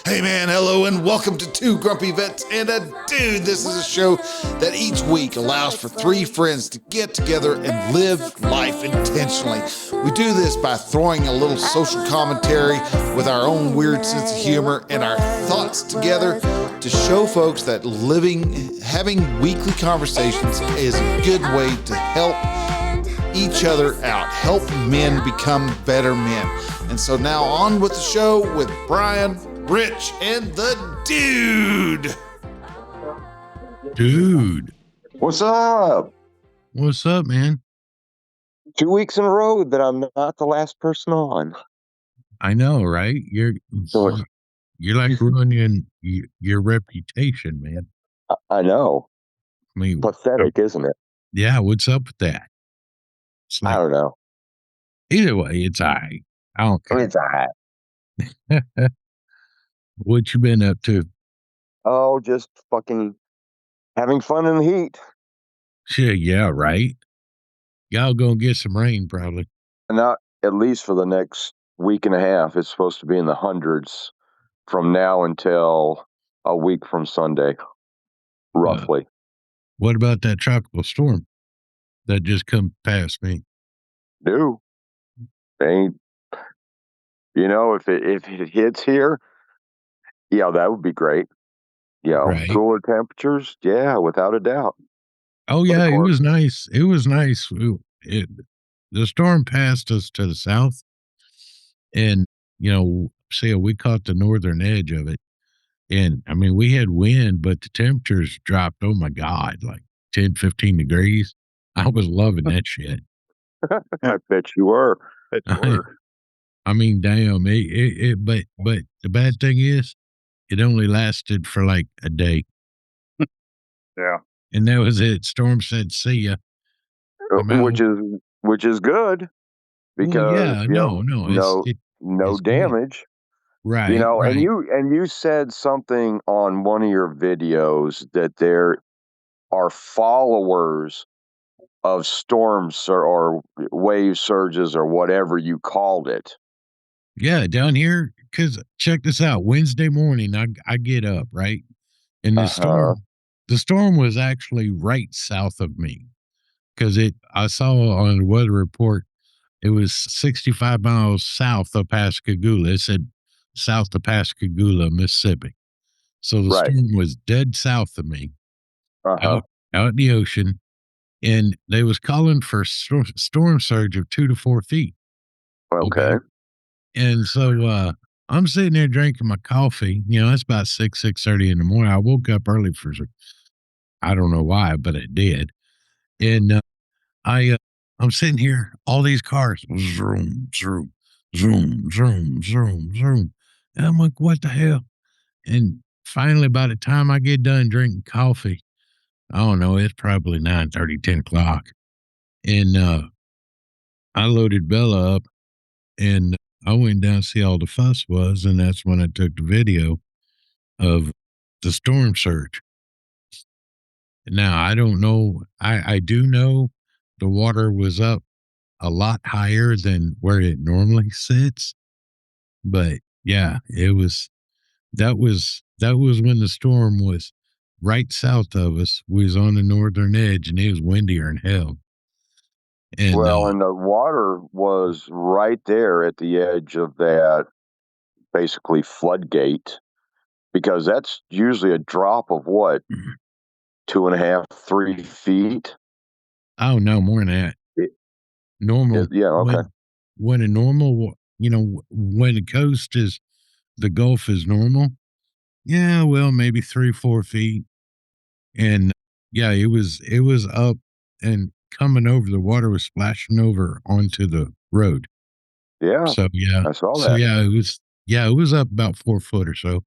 Hey man, hello and welcome to Two Grumpy Vets and a Dude. This is a show that each week allows for three friends to get together and live life intentionally. We do this by throwing a little social commentary with our own weird sense of humor and our thoughts together to show folks that having weekly conversations is a good way to help each other out, help men become better men. And so now on with the show with Bryan, Rich, and the Dude. Dude. What's up? What's up, man? 2 weeks in a row that I'm not the last person on. I know, right? You're like ruining your reputation, man. I know. I mean, pathetic, isn't it? Yeah, what's up with that? I don't know. Either way, it's all right. I don't care. It's all right. What you been up to? Oh, just fucking having fun in the heat. Shit, yeah, right? Y'all gonna get some rain, probably. Not at least for the next week and a half. It's supposed to be in the hundreds from now until a week from Sunday, roughly. What about that tropical storm that just come past me? Dude, if it hits here, yeah, that would be great. Yeah, right. Cooler temperatures, yeah, without a doubt. Oh yeah, it was nice. It was nice. The storm passed us to the south, and we caught the northern edge of it. And I mean, we had wind, but the temperatures dropped. Oh my God, like 10, 15 degrees. I was loving that shit. I bet you were. I mean, damn. But the bad thing is, it only lasted for like a day. Yeah. And that was it. Storm said, "See ya." Which is good because no damage. Good. Right. Right. And you said something on one of your videos that there are followers of storms or wave surges or whatever you called it. Yeah, down here, because check this out. Wednesday morning, I get up, right? And the storm was actually right south of me because I saw on the weather report, it was 65 miles south of Pascagoula. It said south of Pascagoula, Mississippi. So the storm was dead south of me, out in the ocean, and they was calling for storm surge of 2 to 4 feet. Okay. And so I'm sitting there drinking my coffee. It's about 6:30 in the morning. I woke up early I don't know why, but it did. And I'm sitting here, all these cars, zoom, zoom, zoom, zoom, zoom, zoom. And I'm like, what the hell? And finally, by the time I get done drinking coffee, I don't know, it's probably 9:30, 10 o'clock. And I loaded Bella up and I went down to see all the fuss was, and that's when I took the video of the storm surge. Now, I don't know. I do know the water was up a lot higher than where it normally sits. But yeah, that was when the storm was right south of us. We was on the northern edge and it was windier than hell. And and the water was right there at the edge of that basically floodgate, because that's usually a drop of what, 2.5, 3 feet. Oh no, more than that. Normal. Yeah. Okay. When a normal, when the coast is, the Gulf is normal. Yeah, well, maybe 3, 4 feet. And yeah, it was up and coming over. The water was splashing over onto the road. Yeah. So yeah, I saw that. So it was up about 4 foot or so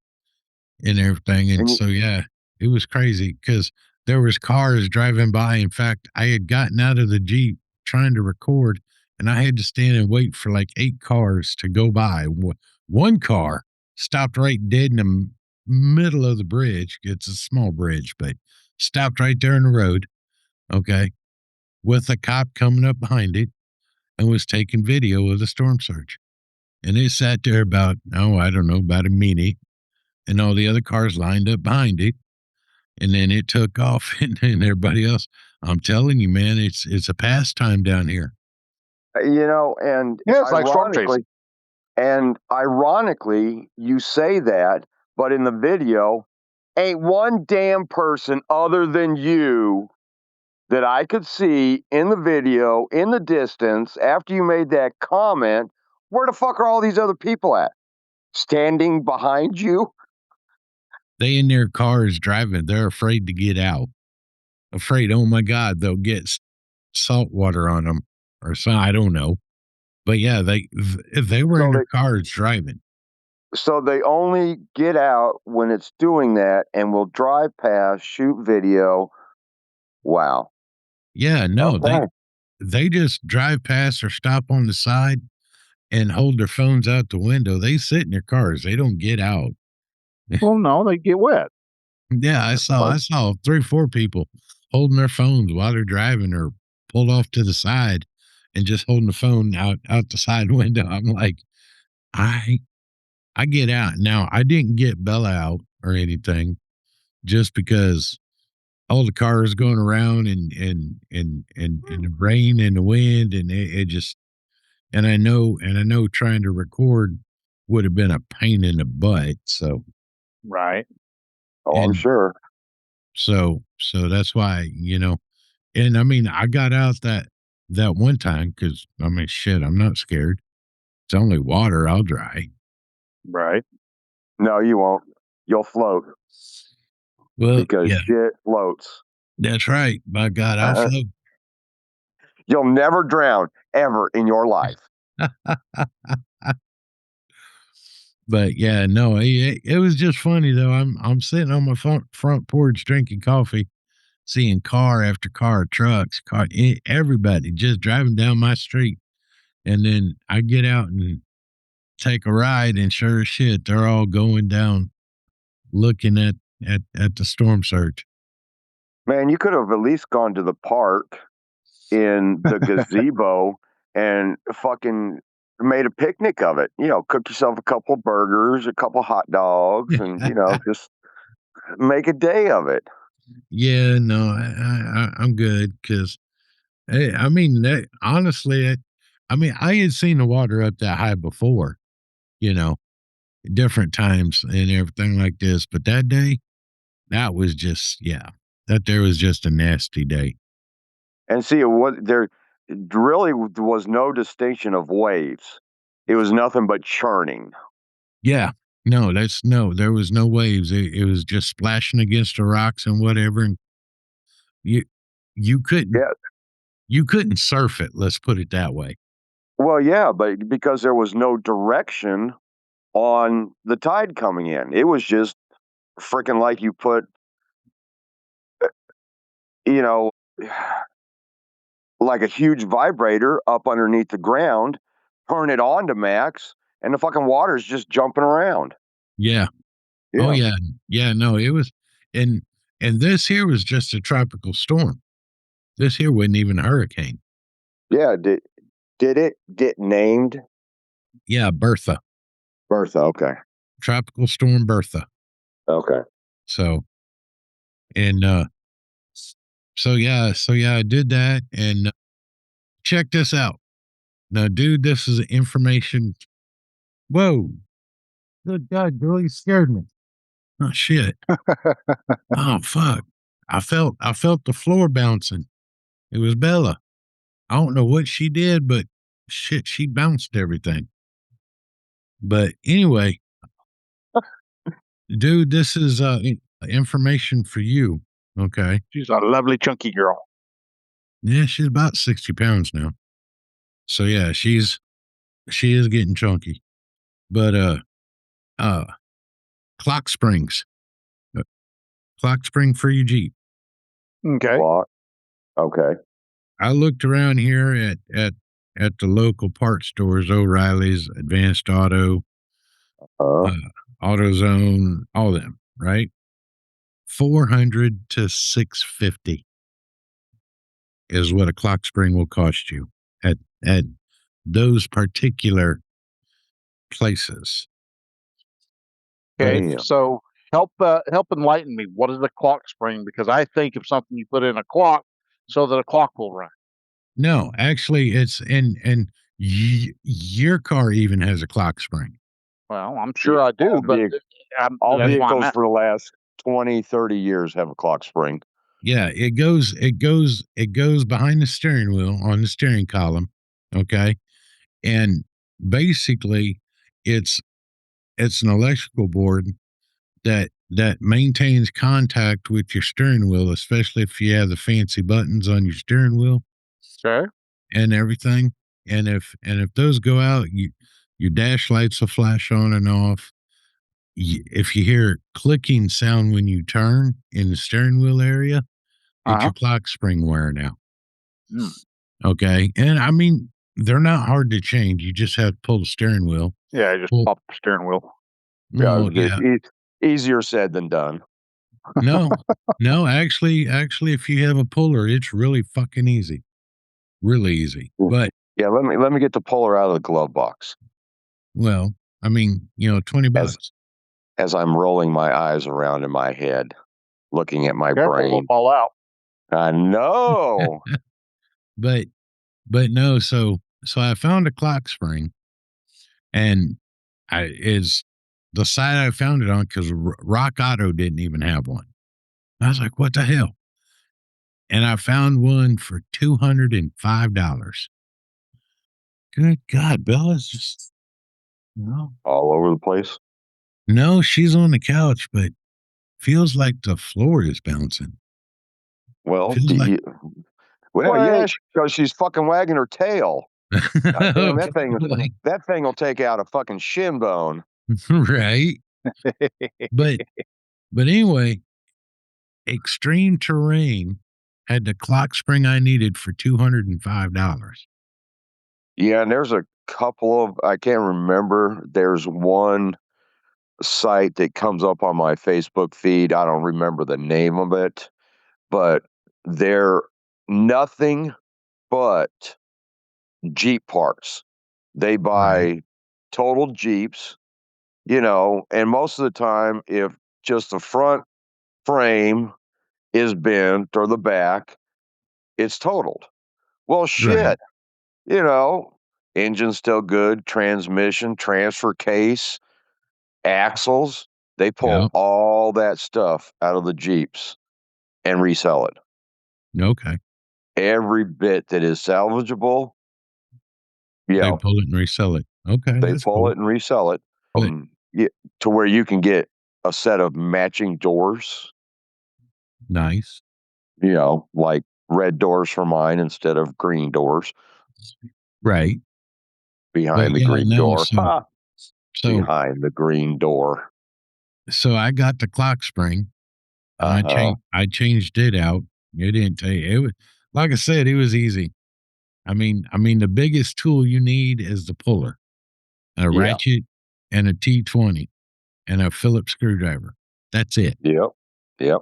and everything. And so yeah, it was crazy because there was cars driving by. In fact, I had gotten out of the Jeep trying to record, and I had to stand and wait for like 8 cars to go by. One car stopped right dead in the middle of the bridge. It's a small bridge, but stopped right there in the road. Okay. With a cop coming up behind it and was taking video of the storm surge. And it sat there about a minute. and all the other cars lined up behind it. And then it took off, and everybody else. I'm telling you, man, it's a pastime down here. And Yeah, it's like storm chasing. Ironically, you say that, but in the video, ain't one damn person other than you that I could see in the video in the distance after you made that comment. Where the fuck are all these other people at? Standing behind you? They in their cars driving. They're afraid to get out. Afraid, oh my God, they'll get salt water on them or something. I don't know. But yeah, they were in their cars driving. So they only get out when it's doing that and will drive past, shoot video. Wow. Yeah, no, Okay. they just drive past or stop on the side and hold their phones out the window. They sit in their cars. They don't get out. Well, no, they get wet. Yeah, I saw 3 or 4 people holding their phones while they're driving or pulled off to the side and just holding the phone out the side window. I'm like, I get out. Now, I didn't get Bella out or anything just because all the cars going around and the rain and the wind and it just and I know trying to record would have been a pain in the butt. So Right. Oh, I'm sure. So that's why, and I mean, I got out that one time because I mean, shit, I'm not scared. It's only water. I'll dry. Right. No, you won't. You'll float. Well, because shit floats. That's right. By God, I'll float. You'll never drown ever in your life. But yeah, no, it was just funny though. I'm sitting on my front porch drinking coffee, seeing car after car, trucks, everybody just driving down my street. And then I get out and take a ride, and sure as shit, they're all going down looking at the storm surge. Man, you could have at least gone to the park in the gazebo and fucking made a picnic of it. Cook yourself a couple burgers, a couple hot dogs, and just make a day of it. Yeah, no, I'm good because, I mean, honestly, I mean, I had seen the water up that high before, different times and everything like this, but that day, that was just that there was just a nasty day. And see, there really was no distinction of waves. It was nothing but churning. Yeah. No, there was no waves. It was just splashing against the rocks and whatever. And you couldn't surf it. Let's put it that way. Well, yeah, but because there was no direction on the tide coming in, it was just freaking like you put, like a huge vibrator up underneath the ground, turn it on to max, and the fucking water's just jumping around. Yeah. Oh yeah. Yeah. No, it was, and this here was just a tropical storm. This here wasn't even a hurricane. Yeah. Did it get named? Yeah. Bertha. Okay. Tropical Storm Bertha. Okay. So, and, so yeah, I did that and check this out. Now, dude, this is information. Whoa. Good God, girl, you scared me. Oh shit. Oh fuck. I felt the floor bouncing. It was Bella. I don't know what she did, but shit, she bounced everything. But anyway, dude, this is information for you. Okay. She's a lovely chunky girl. Yeah, she's about 60 pounds now. So yeah, she is getting chunky. But clock springs. Clock spring for your Jeep. Okay. Okay. I looked around here at the local parts stores, O'Reilly's, Advanced Auto, AutoZone, all them, right? $400 to $650 is what a clock spring will cost you at those particular places. Okay, Damn. so help enlighten me. What is a clock spring? Because I think of something you put in a clock so that a clock will run. No, actually, it's your car even has a clock spring. Well, I'm sure I do, All but All that's why I'm vehicles at. for the last 20, 30 years have a clock spring. Yeah, it goes behind the steering wheel on the steering column. Okay. And basically it's an electrical board that maintains contact with your steering wheel, especially if you have the fancy buttons on your steering wheel Okay. and everything. And if those go out, your dash lights will flash on and off. If you hear clicking sound when you turn in the steering wheel area, it's Uh-huh. your clock spring wearing out. Mm. Okay. And I mean, they're not hard to change. You just have to pull the steering wheel. Yeah, just Pull, pop the steering wheel. Yeah, well, yeah. easier said than done. No, no, actually, if you have a puller, it's really fucking easy. Really easy. But, Yeah, let me get the puller out of the glove box well, I mean, $20. as I'm rolling my eyes around in my head, looking at my Careful, it'll brain. fall out. I know. But no, so I found a clock spring and I is the site I found it on because Rock Auto didn't even have one. I was like, what the hell? And I found one for $205. Good God, Bella's just no. All over the place. No, she's on the couch, but feels like the floor is bouncing. Well, Feels like yeah, because she's fucking wagging her tail. God damn, okay, that thing will take out a fucking shin bone. right. But anyway, Extreme Terrain had the clock spring I needed for $205. Yeah, and there's a couple of, I can't remember. There's one site that comes up on my Facebook feed. I don't remember the name of it, but they're nothing but Jeep parts. They buy Right. total Jeeps, and most of the time, if just the front frame is bent or the back, it's totaled. Well, Right. shit, you know, engine's still good, transmission, transfer case, axles. They pull Yep. all that stuff out of the Jeeps and resell it. Okay. Every bit that is salvageable, They yeah, pull it and resell it. Okay, they that's pull cool. it and resell it. But Yeah, to where you can get a set of matching doors, nice. like red doors for mine instead of green doors Right. But behind the yeah, green no, door. Ha! so Behind the green door. so I got the clock spring and Uh-huh. I changed it out. It didn't take it was like I said, it was easy. I mean the biggest tool you need is the puller, a Yeah. ratchet and a T20 and a Phillips screwdriver. That's it. Yep. Yep.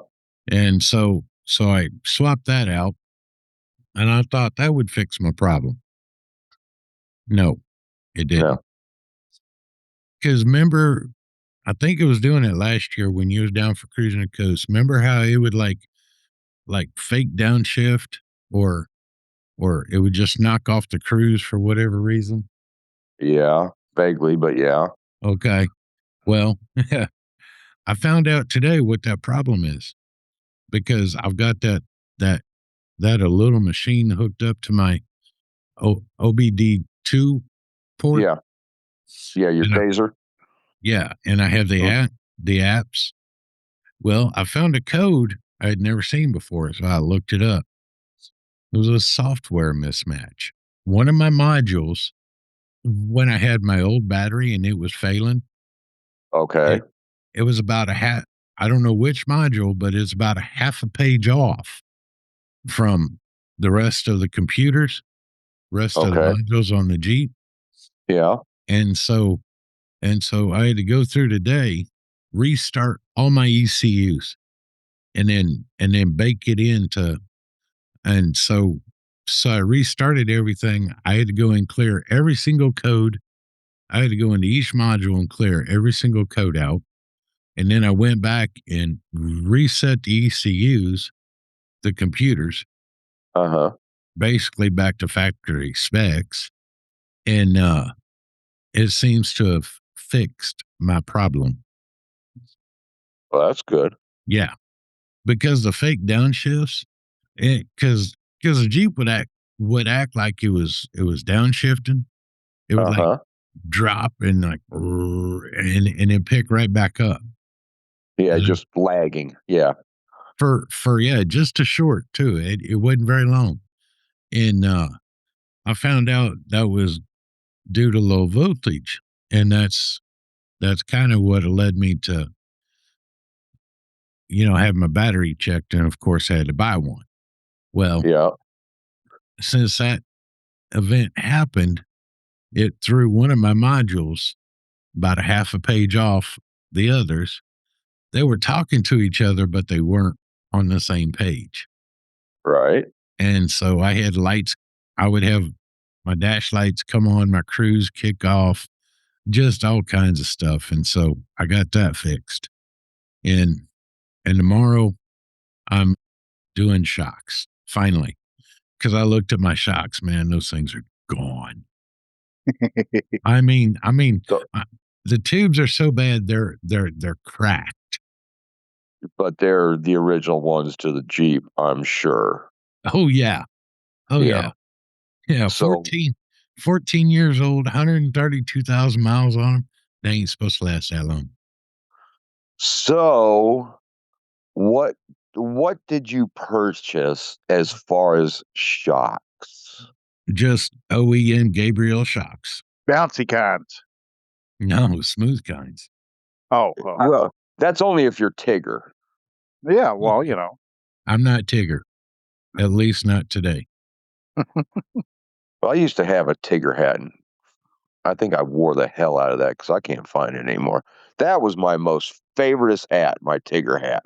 And so I swapped that out and I thought that would fix my problem. No, it didn't. No. Because remember, I think it was doing it last year when you was down for cruising the coast. Remember how it would like fake downshift or it would just knock off the cruise for whatever reason? Yeah. Vaguely, but yeah. Okay. Well, I found out today what that problem is because I've got that a little machine hooked up to my OBD2 port. Yeah. Yeah. Your And taser. and I have the Mhm. the apps. Well, I found a code I had never seen before, so I looked it up. It was a software mismatch. One of my modules, when I had my old battery and it was failing, Okay. it was about a half. I don't know which module, but it's about a half a page off from the rest of the computers, rest of the Okay. modules on the Jeep. Yeah. And so I had to go through today, restart all my ECUs and then bake it into and so I restarted everything. I had to go and clear every single code. I had to go into each module and clear every single code out. And then I went back and reset the ECUs, the computers, basically back to factory specs. And it seems to have fixed my problem. Well, that's good. Yeah. Because the fake downshifts, because the Jeep would act like it was downshifting. It would like drop and like and then pick right back up. Yeah, just lagging. Yeah. For just a short too. It wasn't very long. And I found out that was due to low voltage. And that's kind of what led me to, have my battery checked, and of course I had to buy one. Well, yeah. Since that event happened, it threw one of my modules about a half a page off the others. They were talking to each other, but they weren't on the same page. Right. And so I had lights. I would have my dash lights come on, my cruise kick off, just all kinds of stuff. And so I got that fixed. And tomorrow I'm doing shocks, finally. Because I looked at my shocks, man, those things are gone. I mean, the tubes are so bad they're cracked. But they're the original ones to the Jeep, I'm sure. Oh yeah. Yeah. So, 14 years old, 132,000 miles on them. They ain't supposed to last that long. So what did you purchase as far as shocks? Just OEM Gabriel shocks. Bouncy kinds. No, smooth kinds. Oh, well, that's only if you're Tigger. Yeah, well, I'm not Tigger. At least not today. Well, I used to have a Tigger hat, and I think I wore the hell out of that because I can't find it anymore. That was my most favorite hat, my Tigger hat.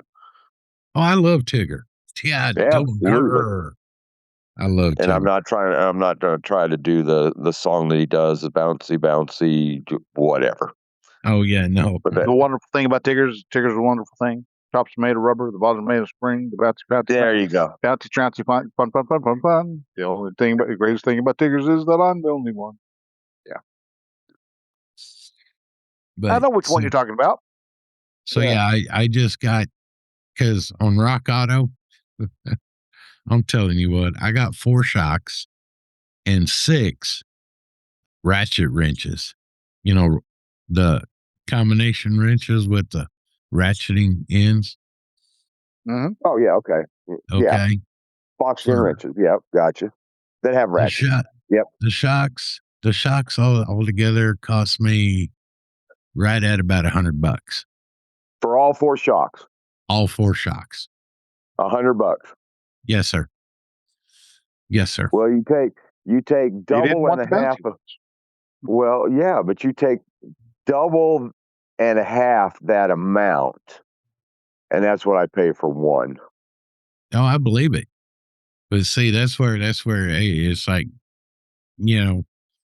Oh, I love Tigger. Yeah, absolutely. I love Tigger. And I'm not going to try to do the song that he does, the bouncy, whatever. Oh yeah, no. But the wonderful thing about Tigger's a wonderful thing. Tops are made of rubber, the bottom made of spring, the bouncy. There you go. Bouncy, trouncy, fun. The greatest thing about Tigger's is that I'm the only one. Yeah. But, I know which one you're talking about. So yeah, I just got, because on Rock Auto, I'm telling you what, I got 4 shocks and 6 ratchet wrenches. The combination wrenches with the ratcheting ends. Mm-hmm. Oh yeah, okay. Yeah. Box in wrenches. Yep, gotcha. That have ratchets. Yep. The shocks all together cost me right at about $100 for all 4 shocks. All 4 shocks. $100. Yes, sir. Yes, sir. Well, you take double and a half. Well, yeah, but you take double and a half that amount, and that's what I pay for one. Oh, I believe it. But see, that's where hey, it's like,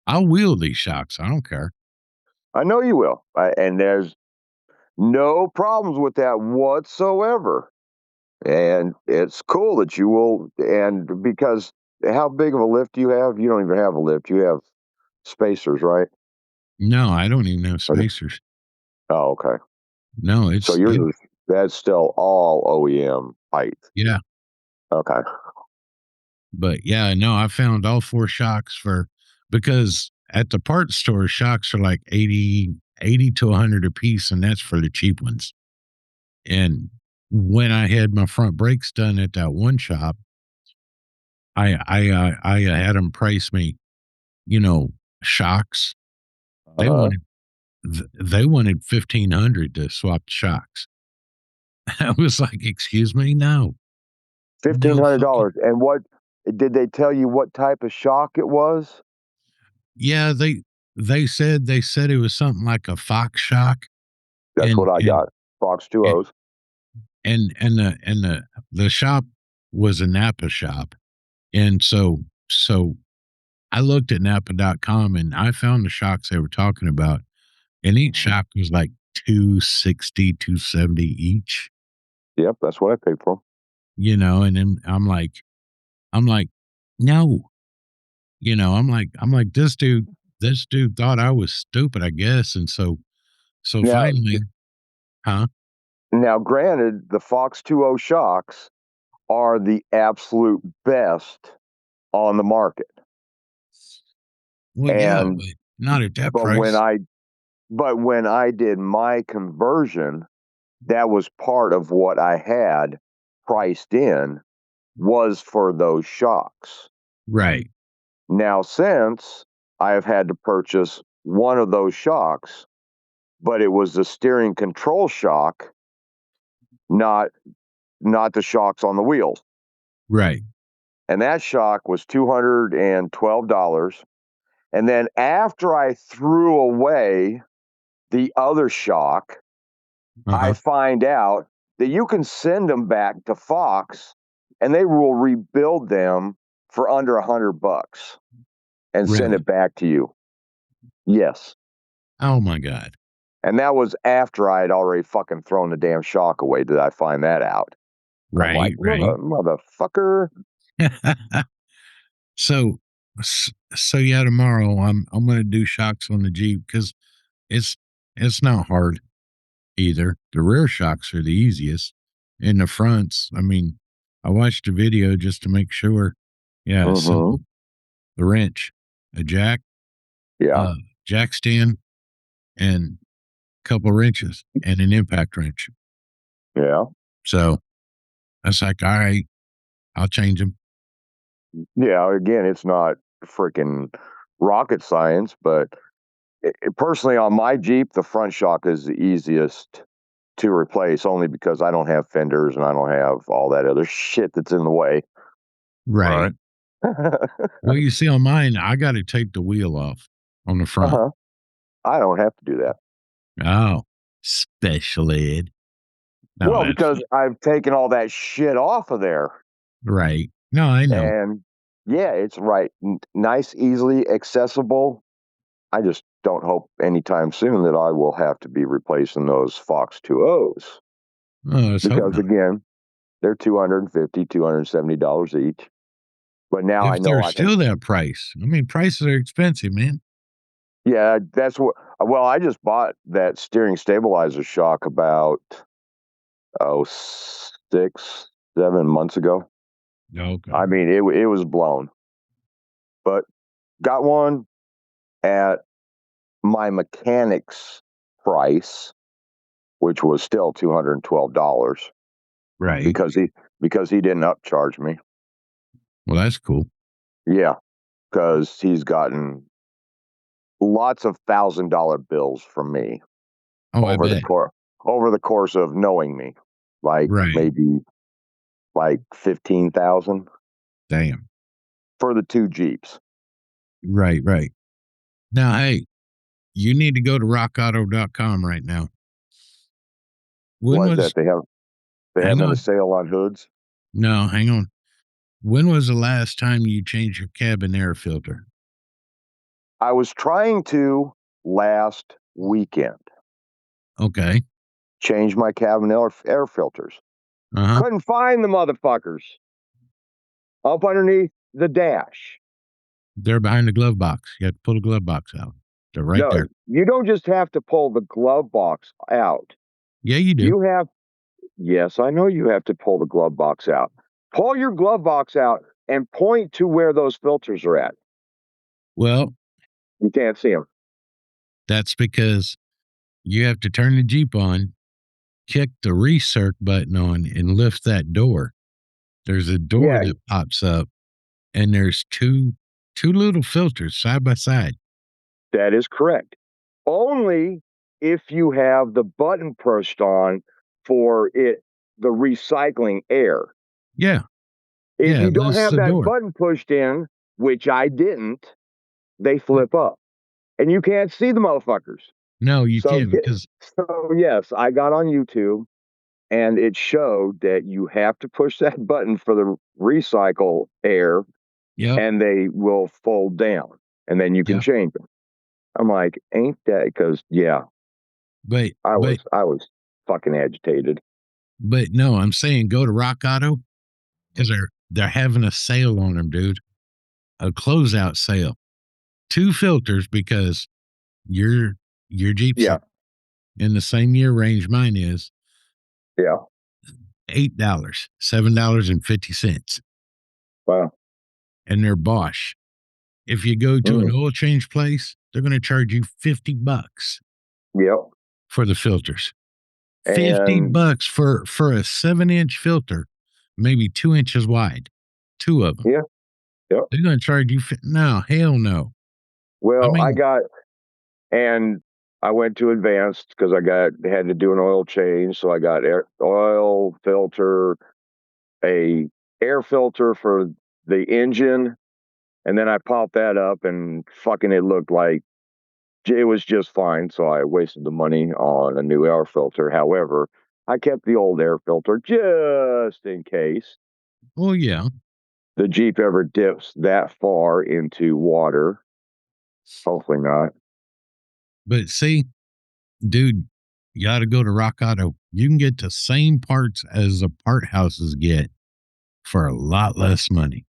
I'll wheel these shocks. I don't care. I know you will, and there's no problems with that whatsoever. And it's cool that you will, and because how big of a lift do you have? You don't even have a lift. You have spacers, right? No, I don't even have spacers. Oh, okay. No, it's... So that's still all OEM height. Yeah. Okay. But yeah, no, I found all 4 shocks because at the parts store, shocks are like 80 to 100 a piece, and that's for the cheap ones. And when I had my front brakes done at that one shop, I had them price me, shocks. They wanted $1,500 to swap the shocks. I was like, excuse me, no. $1,500. And what did they tell you? What type of shock it was? Yeah, they said it was something like a Fox shock. That's what I got. Fox 2.0s. And the shop was a Napa shop. And so I looked at Napa.com and I found the shocks they were talking about. And each shock was like $260, $270 each. Yep, that's what I paid for. And then I'm like, no, I'm like, this dude thought I was stupid, I guess. And so Now, finally, huh? now, granted, the Fox 2.0 shocks are the absolute best on the market. Well, yeah, but not at that but price. when I did my conversion, that was part of what I had priced in was for those shocks. Right. Now, since I have had to purchase one of those shocks, but it was the steering control shock, not the shocks on the wheels. Right. And that shock was $212. And then after I threw away the other shock, I find out that you can send them back to Fox and they will rebuild them for under $100 and send it back to you. Yes. Oh my God. And that was after I had already fucking thrown the damn shock away. Did I find that out? Right. I'm like, motherfucker. So yeah, tomorrow I'm going to do shocks on the Jeep because it's not hard either. The rear shocks are the easiest. And the fronts, I mean, I watched a video just to make sure. Yeah, it's simple. The wrench, a jack, jack stand, and a couple wrenches, and an impact wrench. Yeah. So I was like, all right, I'll change them. Yeah, again, it's not freaking rocket science, but personally on my Jeep, the front shock is the easiest to replace only because I don't have fenders and I don't have all that other shit that's in the way. Right. Well, you see on mine, I got to take the wheel off on the front. I don't have to do that. Oh, special ed. No, well, because I've taken all that shit off of there. Right. No, I know. And yeah, it's right. Nice, easily accessible. I just don't hope anytime soon that I will have to be replacing those Fox 2.0s. Oh, because again, they're $250, $270 each. But now I know they're still that price. I mean, prices are expensive, man. Yeah, that's what. Well, I just bought that steering stabilizer shock about 6, 7 months ago. Okay. I mean, it was blown, but got one at my mechanic's price, which was still $212. Right. Because he didn't upcharge me. Well, that's cool. Yeah, because he's gotten lots of $1,000 bills from me over the course of knowing me, like maybe like 15,000. Damn. For the 2 Jeeps. Right. Now, hey, you need to go to rockauto.com right now. What is that? They have a sale on hoods? No, hang on. When was the last time you changed your cabin air filter? I was trying to last weekend. Okay. Change my cabin air filters. Couldn't find the motherfuckers. Up underneath the dash. They're behind the glove box. You have to pull the glove box out. They're right there. You don't just have to pull the glove box out. Yeah, you do. Yes, I know you have to pull the glove box out. Pull your glove box out and point to where those filters are at. Well, you can't see them. That's because you have to turn the Jeep on, kick the recirc button on, and lift that door. There's a door that pops up, and there's two little filters side by side. That is correct. Only if you have the button pushed on for the recycling air. Yeah. If you don't have that button pushed in, which I didn't, they flip up. And you can't see the motherfuckers. No, you can't because... So, yes, I got on YouTube, and it showed that you have to push that button for the recycle air, and they will fold down, and then you can change them. I'm like, ain't that... Because, But I was fucking agitated. but no, I'm saying go to Rock Auto because they're having a sale on them, dude. A closeout sale. 2 filters because your Jeep's Yeah. in the same year range mine is. Yeah. $8, $7.50. Wow. And they're Bosch. If you go to an Mm. oil change place, they're going to charge you $50 Yep. for the filters. And $50 for a 7-inch filter, maybe 2 inches wide, 2 of them. yeah. Yep. They're going to charge you. No, hell no. Well, I mean, I went to Advanced because had to do an oil change, so I got oil filter, a air filter for the engine, and then I popped that up and fucking it looked like it was just fine. So I wasted the money on a new air filter. However, I kept the old air filter just in case oh yeah, the Jeep ever dips that far into water. Hopefully not. but see, dude, you got to go to Rock Auto. You can get the same parts as the part houses get for a lot less money.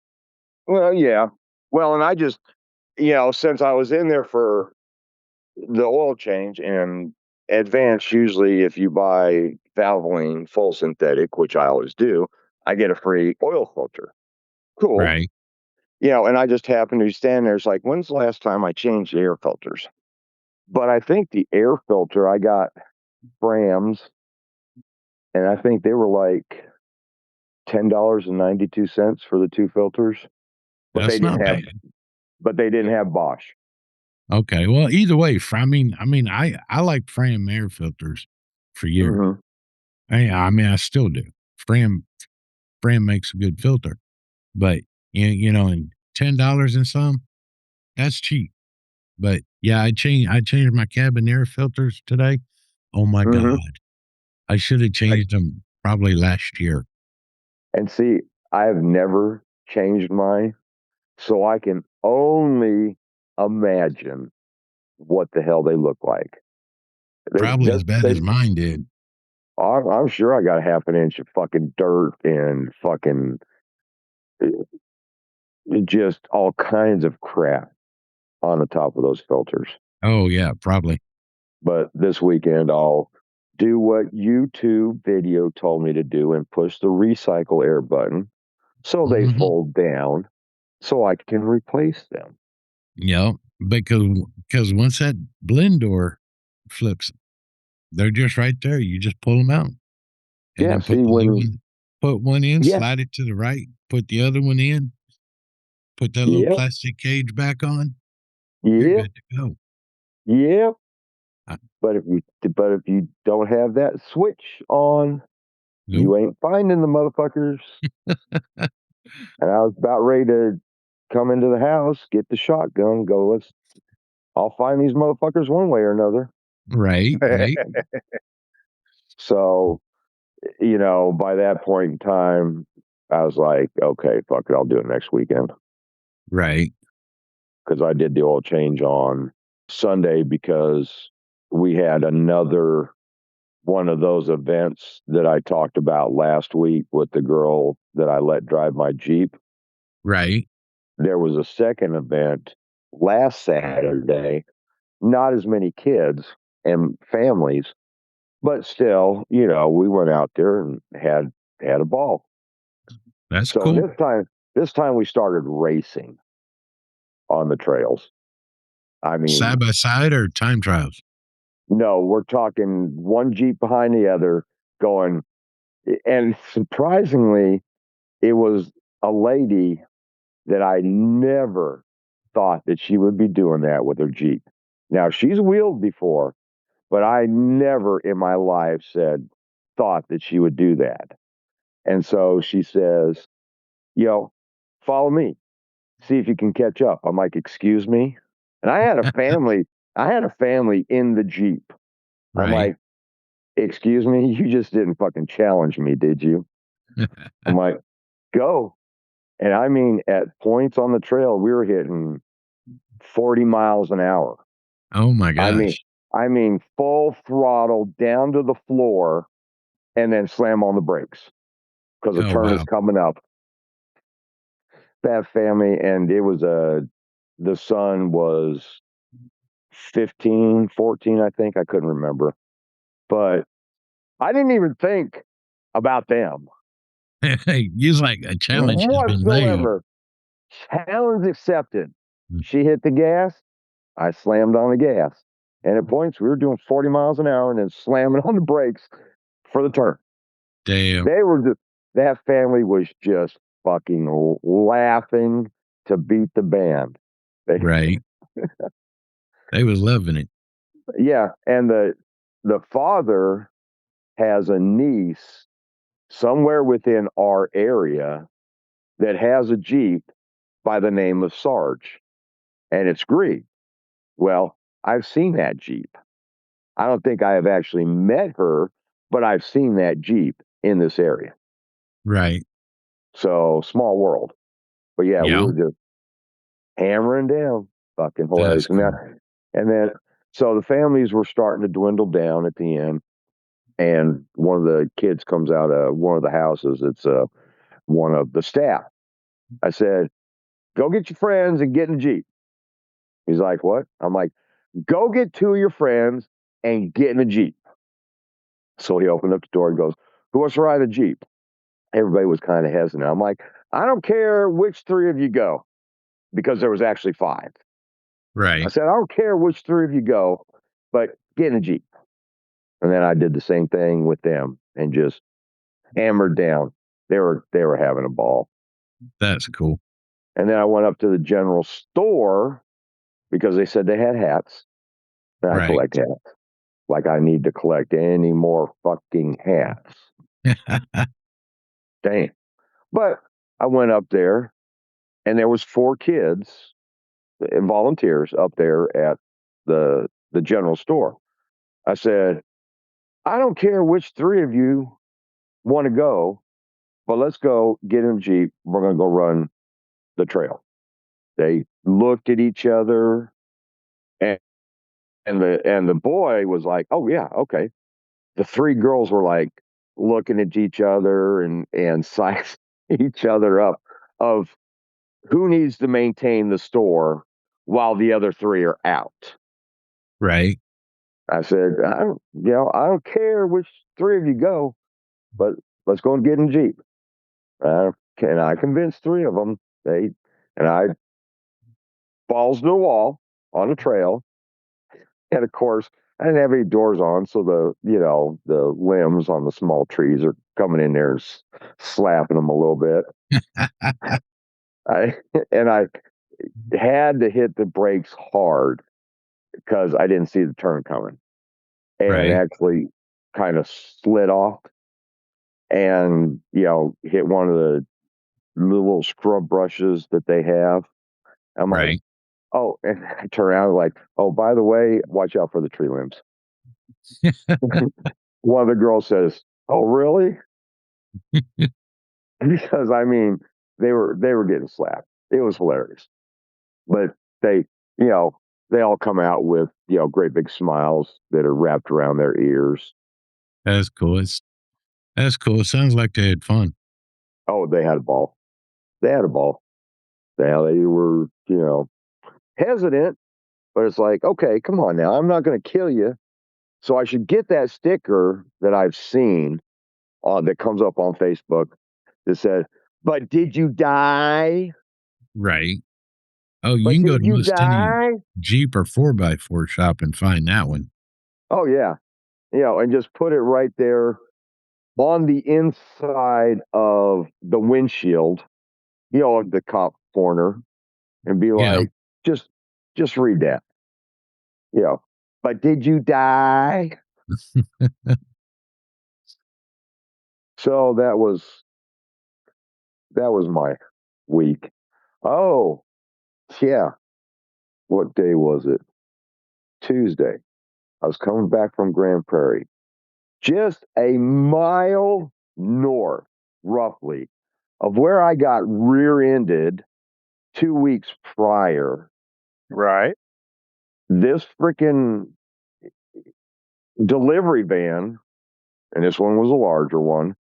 Well, yeah. Well, and I just, since I was in there for the oil change and Advanced, usually if you buy Valvoline full synthetic, which I always do, I get a free oil filter. Cool. Right. And I just happened to stand there. It's like, when's the last time I changed the air filters? But I think the air filter, I got Brams, and I think they were like $10.92 for the 2 filters. But That's not bad. they didn't have Bosch. Okay. Well, either way, I like Fram air filters for years. Mm-hmm. I still do. Fram makes a good filter, but and $10 and some, that's cheap. But yeah, I changed my cabin air filters today. Oh my Mm-hmm. God. I should have changed them probably last year. And see, I have never changed mine, so I can only imagine what the hell they look like. Probably as bad as mine did. I'm sure I got half an inch of fucking dirt and fucking just all kinds of crap on the top of those filters. Oh yeah, probably. But this weekend, I'll do what YouTube video told me to do and push the recycle air button so they fold down so I can replace them. Yeah, because once that blend door flips, they're just right there. You just pull them out, and then put one in, slide it to the right, put the other one in, put that little plastic cage back on. You're good to go. Yeah. But if you don't have that switch on, you ain't finding the motherfuckers. And I was about ready to come into the house, get the shotgun, go, I'll find these motherfuckers one way or another. Right. So, by that point in time, I was like, okay, fuck it, I'll do it next weekend. Right. Because I did the oil change on Sunday because we had another one of those events that I talked about last week with the girl that I let drive my Jeep. Right. There was a second event last Saturday, not as many kids and families, but still, we went out there and had a ball. That's cool. This time we started racing on the trails. I mean, side by side or time trials? No, we're talking one Jeep behind the other going, and surprisingly, it was a lady that I never thought that she would be doing that with her Jeep. Now, she's wheeled before, but I never in my life thought that she would do that. And so she says, follow me, see if you can catch up. I'm like, excuse me? And I had a family in the Jeep. Right. I'm like, excuse me, you just didn't fucking challenge me, did you? I'm like, go. And I mean, at points on the trail, we were hitting 40 miles an hour. Oh my gosh. I mean, full throttle down to the floor and then slam on the brakes because the turn is coming up. That family, and it was the son was 15, 14, I think. I couldn't remember. But I didn't even think about them. It's like a challenge has been made. Whatsoever. Challenge accepted. She hit the gas. I slammed on the gas. And at points, we were doing 40 miles an hour and then slamming on the brakes for the turn. Damn. That family was just fucking laughing to beat the band. Right. They was loving it. Yeah. And the father has a niece somewhere within our area that has a Jeep by the name of Sarge, and it's green. Well, I've seen that Jeep. I don't think I have actually met her, but I've seen that Jeep in this area. Right. So small world. But yeah, we were just hammering down. Fucking hilarious. Cool. And then, so the families were starting to dwindle down at the end. And one of the kids comes out of one of the houses. It's one of the staff. I said, go get your friends and get in the Jeep. He's like, what? I'm like, go get two of your friends and get in the Jeep. So he opened up the door and goes, who wants to ride a Jeep? Everybody was kind of hesitant. I'm like, I don't care which three of you go, because there was actually 5. Right. I said, I don't care which 3 of you go, but get in a Jeep. And then I did the same thing with them and just hammered down. They were having a ball. That's cool. And then I went up to the general store because they said they had hats. And I collect hats. Like I need to collect any more fucking hats. Dang. But I went up there and there was 4 kids and volunteers up there at the general store. I said, I don't care which 3 of you want to go, but let's go get in a Jeep. We're going to go run the trail. They looked at each other and the boy was like, oh yeah, okay. The 3 girls were like looking at each other and sizing each other up of who needs to maintain the store while the other 3 are out. Right. I said, I don't care which 3 of you go, but let's go and get in Jeep. And I convinced 3 of them. I balls to the wall on a trail. And of course, I didn't have any doors on, so the limbs on the small trees are coming in there and slapping them a little bit. I had to hit the brakes hard because I didn't see the turn coming, and actually kind of slid off and hit one of the little scrub brushes that they have. I'm like, oh, and I turn around like, oh, by the way, watch out for the tree limbs. One of the girls says, oh, really? Because I mean, they were getting slapped. It was hilarious. But they all come out with, great big smiles that are wrapped around their ears. That's cool. That's cool. It sounds like they had fun. Oh, they had a ball. They were, hesitant, but it's like, okay, come on now. I'm not going to kill you. So I should get that sticker that I've seen that comes up on Facebook that said, but did you die? Right. Oh, you can go to most any Jeep or 4x4 shop and find that one. Oh, yeah. And just put it right there on the inside of the windshield, the cop corner, and be like, just read that. But did you die? So that was my week. Oh, yeah. What day was it? Tuesday. I was coming back from Grand Prairie. Just a mile north, roughly, of where I got rear-ended 2 weeks prior. Right. This freaking delivery van, and this one was a larger one,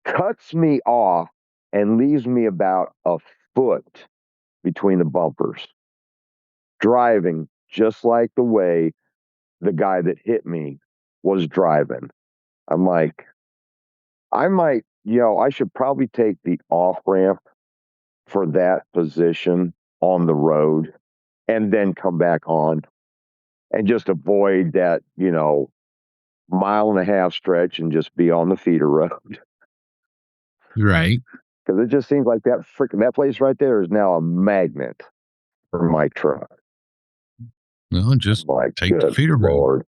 cuts me off and leaves me about a foot between the bumpers, driving just like the way the guy that hit me was driving. I'm like, I should probably take the off ramp for that position on the road and then come back on and just avoid that, mile and a half stretch and just be on the feeder road. Right. Because it just seems like that place right there is now a magnet for my truck. No, just Like, take the good feeder road. Lord.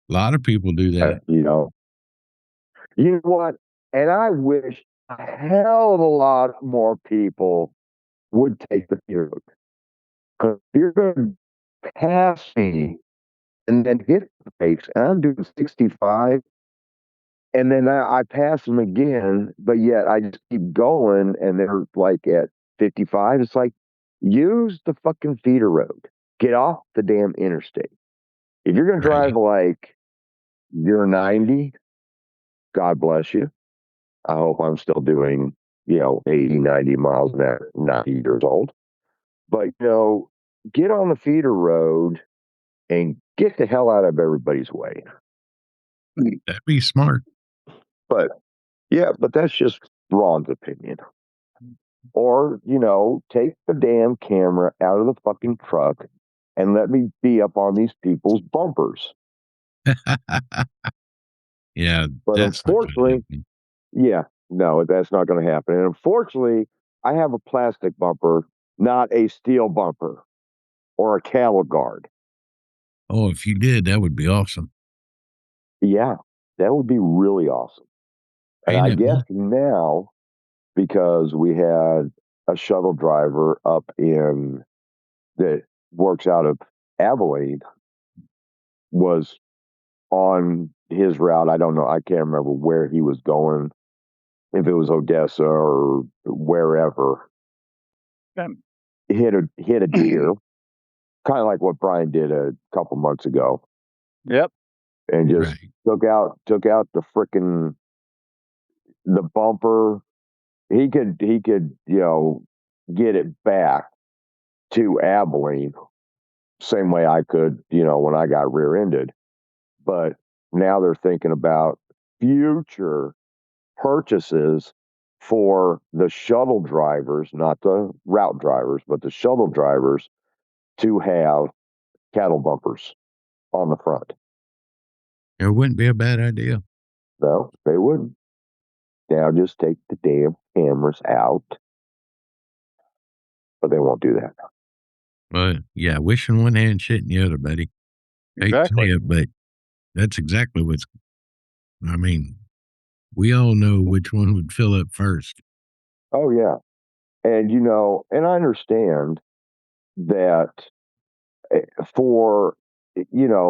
A lot of people do that. You know what? And I wish a hell of a lot more people would take the feeder road. Because if you're going to pass me and then hit the brakes, and I'm doing 65, and then I pass them again, but yet I just keep going, and they're like at 55. It's like, use the fucking feeder road. Get off the damn interstate. If you're going to drive like you're 90, God bless you. I hope I'm still doing, 80, 90 miles an hour, 90 years old. But, get on the feeder road and get the hell out of everybody's way. That'd be smart. But that's just Ron's opinion. Or, take the damn camera out of the fucking truck and let me be up on these people's bumpers. Yeah. But unfortunately, no, that's not going to happen. And unfortunately, I have a plastic bumper, not a steel bumper or a cattle guard. Oh, if you did, that would be awesome. Yeah, that would be really awesome. And I guess now, because we had a shuttle driver up in that works out of Abilene, was on his route. I don't know. I can't remember where he was going, if it was Odessa or wherever. Hit a deer, kind of like what Bryan did a couple months ago. Yep. And just took out the bumper. He could get it back to Abilene same way I could, when I got rear-ended. But now they're thinking about future purchases for the shuttle drivers, not the route drivers, but the shuttle drivers, to have cattle bumpers on the front. It wouldn't be a bad idea. No, they wouldn't. Now just take the damn cameras out. But they won't do that. Well, yeah, wishing one hand, shit in the other, buddy. Exactly. Hate to say it, but that's exactly we all know which one would fill up first. Oh, yeah. And, and I understand that for,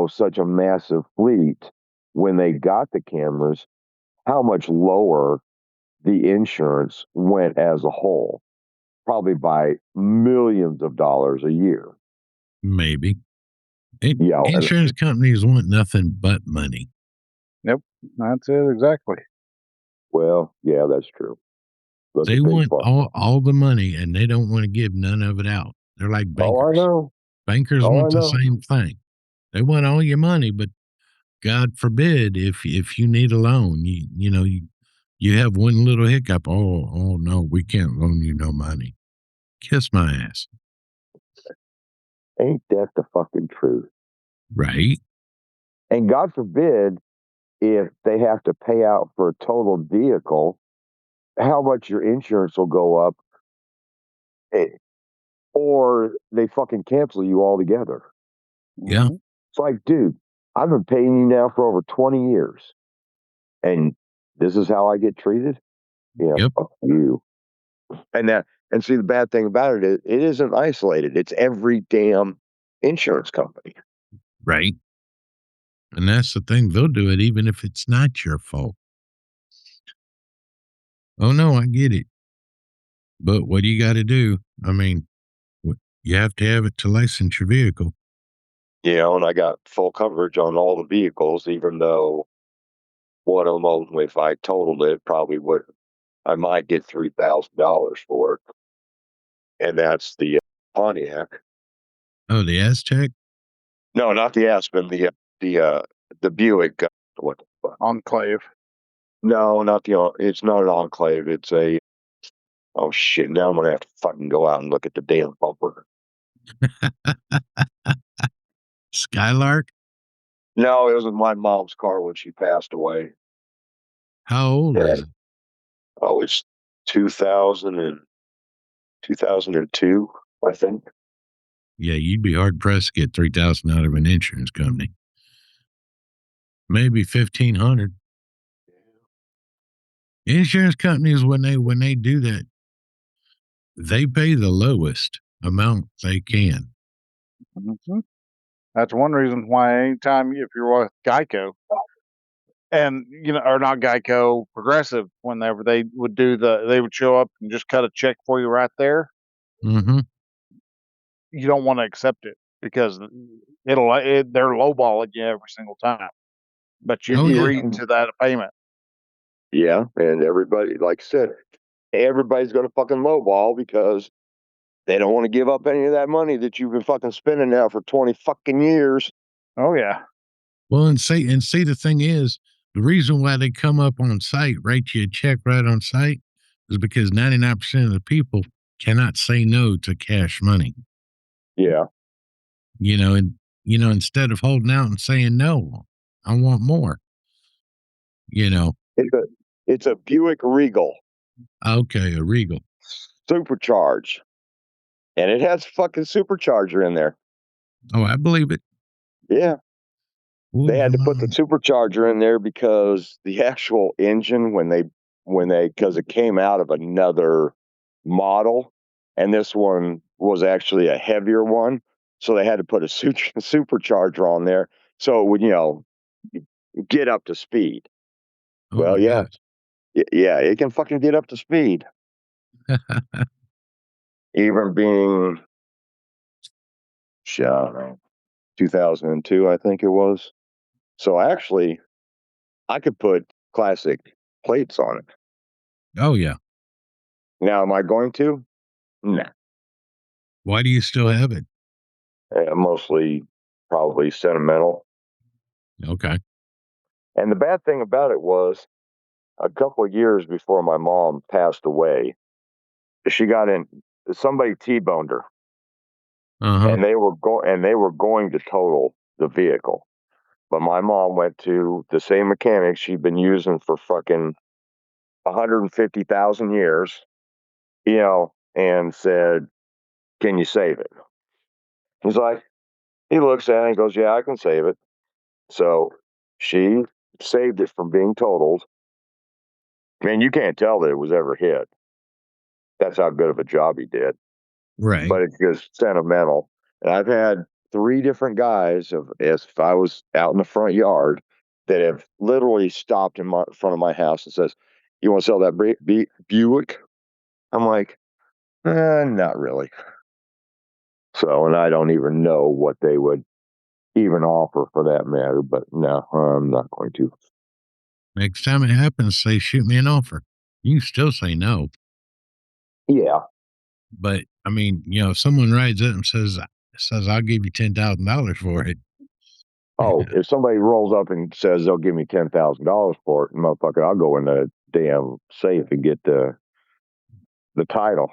such a massive fleet, when they got the cameras, how much lower the insurance went as a whole, probably by millions of dollars a year. Maybe. Insurance companies want nothing but money. Yep, that's it exactly. Well, yeah, that's true. They want all the money, and they don't want to give none of it out. They're like bankers. Oh, I know. Bankers want the same thing. They want all your money, but God forbid if you need a loan, you have one little hiccup. Oh no, we can't loan you no money. Kiss my ass. Ain't that the fucking truth? Right. And God forbid if they have to pay out for a totaled vehicle, how much your insurance will go up, or they fucking cancel you altogether. Yeah. It's like, dude, I've been paying you now for over 20 years, and this is how I get treated? Yeah, yep. Fuck you. And see, the bad thing about it is it isn't isolated. It's every damn insurance company. Right. And that's the thing. They'll do it even if it's not your fault. Oh, no, I get it. But what do you got to do? I mean, you have to have it to license your vehicle. And I got full coverage on all the vehicles, even though one of them, if I totaled it, probably would, I might get $3,000 for it. And that's the Pontiac. Oh, the Aztec? No, not the Aspen, the Buick. What the fuck? Enclave. No, not it's not an Enclave. It's a, oh shit, now I'm going to have to fucking go out and look at the damn bumper. Skylark? No, it was my mom's car when she passed away. How old Yeah. is it? Oh, it's 2000 and 2002, I think. Yeah, you'd be hard pressed to get 3,000 out of an insurance company. Maybe 1,500. Insurance companies, when they do that, they pay the lowest amount they can. Mm-hmm. That's one reason why anytime if you're with Geico, and or not Geico, Progressive, whenever they would they would show up and just cut a check for you right there. Mm-hmm. You don't want to accept it because they're lowballing you every single time. But you agree to that payment. Yeah, and everybody, like I said, everybody's going to fucking lowball because they don't want to give up any of that money that you've been fucking spending now for 20 fucking years. Oh yeah. Well, and see, the thing is, the reason why they come up on site, write you a check right on site, is because 99% of the people cannot say no to cash money. Yeah. And instead of holding out and saying no, I want more. It's a Buick Regal. Okay, a Regal. Supercharged. And it has fucking supercharger in there. Oh, I believe it. Yeah. They had to put the supercharger in there because the actual engine, because it came out of another model, and this one was actually a heavier one, so they had to put a supercharger on there so it would, get up to speed. Oh, well, yeah, yeah, it can fucking get up to speed, even being, I don't know, 2002, I think it was. So actually, I could put classic plates on it. Oh, yeah. Now, am I going to? Nah. Why do you still have it? Mostly probably sentimental. Okay. And the bad thing about it was a couple of years before my mom passed away, she got in, somebody T-boned her. Uh-huh. And they were going to total the vehicle. But my mom went to the same mechanic she'd been using for fucking 150,000 years, and said, "Can you save it?" He's like, he looks at it and goes, "Yeah, I can save it." So she saved it from being totaled. Man, you can't tell that it was ever hit. That's how good of a job he did. Right. But it's just sentimental. And I've had 3 different guys if I was out in the front yard that have literally stopped in front of my house and says, "You want to sell that Buick?" I'm like, not really. So, and I don't even know what they would even offer for that matter, but no, I'm not going to. Next time it happens, say, shoot me an offer. You can still say no. Yeah. But I mean, if someone rides it and says, I'll give you $10,000 for it. Oh, if somebody rolls up and says they'll give me $10,000 for it, motherfucker, I'll go in the damn safe and get the title.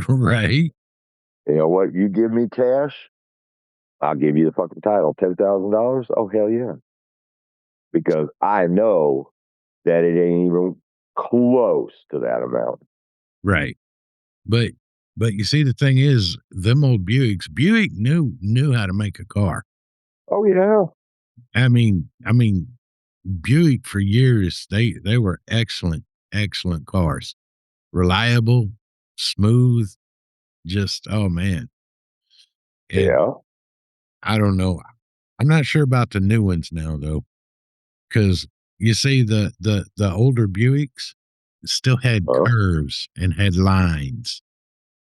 Right. You know what? You give me cash, I'll give you the fucking title. $10,000? Oh, hell yeah. Because I know that it ain't even close to that amount. Right. But you see, the thing is, them old Buick knew how to make a car. Oh, yeah. I mean, Buick for years, they were excellent cars. Reliable, smooth, just, oh man. And yeah. I don't know. I'm not sure about the new ones now though. Because you see the older Buicks still had curves and had lines.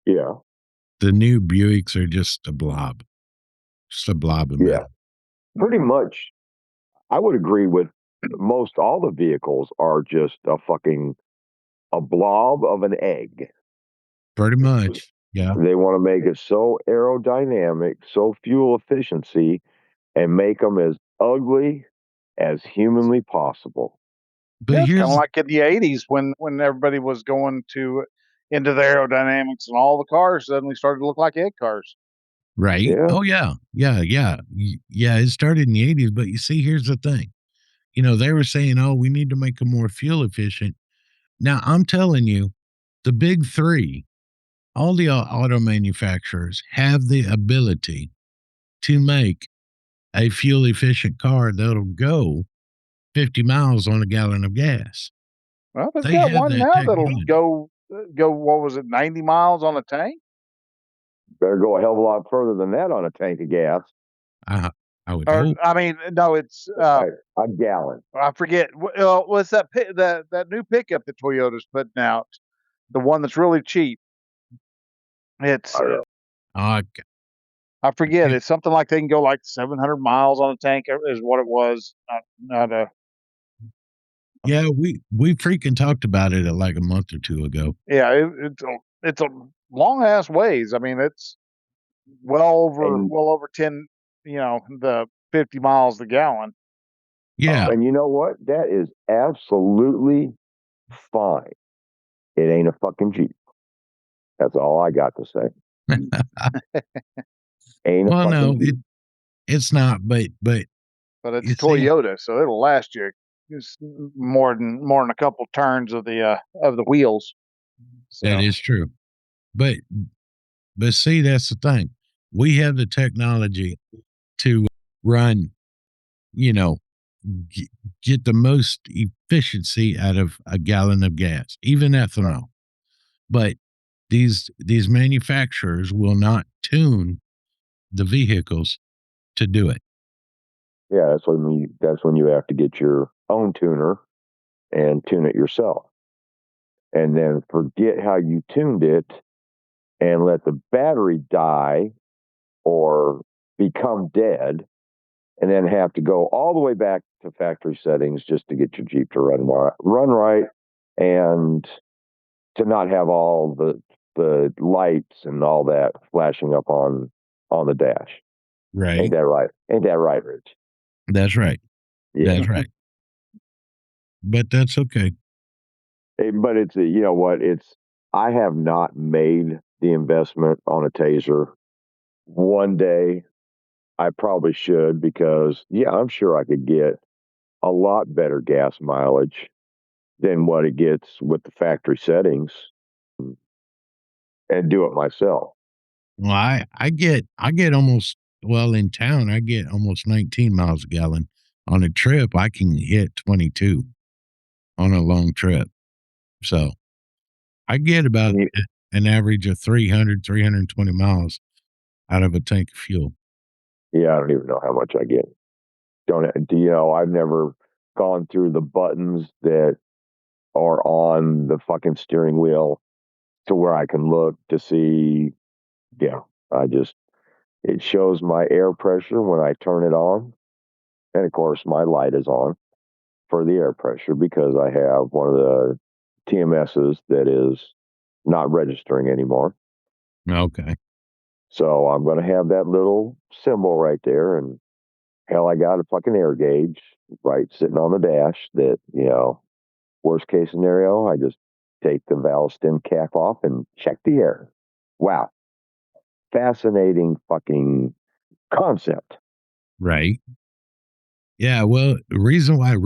Yeah. The new Buicks are just a blob. Just a blob of Yeah. metal. Pretty much. I would agree with most all the vehicles are just a blob of an egg. Pretty much. Yeah. They want to make it so aerodynamic, so fuel efficiency, and make them as ugly as humanly possible. But Yeah, it's kind here's of like in the '80s when everybody was going into the aerodynamics and all the cars suddenly started to look like egg cars. right. Yeah. Oh yeah. Yeah. Yeah. Yeah. It started in the 80s, but you see, here's the thing. They were saying, oh, we need to make them more fuel efficient. Now I'm telling you, the big three, all the auto manufacturers have the ability to make a fuel efficient car that'll go 50 miles on a gallon of gas. Well, they've They got have one that now that'll technology. go. What was it, 90 miles on a tank? Better go a hell of a lot further than that on a tank of gas. I would Or hope. I mean, no, it's A gallon. I forget. What's that new pickup that Toyota's putting out? The one that's really cheap. It's I don't know. Uh, I forget. It's something like they can go like 700 miles on a tank is what it was. Not a yeah, we freaking talked about it like a month or two ago. yeah. It's a long ass ways. I mean, it's And, well over 10. The 50 miles the gallon. Yeah. and you know what? That is absolutely fine. It ain't a fucking Jeep. That's all I got to say. Ain't a Well, fucking no, Jeep. it's not, but But it's you a see, Toyota, so it'll last you just more than a couple turns of the wheels. So that is true. But see, that's the thing. We have the technology to run, you know, get the most efficiency out of a gallon of gas, even ethanol. But these manufacturers will not tune the vehicles to do it. Yeah, that's when you have to get your own tuner and tune it yourself. And then forget how you tuned it and let the battery die or become dead and then have to go all the way back to factory settings just to get your Jeep to run right and to not have all the lights and all that flashing up on the dash. Right. Ain't that right? Ain't that right, Rich? That's right. Yeah. That's right. But that's okay. But it's you know what? I have not made the investment on a Taser. One day I probably should because I'm sure I could get a lot better gas mileage than what it gets with the factory settings and do it myself. Well, I get almost, well, in town I get almost 19 miles a gallon. On a trip I can hit 22 on a long trip. So I get about an average of 320 miles out of a tank of fuel. Yeah, I don't even know how much I get. I've never gone through the buttons that are on the fucking steering wheel to where I can look to see. Yeah, it shows my air pressure when I turn it on. And of course, my light is on for the air pressure because I have one of the TMSs that is not registering anymore. Okay. So I'm going to have that little symbol right there. And hell, I got a fucking air gauge right sitting on the dash that, worst case scenario, I just take the valve stem cap off and check the air. Wow. Fascinating fucking concept. Right. Yeah, well, reason why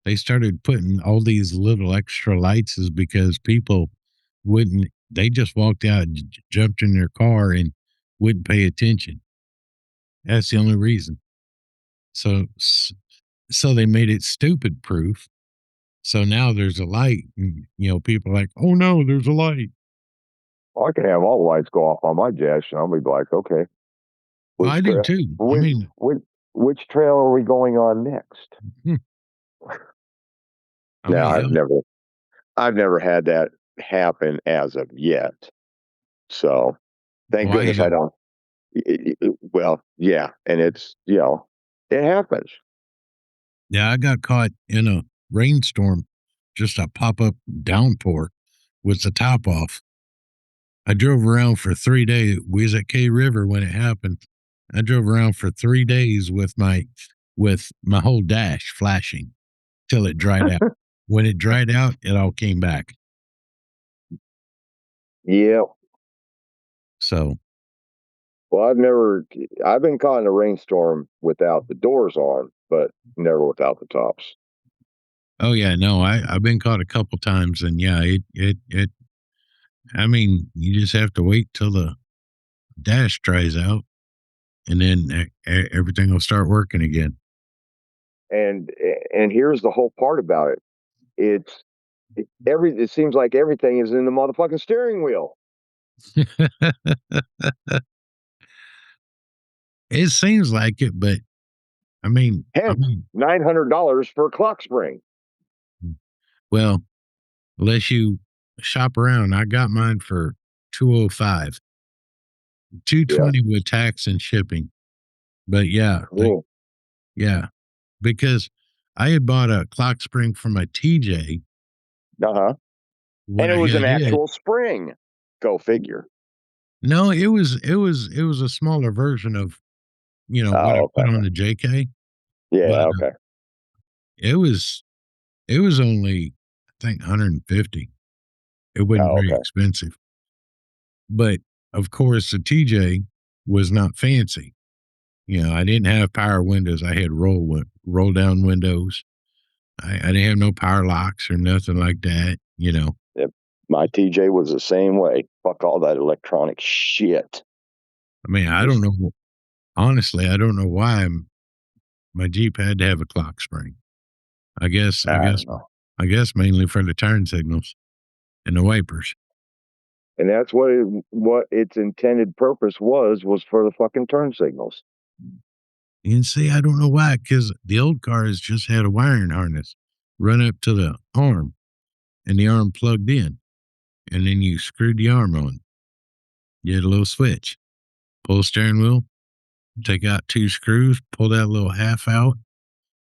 they started putting all these little extra lights is because people wouldn't, they just walked out and jumped in their car and wouldn't pay attention. That's the only reason. So they made it stupid proof. So now there's a light and people are like, "Oh no, there's a light." Well, I can have all the lights go off on my dash and I'll be like, okay. Well, I do too. I mean, which trail are we going on next? Now, I've never had that happen as of yet. So thank goodness I don't. Well, yeah, and it's it happens. Yeah, I got caught in a rainstorm, just a pop up downpour with the top off. I drove around for 3 days. We was at K River when it happened. I drove around for 3 days with my whole dash flashing till it dried out. When it dried out, it all came back. Yeah. So, Well, I've been caught in a rainstorm without the doors on, but never without the tops. oh yeah, no, I've been caught a couple times, and yeah, it. I mean, you just have to wait till the dash dries out, and then everything will start working again. And here's the whole part about it. It seems like everything is in the motherfucking steering wheel. It seems like it, but I mean, Hence, $900 for a clock spring. well, unless you shop around, I got mine for 205, 220 with tax and shipping. But yeah, Cool. yeah, because I had bought a clock spring for my TJ. And When it I was an got actual spring. Go figure. no, it was a smaller version of what I Oh, put okay. on the JK. Yeah, But okay. it was only I think 150. It wasn't Oh, very okay. expensive. But of course, the TJ was not fancy. I didn't have power windows. I had roll down windows. I didn't have no power locks or nothing like that. Yep. My TJ was the same way. Fuck all that electronic shit. I mean, I don't know. Honestly, I don't know why my Jeep had to have a clock spring. I guess, I I guess, don't know. I guess mainly for the turn signals and the wipers. And that's what its intended purpose was for the fucking turn signals. And see, I don't know why, because the old cars just had a wiring harness run up to the arm, and the arm plugged in, and then you screwed the arm on. You had a little switch. Pull the steering wheel, take out 2 screws, pull that little half out,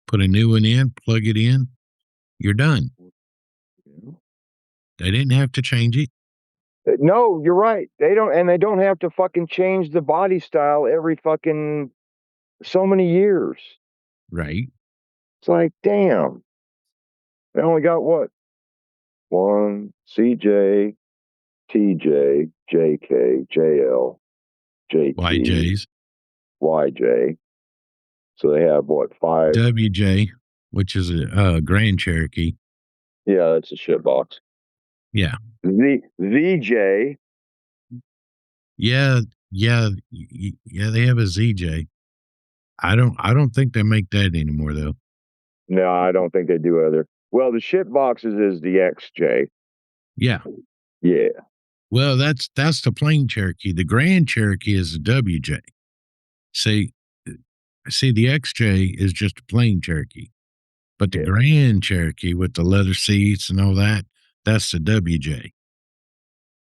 put a new one in, plug it in. You're done. They didn't have to change it. No, you're right. They don't have to fucking change the body style every fucking so many years. Right. It's like, damn. They only got what? 1 CJ, TJ, JK, JL, JT, YJs. YJ. So they have what, 5? WJ, which is a Grand Cherokee. Yeah, that's a shit box. Yeah. VJ. Yeah. Yeah. Yeah. They have a ZJ. I don't think they make that anymore though. No, I don't think they do either. Well, the shit boxes is the XJ. Yeah. Yeah. Well, that's the plain Cherokee. The Grand Cherokee is a WJ. See, the XJ is just a plain Cherokee, but the Grand Cherokee with the leather seats and all that, that's the WJ.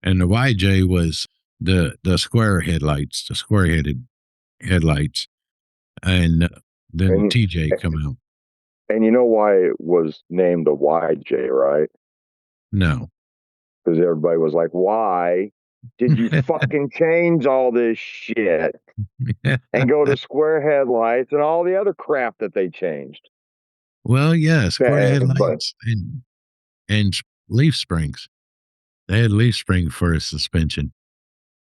And the YJ was the square headlights, the square headed headlights, and then the And TJ come out. and you know why it was named a YJ, right? No. Because everybody was like, why did you fucking change all this shit and go to square headlights and all the other crap that they changed? Well, yeah, square But headlights and leaf springs. They had leaf spring for a suspension.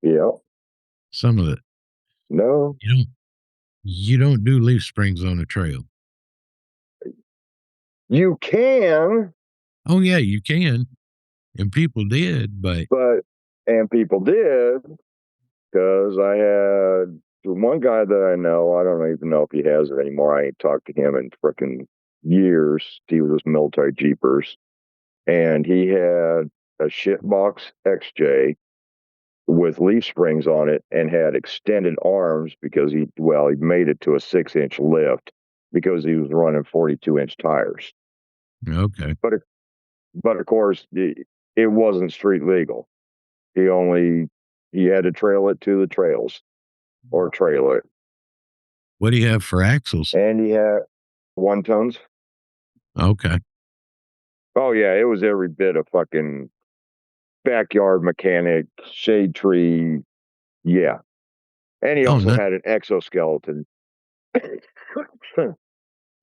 yeah, Some of it. no, You don't do leaf springs on a trail. you can, Oh yeah, you can. And people did, but and people did, because I had one guy that I know, I don't even know if he has it anymore. I ain't talked to him in frickin' years. He was with military jeepers, and he had a shitbox XJ with leaf springs on it and had extended arms because he made it to a 6-inch lift because he was running 42-inch tires. okay. But of course, it wasn't street legal. He had to trail it to the trails. or trailer it. What do you have for axles? And he had 1 tons. Okay. Oh yeah, it was every bit of fucking backyard mechanic, shade tree. Yeah. And he Oh, also no, had an exoskeleton as on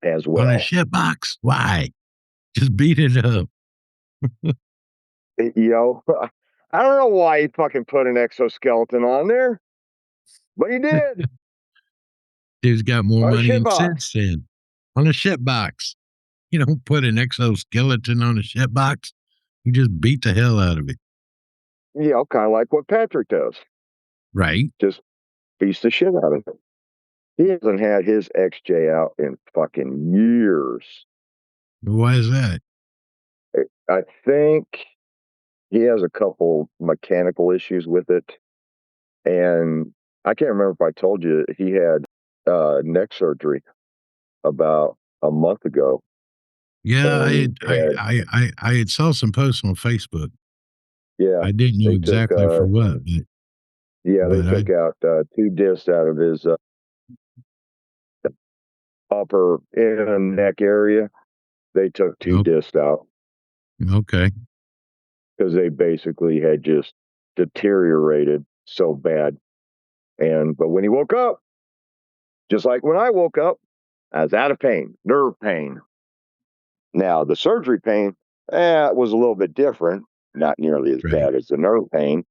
a well. shit box. Why? Just beat it up. You know, I don't know why he fucking put an exoskeleton on there, but he did. Dude's got more On a money shit than box. sense in. On a shit box. You don't put an exoskeleton on a shit box. You just beat the hell out of it. You know, kind of like what Patrick does. Right. Just beats the shit out of it. He hasn't had his XJ out in fucking years. Why is that? I think he has a couple mechanical issues with it. And I can't remember if I told you he had neck surgery about a month ago. Yeah, And I had saw some posts on Facebook. yeah, I didn't know they took exactly for what, they but I took out 2 discs out of his upper inner neck area. They took 2 discs out okay. because they basically had just deteriorated so bad. But when he woke up, just like when I woke up, I was out of pain, nerve pain. Now the surgery pain, was a little bit different, not nearly as Right. bad as the nerve pain,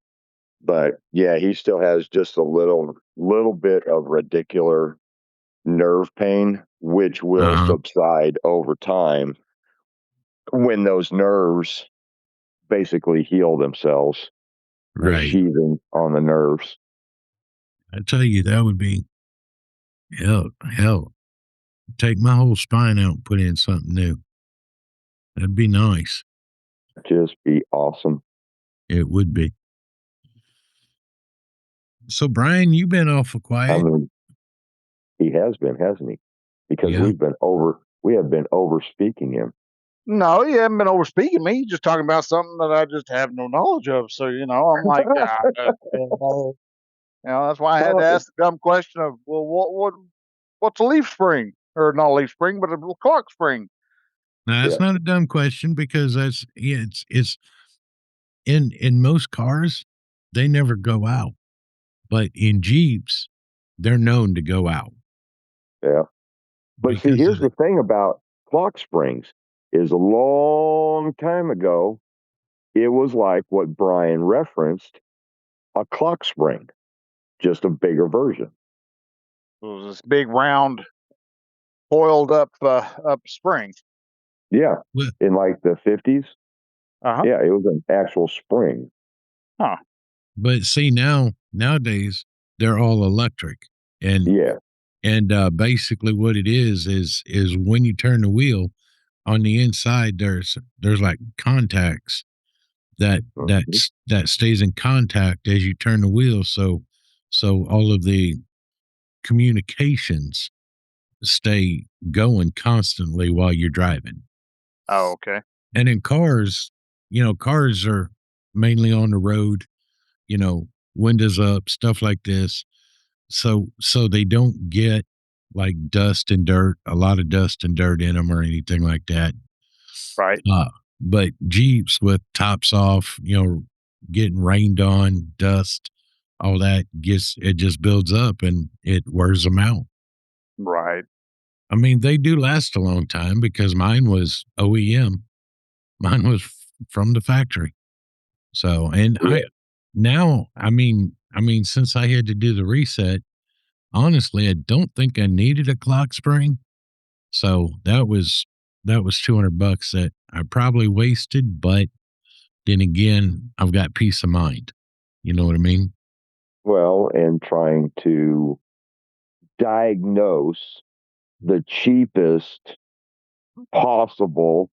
but yeah, he still has just a little bit of radicular nerve pain, which will subside over time when those nerves basically heal themselves. The Right. sheathing on the nerves. I tell you, that would be hell. Take my whole spine out and put in something new. That'd be nice. Just be awesome. It would be. So, Bryan, you've been awful quiet. I mean, he has been, hasn't he? Because Yeah. we have been over speaking him. No, you haven't been over speaking me. You're just talking about something that I just have no knowledge of. So, I'm like, that's why I had to ask the dumb question of, well, what's a leaf spring? Or not a leaf spring, but a clock spring. Now, that's not a dumb question because it's in most cars, they never go out. But in Jeeps, they're known to go out. Yeah. But see, here's the thing about clock springs is a long time ago, it was like what Bryan referenced, a clock spring, just a bigger version. It was this big round coiled up spring. Yeah. In like the 50s. Uh-huh. Yeah, it was an actual spring. Huh. But see, nowadays they're all electric. And basically what it is when you turn the wheel on the inside, there's like contacts that stays in contact as you turn the wheel. So all of the communications stay going constantly while you're driving. Oh, okay. And in cars, cars are mainly on the road, windows up, stuff like this. So they don't get like dust and dirt, a lot of dust and dirt in them or anything like that. Right. But Jeeps with tops off, getting rained on, dust, all that it just builds up and it wears them out. Right. I mean, they do last a long time because mine was OEM. Mine was from the factory. So, and I mean, since I had to do the reset, honestly, I don't think I needed a clock spring. So that was $200 that I probably wasted, but then again, I've got peace of mind. You know what I mean? Well, and trying to diagnose the cheapest possible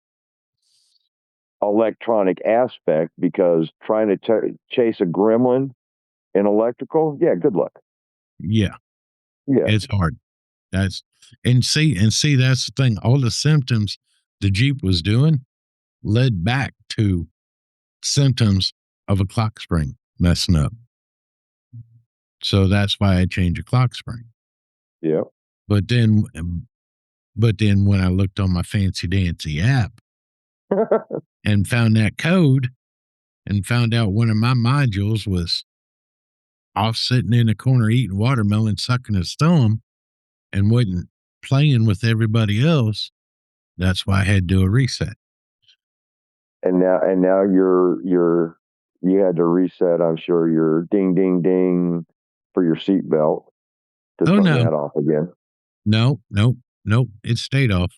electronic aspect, because trying to chase a gremlin in electrical, good luck. Yeah. It's hard. That's that's the thing. All the symptoms the Jeep was doing led back to symptoms of a clock spring messing up. So that's why I changed the clock spring. Yeah. But then when I looked on my fancy dancy app and found that code and found out one of my modules was off sitting in a corner eating watermelon, sucking his thumb, and wasn't playing with everybody else, that's why I had to do a reset. And now you had to reset, I'm sure, your ding ding ding for your seatbelt to turn that off again. No, it stayed off.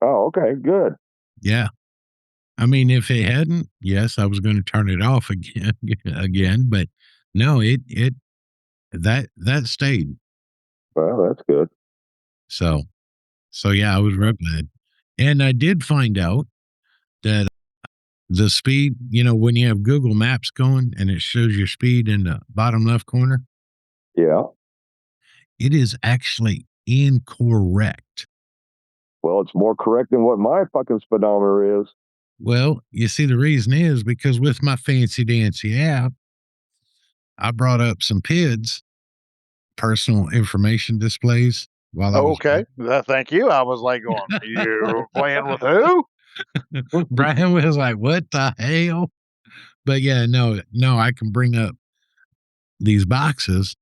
Oh, okay, good. Yeah. I mean, if it hadn't, yes, I was going to turn it off again, but no, that stayed. Well, that's good. So yeah, I was real glad. And I did find out that the speed, when you have Google Maps going and it shows your speed in the bottom left corner. Yeah. It is actually incorrect. Well, it's more correct than what my fucking speedometer is. Well, you see, the reason is because with my fancy dancy app, I brought up some PIDs, personal information displays, while I was Okay. Thank you. I was like going, you playing with who? Bryan was like, what the hell? But yeah, no, I can bring up these boxes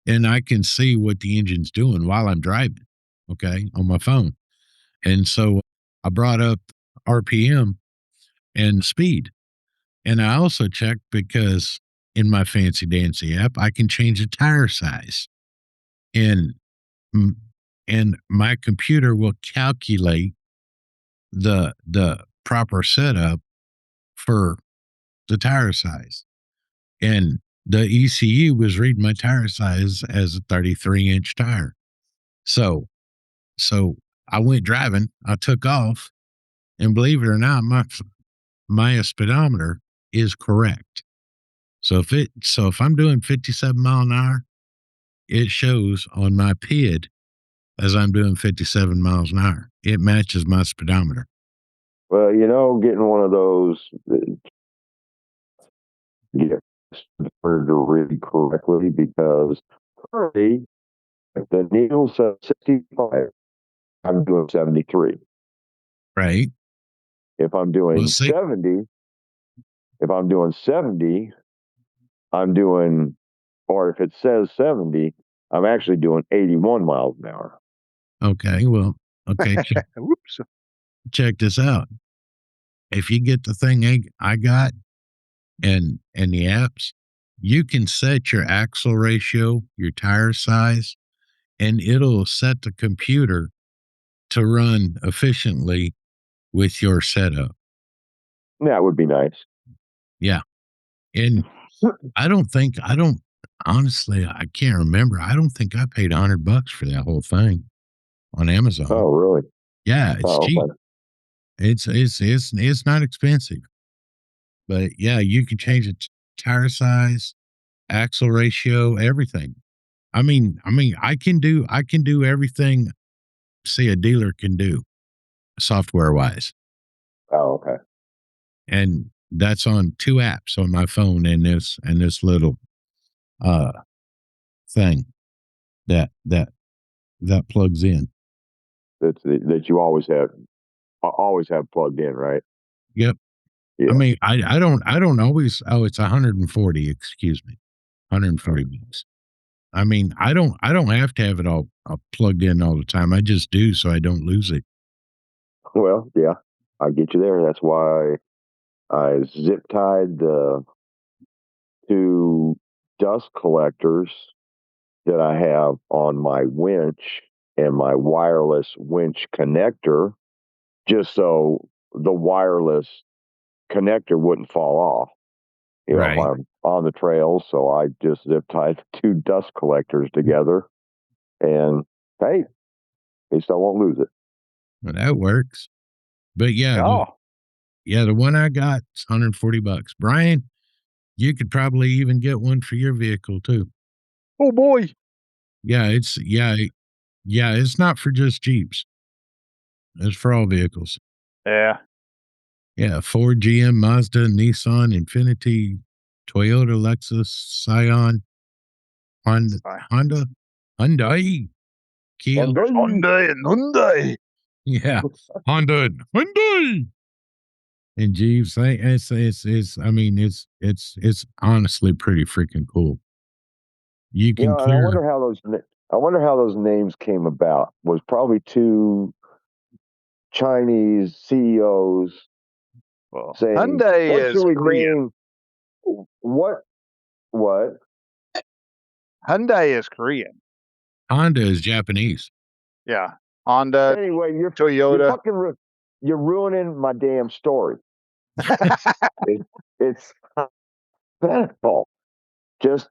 and I can see what the engine's doing while I'm driving, okay, on my phone. And so I brought up RPM and speed. And I also checked because in my fancy dancy app, I can change the tire size. And my computer will calculate the proper setup for the tire size. And the ECU was reading my tire size as a 33-inch tire. So I went driving, I took off, and believe it or not, my speedometer is correct. So if I'm doing 57 mile an hour, it shows on my PID as I'm doing 57 miles an hour. It matches my speedometer. Well, getting one of those, really correctly, because currently, if the needle says 65, I'm doing 73. Right. If I'm doing 70, I'm doing, or if it says 70, I'm actually doing 81 miles an hour. Okay. Well, okay. Whoops. Check this out. If you get the thing I got and the apps, you can set your axle ratio, your tire size, and it'll set the computer to run efficiently with your setup. That would be nice. Yeah. And honestly, I can't remember. I don't think I paid $100 for that whole thing on Amazon. Oh, really? Yeah, it's cheap. Okay. It's not expensive. But yeah, you can change the tire size, axle ratio, everything. I mean, I can do everything say a dealer can do software wise. Oh, okay. And that's on 2 apps on my phone and this little thing that plugs in. That you always have plugged in, right? Yep. Yeah. I mean, I don't always. Oh, it's 140. Excuse me, $140. I mean, I don't have to have it all plugged in all the time. I just do so I don't lose it. Well, yeah, I get you there. That's why I zip tied the 2 dust collectors that I have on my winch and my wireless winch connector, just so the wireless connector wouldn't fall off. Right. If I'm on the trail, so I just zip tied 2 dust collectors together, and hey, at least I won't lose it. Well, that works. But yeah, the one I got is $140. Bryan, you could probably even get one for your vehicle too. Oh boy. Yeah, it's not for just Jeeps. It's for all vehicles. Yeah. Yeah, Ford, GM, Mazda, Nissan, Infiniti, Toyota, Lexus, Scion, Hyundai, Kia. Hyundai and Hyundai. Yeah, Honda and Hyundai. And Jeeves, it's honestly pretty freaking cool. You can and I wonder how those names came about. Was probably two Chinese CEOs saying, Hyundai "What is should we Korean. name? What? Hyundai is Korean. Honda is Japanese. Yeah, Honda. Anyway, Toyota. You're ruining my damn story. It's painful. Just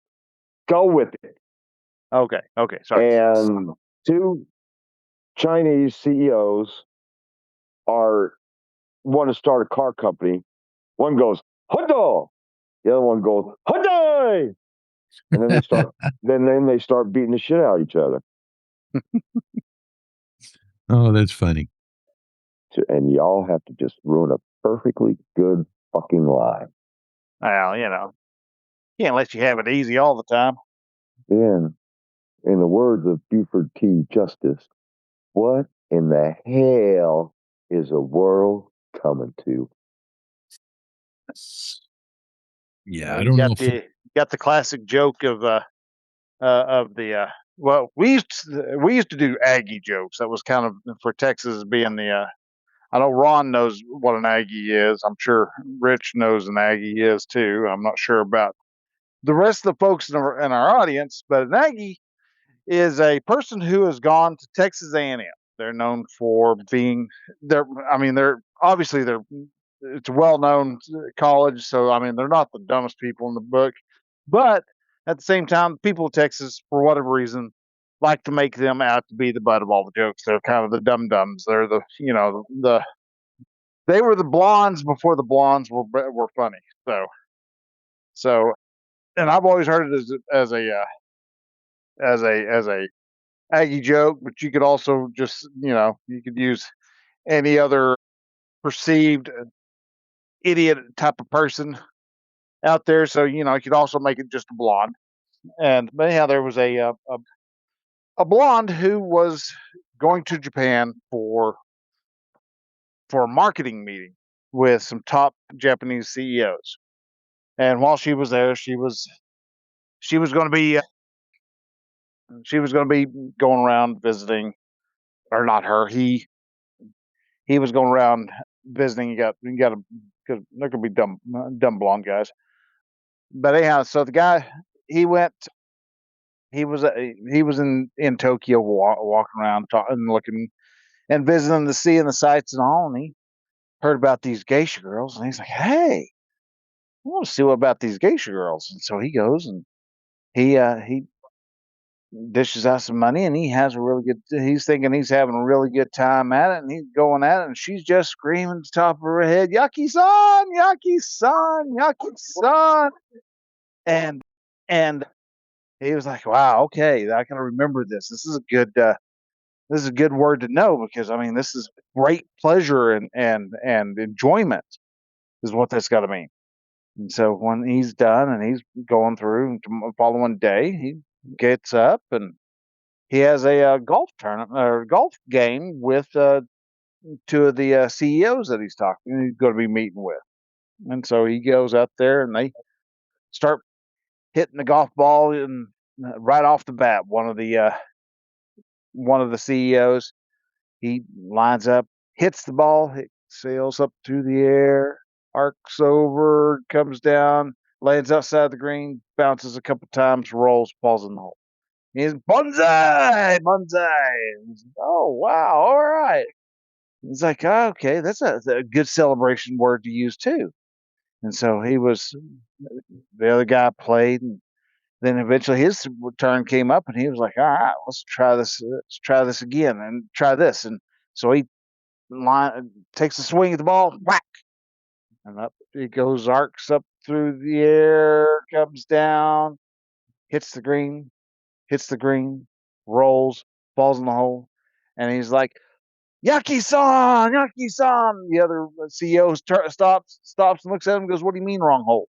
go with it. Okay. Sorry. And two Chinese CEOs want to start a car company. One goes Hyundai, the other one goes Hyundai, and then they start they start beating the shit out of each other. Oh, that's funny. And y'all have to just ruin a perfectly good fucking lie. Well, can't let you have it easy all the time. Yeah. In the words of Buford T. Justice, what in the hell is a world coming to? Yeah, I don't know. Got the classic joke of the well, we used to do Aggie jokes. That was kind of for Texas being the I know Ron knows what an Aggie is. I'm sure Rich knows an Aggie is too. I'm not sure about the rest of the folks in our audience, but an Aggie is a person who has gone to Texas A&M. They're known for being they're obviously it's a well-known college, so they're not the dumbest people in the book, but at the same time, people of Texas, for whatever reason, like to make them out to be the butt of all the jokes. They're kind of the dum-dums. They're they were the blondes before the blondes were funny. So, and I've always heard it as a Aggie joke, but you could also just you could use any other perceived idiot type of person out there. So you could also make it just a blonde. But anyhow, there was a blonde who was going to Japan for a marketing meeting with some top Japanese CEOs. And while she was there, she was going to be going around visiting, or not her. He was going around visiting. You got to, because there could be dumb blonde guys. But anyhow, so the guy he went. He was in Tokyo walking around, talking, looking, and visiting the sea and the sights and all. And he heard about these geisha girls, and he's like, "Hey, I want to see what about these geisha girls." And so he goes and he dishes out some money, and he has a really good. He's thinking he's having a really good time at it, and he's going at it, and she's just screaming at the top of her head, "Yucky-san, Yucky-san, Yucky-san," and he was like, "Wow, okay, I can remember this. This is a good." This is a good word to know, because this is great pleasure and enjoyment is what that's got to mean. And so when he's done and he's going through the following day, he gets up and he has a golf tournament or golf game with two of the CEOs that he's going to be meeting with. And so he goes out there and they start hitting the golf ball, and right off the bat, one of the CEOs, he lines up, hits the ball, it sails up through the air, arcs over, comes down, lands outside the green, bounces a couple times, rolls, falls in the hole. He's bonsai. Oh wow! All right. He's like, oh, okay, that's a good celebration word to use too. And so the other guy played, and then eventually his turn came up, and he was like, all right, let's try this. Let's try this again, and try this. And so he takes a swing at the ball, whack, and up it goes, arcs up through the air, comes down, hits the green, rolls, falls in the hole, and he's like, Yucky-san, Yucky-san. The other CEO stops and looks at him and goes, what do you mean wrong hole?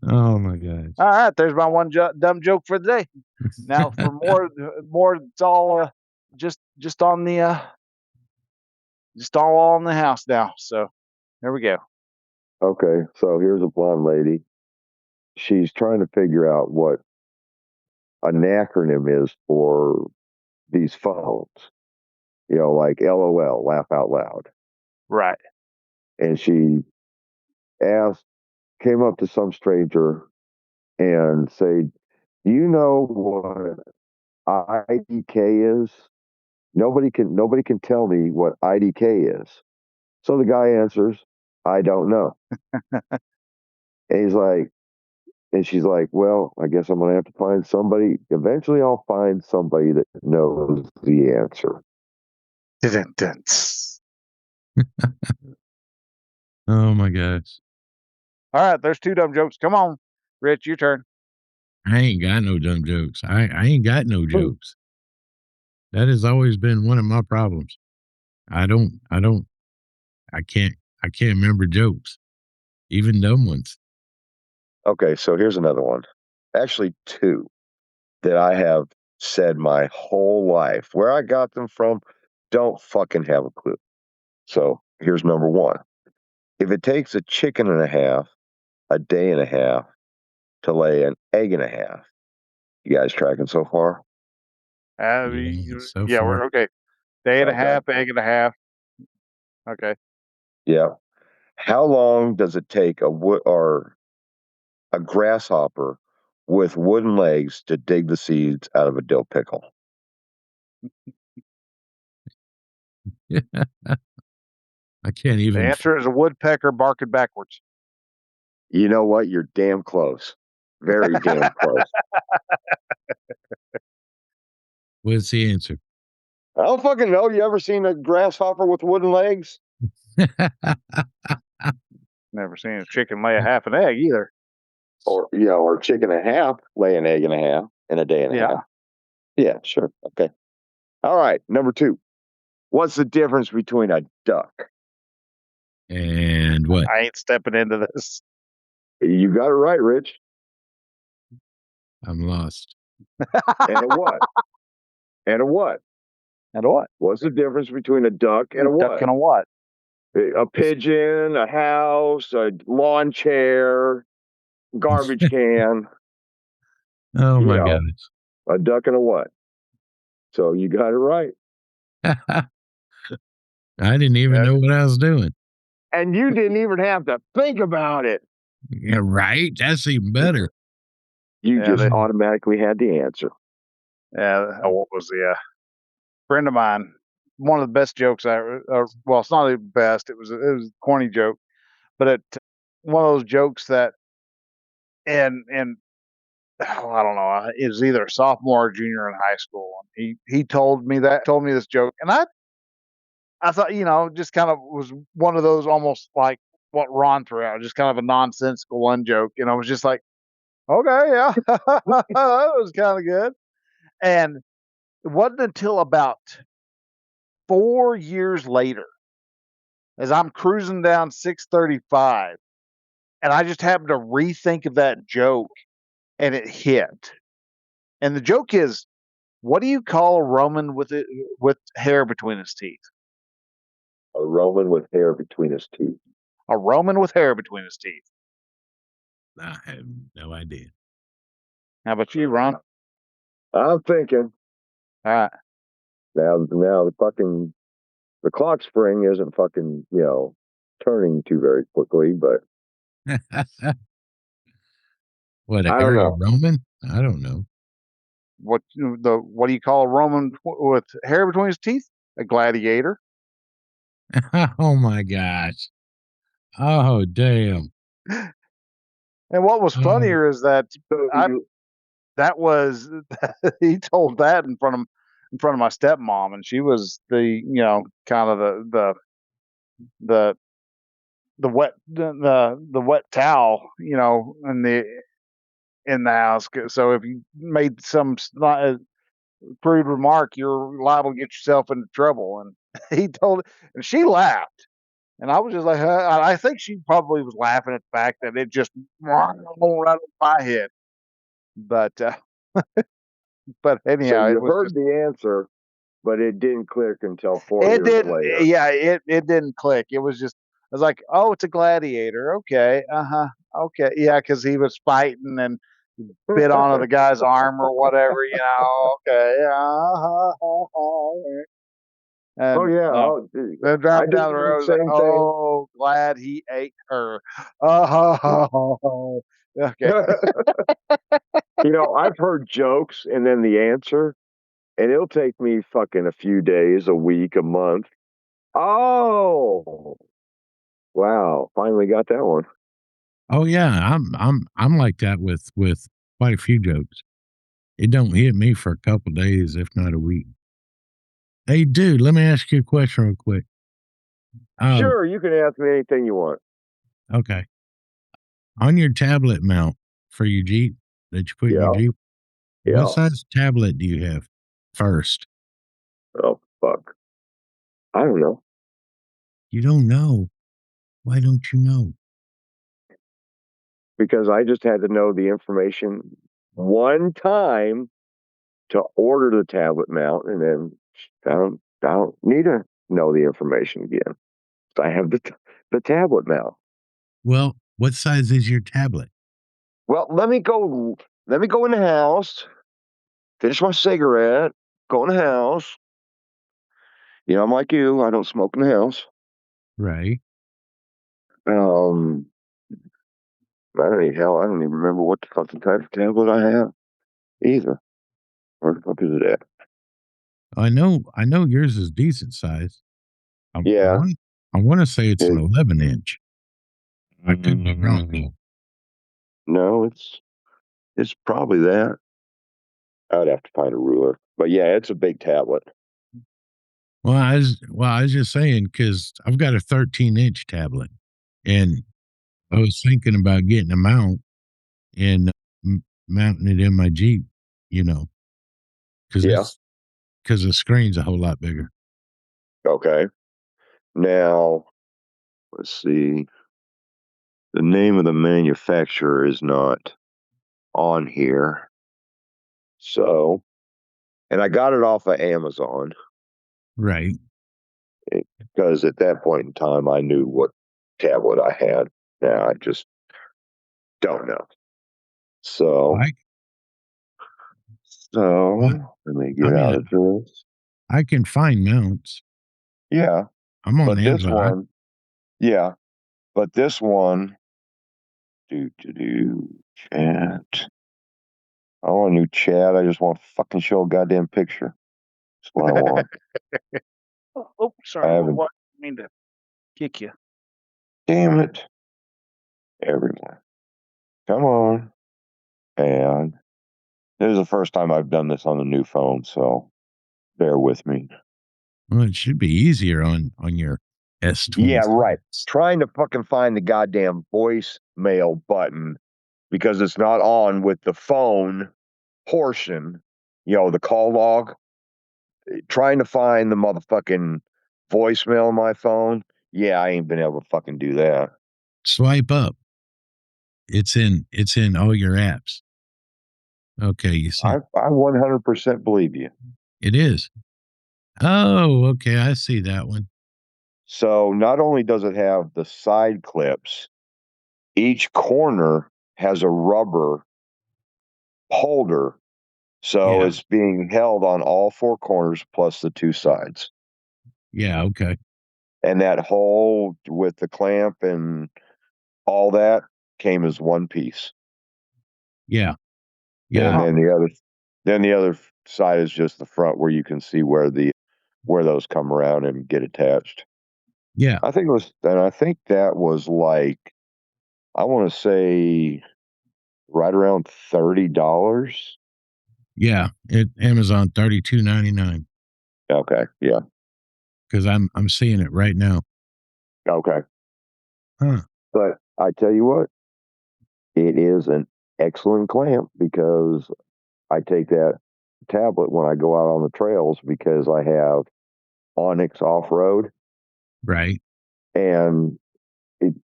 Oh my gosh. All right, there's my one dumb joke for the day. Now for more, it's all just on the just all in the house now. So there we go. Okay, so here's a blonde lady. She's trying to figure out what an acronym is for these phones. Like LOL, laugh out loud. Right. And she came up to some stranger and said, "Do you know what IDK is? Nobody can tell me what IDK is." So the guy answers, "I don't know." And she's like, "Well, I guess I'm going to have to find somebody. Eventually, I'll find somebody that knows the answer." Oh my gosh. All right, there's two dumb jokes. Come on, Rich, your turn. I ain't got no dumb jokes. I ain't got no jokes. That has always been one of my problems. I can't remember jokes, even dumb ones. Okay, so here's another one. Actually, two that I have said my whole life. Where I got them from, don't fucking have a clue. So here's number one. If it takes a chicken and a half, a day and a half to lay an egg and a half, you guys tracking so far? So Yeah, far. we're okay. Day and a Okay. half, egg and a half. Okay. Yeah. How long does it take a grasshopper with wooden legs to dig the seeds out of a dill pickle? I can't even. The answer is a woodpecker barking backwards. You know what? You're damn close. Very damn close. What's the answer? I don't fucking know. You ever seen a grasshopper with wooden legs? Never seen a chicken lay a half an egg either. Or chicken and a half lay an egg and a half in a day and a half. Yeah, sure. Okay. All right. Number two. What's the difference between a duck? And what? I ain't stepping into this. You got it right, Rich. I'm lost. And a what? And a what? And what? What's the difference between a duck and a what? Duck and a what? A pigeon, a house, a lawn chair, garbage can. Oh my gosh. A duck and a what? So you got it right. I didn't even know what I was doing. And you didn't even have to think about it. Yeah, right? That's even better. You just automatically had the answer. Yeah. What was the friend of mine? One of the best jokes well, it's not the best. It was a corny joke, but one of those jokes that, and I don't know, it was either sophomore or junior in high school. He told me this joke, and I thought, just kind of was one of those almost like what Ron threw out, just kind of a nonsensical one joke. And I was just like, okay, yeah, that was kind of good. And it wasn't until about 4 years later, as I'm cruising down 635, and I just happened to rethink of that joke, and it hit. And the joke is, what do you call a Roman with hair between his teeth? A Roman with hair between his teeth. A Roman with hair between his teeth. I have no idea. How about you, Ron? I'm thinking. All right. Now the clock spring isn't fucking, turning too very quickly, but What, a I don't hairy know. Roman? I don't know. What do you call a Roman with hair between his teeth? A gladiator. Oh my gosh. Oh damn. And what was funnier is that he told that in front of my stepmom, and she was the kind of the wet towel in the house. So if you made some crude remark, you're liable to get yourself into trouble. And he told, and she laughed. And I was just like, I think she probably was laughing at the fact that it just right over my head. But anyhow, So it you was heard just, the answer, but it didn't click until 4 it years didn't, later. yeah, it didn't click. It was just, I was like, oh, it's a gladiator. Okay. Okay. Yeah. Cause he was fighting and bit onto the guy's arm or whatever, Okay. Oh And yeah, oh, dude. then I driving did down the the road, like, same thing. oh, glad he ate her. Oh, okay. I've heard jokes and then the answer, and it'll take me fucking a few days, a week, a month. Oh, wow! Finally got that one. Oh yeah, I'm like that with quite a few jokes. It don't hit me for a couple days, if not a week. Hey, dude, let me ask you a question real quick. Sure, you can ask me anything you want. Okay. On your tablet mount for your Jeep that you put in your Yeah, Jeep, yeah. what size tablet do you have first? Oh fuck! I don't know. You don't know. Why don't you know? Because I just had to know the information one time to order the tablet mount, and then I don't need to know the information again. I have the tablet mount. Well, what size is your tablet? Well, let me go. Let me go in the house, finish my cigarette, go in the house. I'm like you. I don't smoke in the house. Right. Um, I don't even remember what the fucking type of tablet I have either. Where the fuck is it at? I know yours is decent size. Yeah. I want to say it's an It, 11-inch. I could be wrong though. no, it's probably that. I'd have to find a ruler, but yeah, it's a big tablet. I was just saying because I've got a 13-inch tablet, and I was thinking about getting a mount and mounting it in my Jeep. You know, because Yeah. the screen's a whole lot bigger. Okay. Now, let's see. The name of the manufacturer is not on here. So, and I got it off of Amazon Right. because at that point in time, I knew what tablet I had. Now I just don't know. So, I well, let me I get mean, out of this. I can find mounts. Yeah, I'm on but this Amazon. one, yeah, but this one, do chat. I don't want a new chat. I just want to fucking show a goddamn picture. That's what I want. Oh, sorry. I haven't. What? I mean to kick you. Damn it, everyone. Come on. And this is the first time I've done this on the new phone, so bear with me. Well, it should be easier on your S20. Yeah, right. Trying to fucking find the goddamn voicemail button because it's not on with the phone portion, the call log. Trying to find the motherfucking voicemail on my phone. Yeah, I ain't been able to fucking do that. Swipe up. It's in all your apps. Okay, you see. I 100% believe you. It is. Oh, okay. I see that one. So not only does it have the side clips, each corner has a rubber holder. So Yeah. it's being held on all four corners plus the two sides. Yeah. Okay. And that hole with the clamp and all that came as one piece. Yeah. Yeah. And then the other side is just the front where you can see where those come around and get attached. Yeah. I think that was like, I want to say right around $30. Yeah. Amazon $32.99. Okay. Yeah. Because I'm seeing it right now. Okay. Huh. But I tell you what, it is an excellent clamp because I take that tablet when I go out on the trails because I have Onyx off road. Right. and it,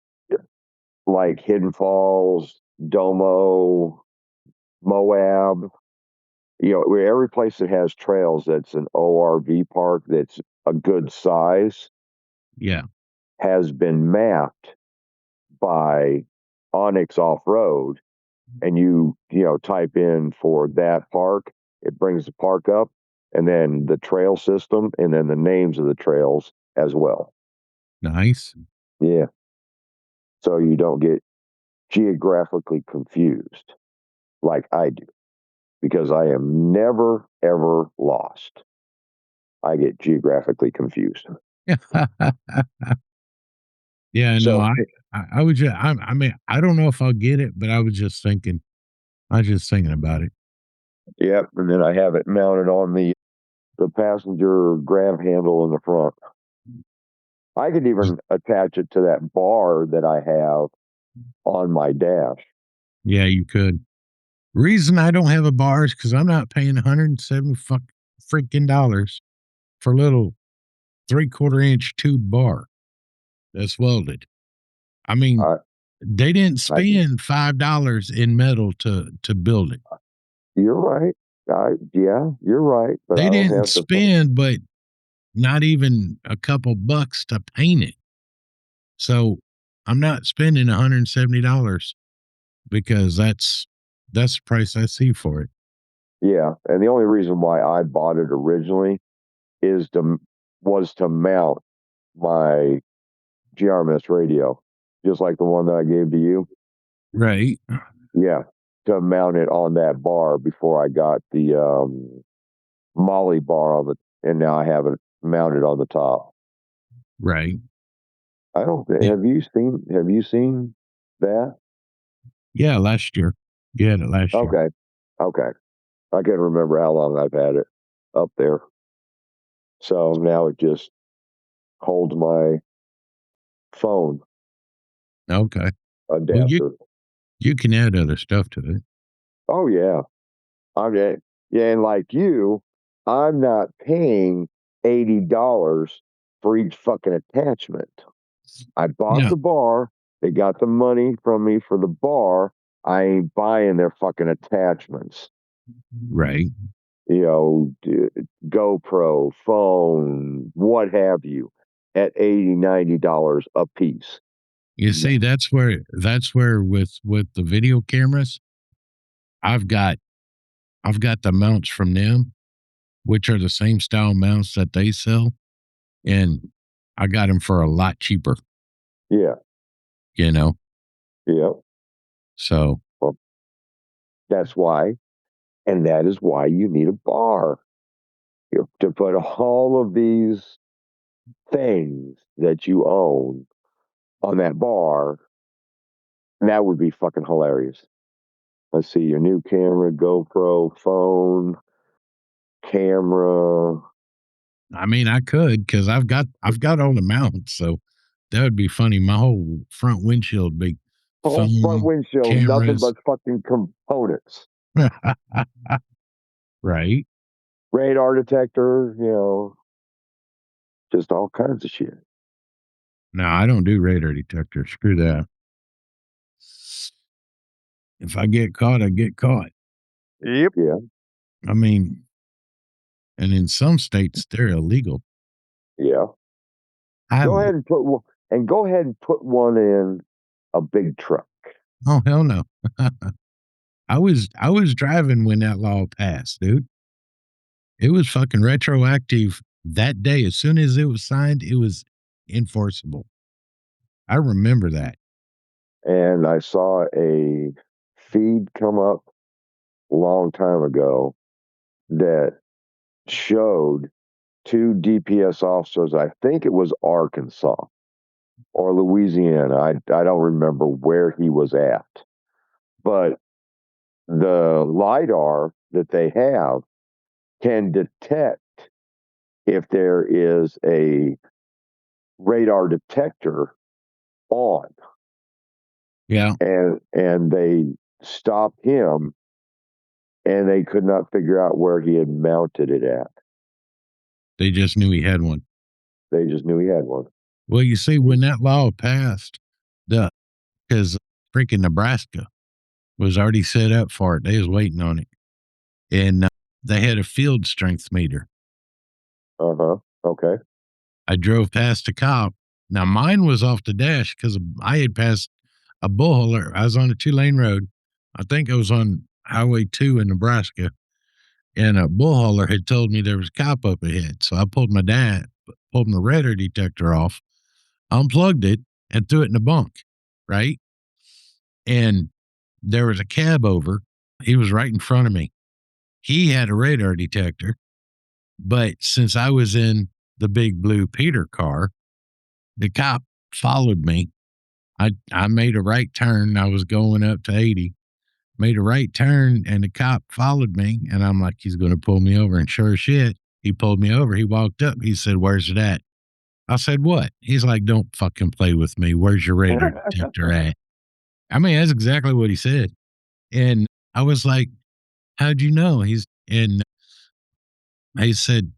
like Hidden Falls, Domo, Moab, every place that has trails that's an ORV park that's a good size Yeah. has been mapped by Onyx Off Road, and you type in for that park, it brings the park up, and then the trail system, and then the names of the trails as well. Nice. Yeah. So you don't get geographically confused like I do, because I am never ever lost. I get geographically confused. Yeah, So, no, I was just, I mean, I don't know if I'll get it, but I was just thinking about it. yep. And then I have it mounted on the passenger grab handle in the front. I could even attach it to that bar that I have on my dash. Yeah, you could. Reason I don't have a bar is because I'm not paying 170 freaking dollars for a little 3/4 inch tube bar that's welded. I mean, I, they didn't I, spend $5 in metal to build it. you're right. Yeah, you're right. But They I don't didn't have the. spend, but not even a couple bucks to paint it. So I'm not spending $170 because that's the price I see for it. Yeah, and the only reason why I bought it originally was to mount my GRMS radio, just like the one that I gave to you. Right. Yeah, to mount it on that bar before I got the Molly bar on the, and now I have it mounted on the top. Right. I don't. Yeah. Have you seen that? Yeah, last year. You had it last year. Okay, okay. I can't remember how long I've had it up there. So now it just holds my phone Okay. Well, adapter. you can add other stuff to it. Oh yeah, yeah, and like you, I'm not paying $80 for each fucking attachment. I bought No. the bar. They got the money from me for the bar. I ain't buying their fucking attachments. Right. GoPro, phone, what have you, at $80-$90 a piece. You see, that's where with the video cameras, I've got the mounts from them, which are the same style mounts that they sell, and I got them for a lot cheaper. Yeah. Yeah. So Well, that's why, and that is why you need a bar. You have to put all of these things that you own on that bar. And that would be fucking hilarious. Let's see, your new camera, GoPro, phone, camera. I mean, I could because I've got all the mounts, so that would be funny. My whole front windshield would be Whole front phone, windshield, nothing cameras. but fucking components. Right. Radar detector, just all kinds of shit. No, I don't do radar detector. Screw that. If I get caught, I get caught. Yep. Yeah. I mean, and in some states they're illegal. Yeah. Go ahead and put one in a big truck. Oh hell no. I was driving when that law passed, dude. It was fucking retroactive that day. As soon as it was signed, it was enforceable. I remember that. And I saw a feed come up a long time ago that showed two DPS officers. I think it was Arkansas or Louisiana. I don't remember where he was at, but the LiDAR that they have can detect if there is a radar detector on. Yeah. And they stopped him, and they could not figure out where he had mounted it at. They just knew he had one. They just knew he had one. Well, you see, when that law passed, because freaking Nebraska was already set up for it. They was waiting on it. And they had a field strength meter. Okay. I drove past a cop. Now, mine was off the dash because I had passed a bull hauler. I was on a 2-lane road. I think I was on Highway 2 in Nebraska. And a bull hauler had told me there was a cop up ahead. So I pulled my radar detector off, unplugged it, and threw it in the bunk, right? And there was a cab over. He was right in front of me. He had a radar detector, but since I was in the big blue Peter car, the cop followed me. I made a right turn. I was going up to 80, made a right turn, and the cop followed me. And I'm like, he's going to pull me over. And sure as shit, he pulled me over. He walked up. He said, "Where's it at?" I said, "What?" He's like, "Don't fucking play with me. Where's your radar detector at?" I mean, that's exactly what he said. And I was like, "How'd you know?" And he said,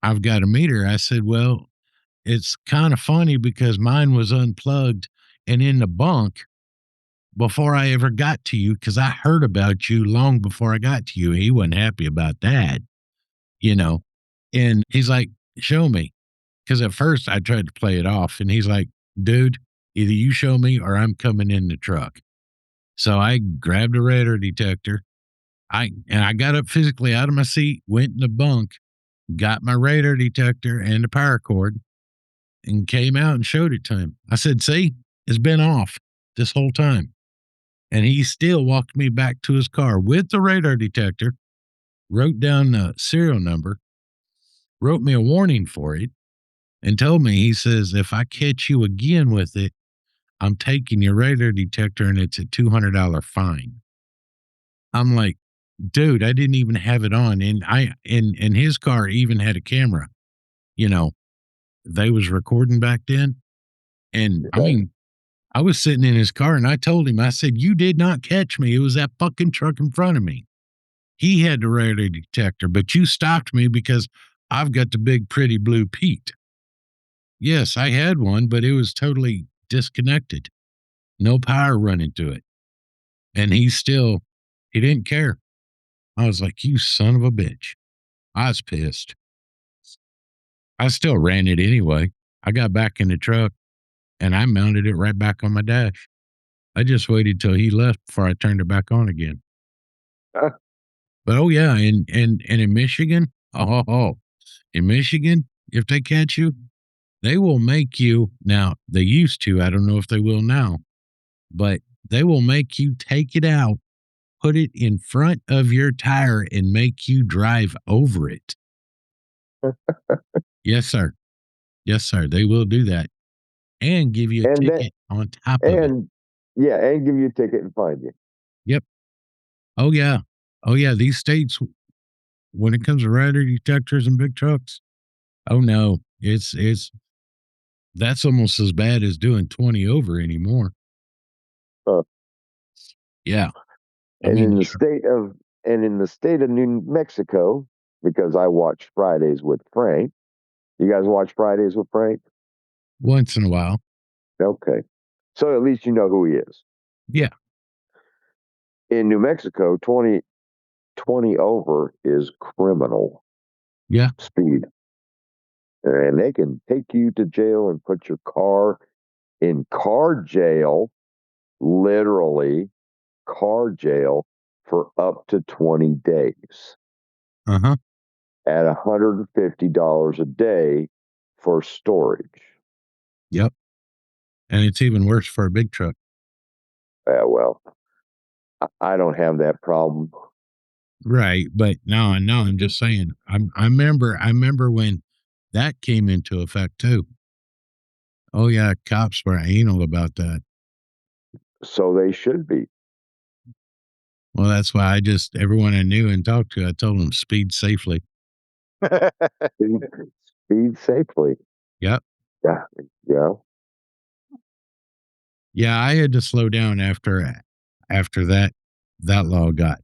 "I've got a meter." I said, "Well, it's kind of funny because mine was unplugged and in the bunk before I ever got to you because I heard about you long before I got to you." He wasn't happy about that, you know. And he's like, "Show me." Because at first I tried to play it off, and he's like, "Dude, either you show me or I'm coming in the truck." So I grabbed a radar detector. I got up physically out of my seat, went in the bunk, got my radar detector and the power cord, and came out and showed it to him. I said, "See, it's been off this whole time." And he still walked me back to his car with the radar detector, wrote down the serial number, wrote me a warning for it, and told me, he says, "If I catch you again with it, I'm taking your radar detector and it's a $200 fine." I'm like, "Dude, I didn't even have it on." And and his car even had a camera, you know, they was recording back then. And I mean, I was sitting in his car and I told him, I said, "You did not catch me. It was that fucking truck in front of me. He had the radar detector, but you stopped me because I've got the big, pretty blue Pete." Yes, I had one, but it was totally disconnected. No power running to it. And he didn't care. I was like, "You son of a bitch." I was pissed. I still ran it anyway. I got back in the truck and I mounted it right back on my dash. I just waited till he left before I turned it back on again. Huh. But oh yeah, and in Michigan, in Michigan, if they catch you, they will make you, now they used to, I don't know if they will now, but they will make you take it out, put it in front of your tire and make you drive over it. Yes, sir. Yes, sir. They will do that and give you a And ticket on top of it. and yeah, and give you a ticket and find you. Yep. Oh yeah. Oh yeah. These states, when it comes to radar detectors and big trucks, oh no, that's almost as bad as doing 20 over anymore. Huh. Yeah. I And mean, in the state of New Mexico, because I watch Fridays with Frank. You guys watch Fridays with Frank? once in a while. Okay. So at least you know who he is. Yeah. In New Mexico, 20 over is criminal Yeah. speed. And they can take you to jail and put your car in car jail, literally car jail, for up to 20 days Uh-huh. at $150 a day for storage. Yep. And it's even worse for a big truck. Well, I don't have that problem. Right. But no, I'm just saying. I remember when that came into effect too. Oh yeah, cops were anal about that. So they should be. Well, that's why everyone I knew and talked to, I told them speed safely. Speed safely. Yep. Yeah. Yeah. Yeah, I had to slow down after that law got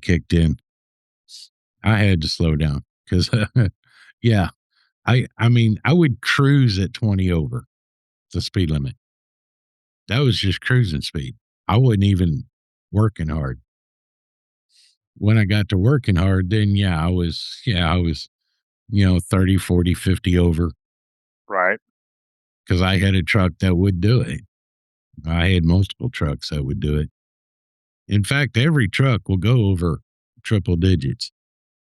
kicked in. I had to slow down because yeah, I mean, I would cruise at 20 over the speed limit. That was just cruising speed. I wasn't even working hard. When I got to working hard, then I was, 30, 40, 50 over Right. because I had a truck that would do it. I had multiple trucks that would do it. In fact, every truck will go over triple digits.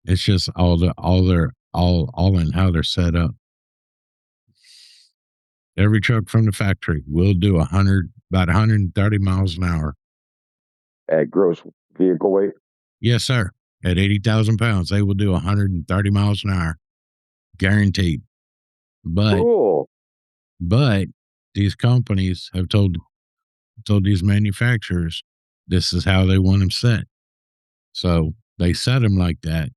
It's just all in how they're set up. Every truck from the factory will do about 130 miles an hour. At gross vehicle weight? Yes, sir. At 80,000 pounds, they will do 130 miles an hour. Guaranteed. Cool. But these companies have told these manufacturers this is how they want them set. So they set them like that.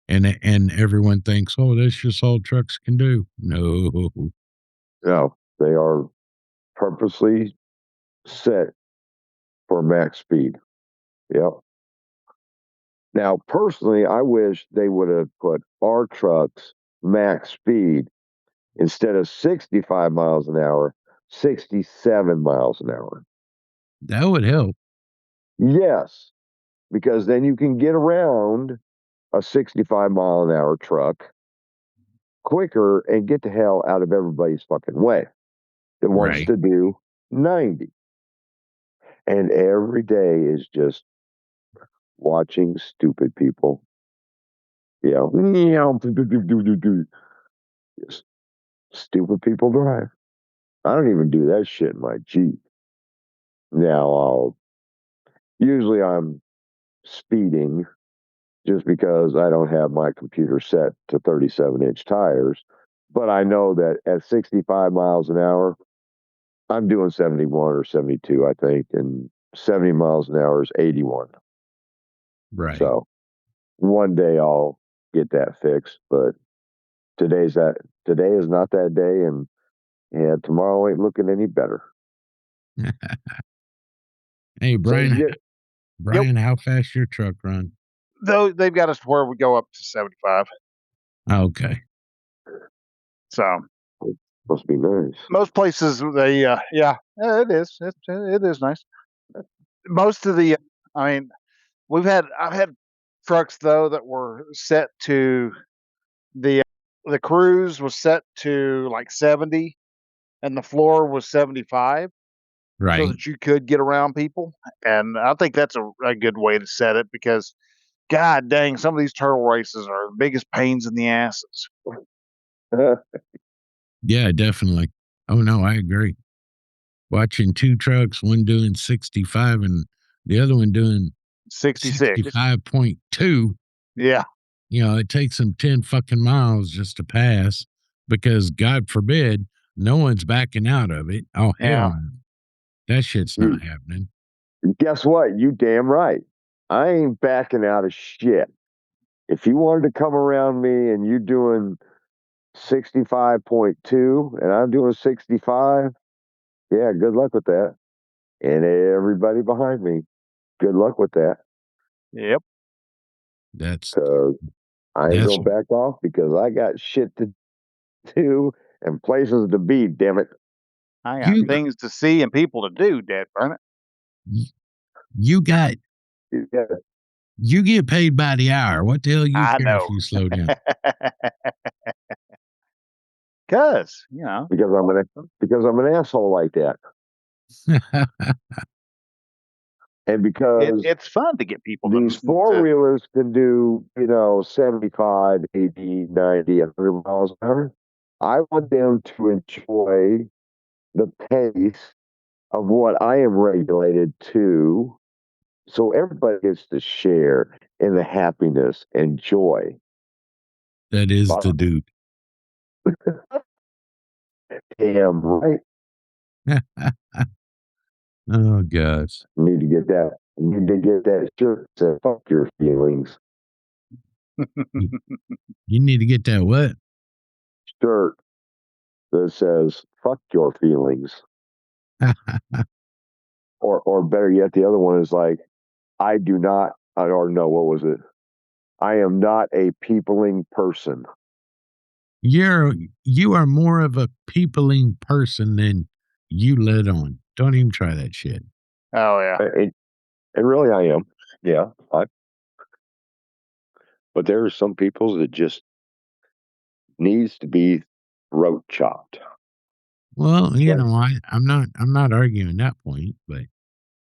And everyone thinks, oh, that's just all trucks can do. No. No, they are purposely set for max speed. Yep. Now, personally, I wish they would have put our trucks max speed instead of 65 miles an hour, 67 miles an hour. That would help. Yes, because then you can get around a 65 mile an hour truck quicker and get the hell out of everybody's fucking way that wants Right. to do 90. And every day is just watching stupid people. Just stupid people drive. I don't even do that shit in my Jeep. Now, usually I'm speeding just because I don't have my computer set to 37-inch tires. But I know that at 65 miles an hour, I'm doing 71 or 72, I think, and 70 miles an hour is 81. Right. So one day I'll get that fixed, but today is not that day, and tomorrow ain't looking any better. Hey, Bryan, So, Bryan, how fast your truck run? Though they've got us to where we go up to 75. Okay. So must be nice. most places it is. It is nice. Most of the, I mean, I've had trucks though that were set to the cruise was set to like 70 and the floor was 75 so Right. that you could get around people. And I think that's a good way to set it because God dang, some of these turtle races are the biggest pains in the asses. Yeah, definitely. Oh, no, I agree. Watching two trucks, one doing 65 and the other one doing 66. 65.2. Yeah. It takes them 10 fucking miles just to pass because, God forbid, no one's backing out of it. Oh, hell Yeah. no. That shit's not happening. Guess what? You damn right. I ain't backing out of shit. If you wanted to come around me and you doing 65.2 and I'm doing 65, yeah, good luck with that. And everybody behind me, good luck with that. Yep. That's I ain't gonna back off because I got shit to do and places to be, damn it. I got things to see and people to do, Dad burn it. You got Yeah. you get paid by the hour. What the hell you I care know. if you slow down? Because because I'm an asshole like that. And because it's fun to get people these four-wheelers can do, 75, 80, 90, 100 miles an hour. I want them to enjoy the pace of what I am regulated to, so everybody gets to share in the happiness and joy. That is the dude. Damn right. Oh, gosh. Need to get that shirt that says fuck your feelings. You need to get that what? Shirt that says fuck your feelings. or better yet, the other one is like, I do not, or no, what was it? I am not a peopling person. You are more of a peopling person than you let on. Don't even try that shit. Oh yeah. And really, I am. Yeah. But there are some people that just needs to be throat chopped. Well, I'm not arguing that point, but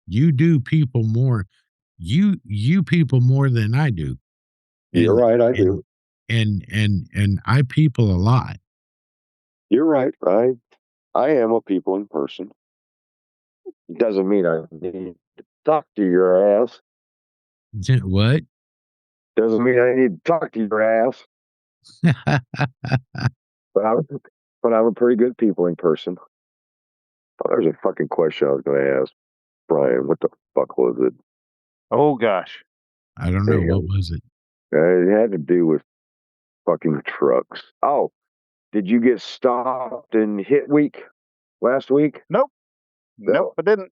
you do people more. You people more than I do. You're right. I do. And I people a lot. You're right. I am a peopling person. Doesn't mean I need to talk to your ass. What? Doesn't mean I need to talk to your ass. But I'm a pretty good peopling person. Oh, there's a fucking question I was going to ask Bryan. What the fuck was it? Oh gosh. I don't know. What was it? It had to do with fucking trucks. Oh, did you get stopped in hit week last week? Nope. No. Nope, I didn't.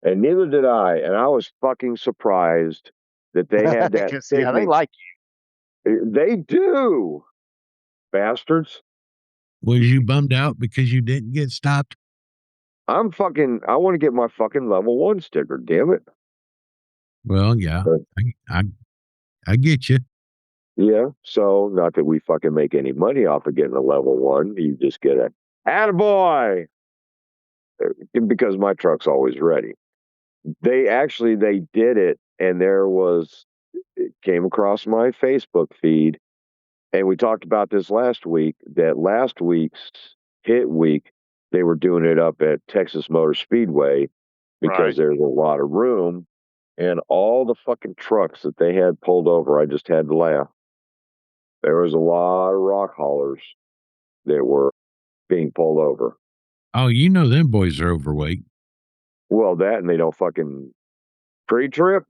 And neither did I. And I was fucking surprised that they had that. Because yeah, they like you. They do. Bastards. Was you bummed out because you didn't get stopped? I want to get my fucking level 1 sticker, damn it. Well, yeah. I get you. Yeah. So not that we fucking make any money off of getting a level 1. You just get a attaboy. Because my truck's always ready. They did it, and it came across my Facebook feed, and we talked about this last week, that last week's hit week, they were doing it up at Texas Motor Speedway because Right. there's a lot of room, and all the fucking trucks that they had pulled over, I just had to laugh. There was a lot of rock haulers that were being pulled over. Oh, you know them boys are overweight. Well, that, and they don't fucking pre-trip.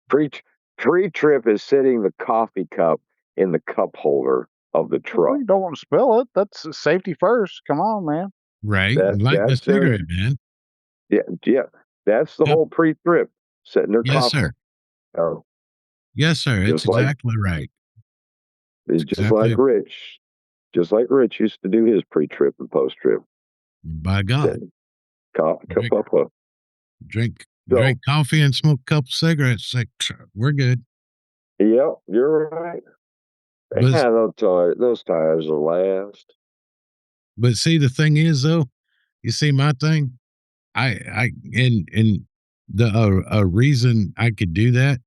Pre-trip is sitting the coffee cup in the cup holder of the truck. Well, you don't want to spill it. That's safety first. Come on, man. Right. Lighting a cigarette, man. Yeah. That's the whole pre-trip, setting their Yes, coffee. sir. Oh, Yes, sir. It's exactly right. It's just like Rich. Just like Rich used to do his pre-trip and post-trip. By God. Drink coffee and smoke a couple cigarettes. Like, we're good. Yeah, you're right. Yeah, those tires will last. But see, the thing is, though, you see my thing, and the reason I could do that,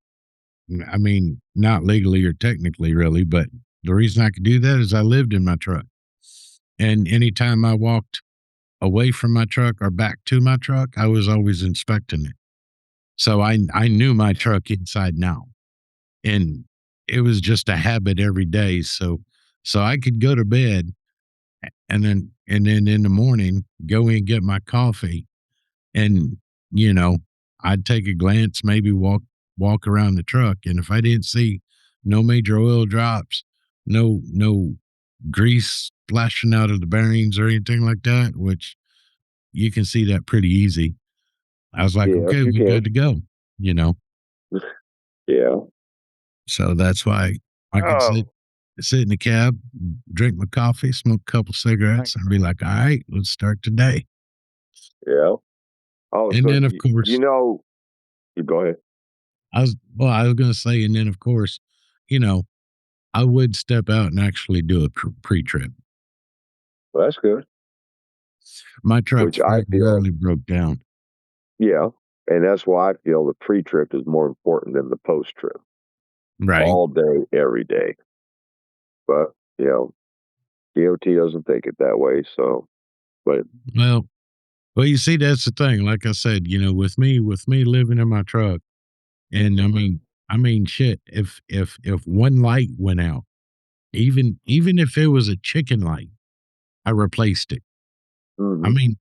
I mean, not legally or technically, really, but the reason I could do that is I lived in my truck, and anytime I walked away from my truck or back to my truck, I was always inspecting it. So I knew my truck inside and out, and it was just a habit every day. So I could go to bed and then in the morning go in and get my coffee, and I'd take a glance, maybe walk around the truck, and if I didn't see no major oil drops, no grease splashing out of the bearings or anything like that, which you can see that pretty easy, I was like, okay, we're good to go. Yeah. So that's why I could sit in the cab, drink my coffee, smoke a couple cigarettes, and be like, all right, let's start today. Yeah. Oh, and so then of course, you go ahead. I was going to say, and then of course, I would step out and actually do a pre-trip. Well, that's good. My truck rarely broke down. Yeah. And that's why I feel the pre-trip is more important than the post-trip. Right. All day, every day. But, DOT doesn't think it that way. So, but. Well, you see, that's the thing. Like I said, with me living in my truck, and I mean, shit, if one light went out, even if it was a chicken light, I replaced it. Mm-hmm. I mean,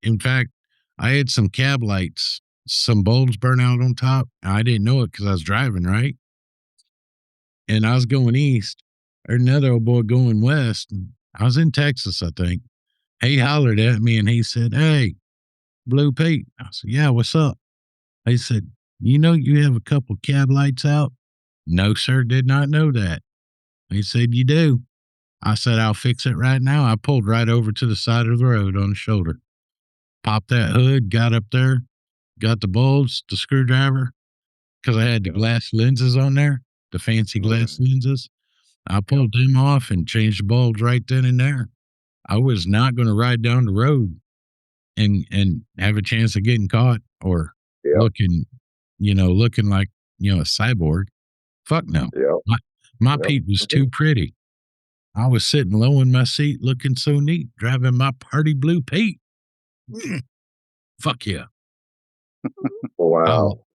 in fact, I had some cab lights, some bulbs burn out on top. I didn't know it because I was driving, right? And I was going east. There's another old boy going west. I was in Texas, I think. He hollered at me and he said, "Hey, Blue Pete." I said, "Yeah, what's up?" He said, "You have a couple cab lights out?" "No, sir, did not know that." He said, "You do." I said, I'll fix it right now. I pulled right over to the side of the road on the shoulder, popped that hood, got up there, got the bolts, the screwdriver, because I had the glass lenses on there, the fancy glass lenses. I pulled them off and changed the bulbs right then and there. I was not going to ride down the road and have a chance of getting caught or looking like, a cyborg. Fuck no. My Pete was too pretty. I was sitting low in my seat looking so neat, driving my party blue Pete. Fuck yeah. Wow.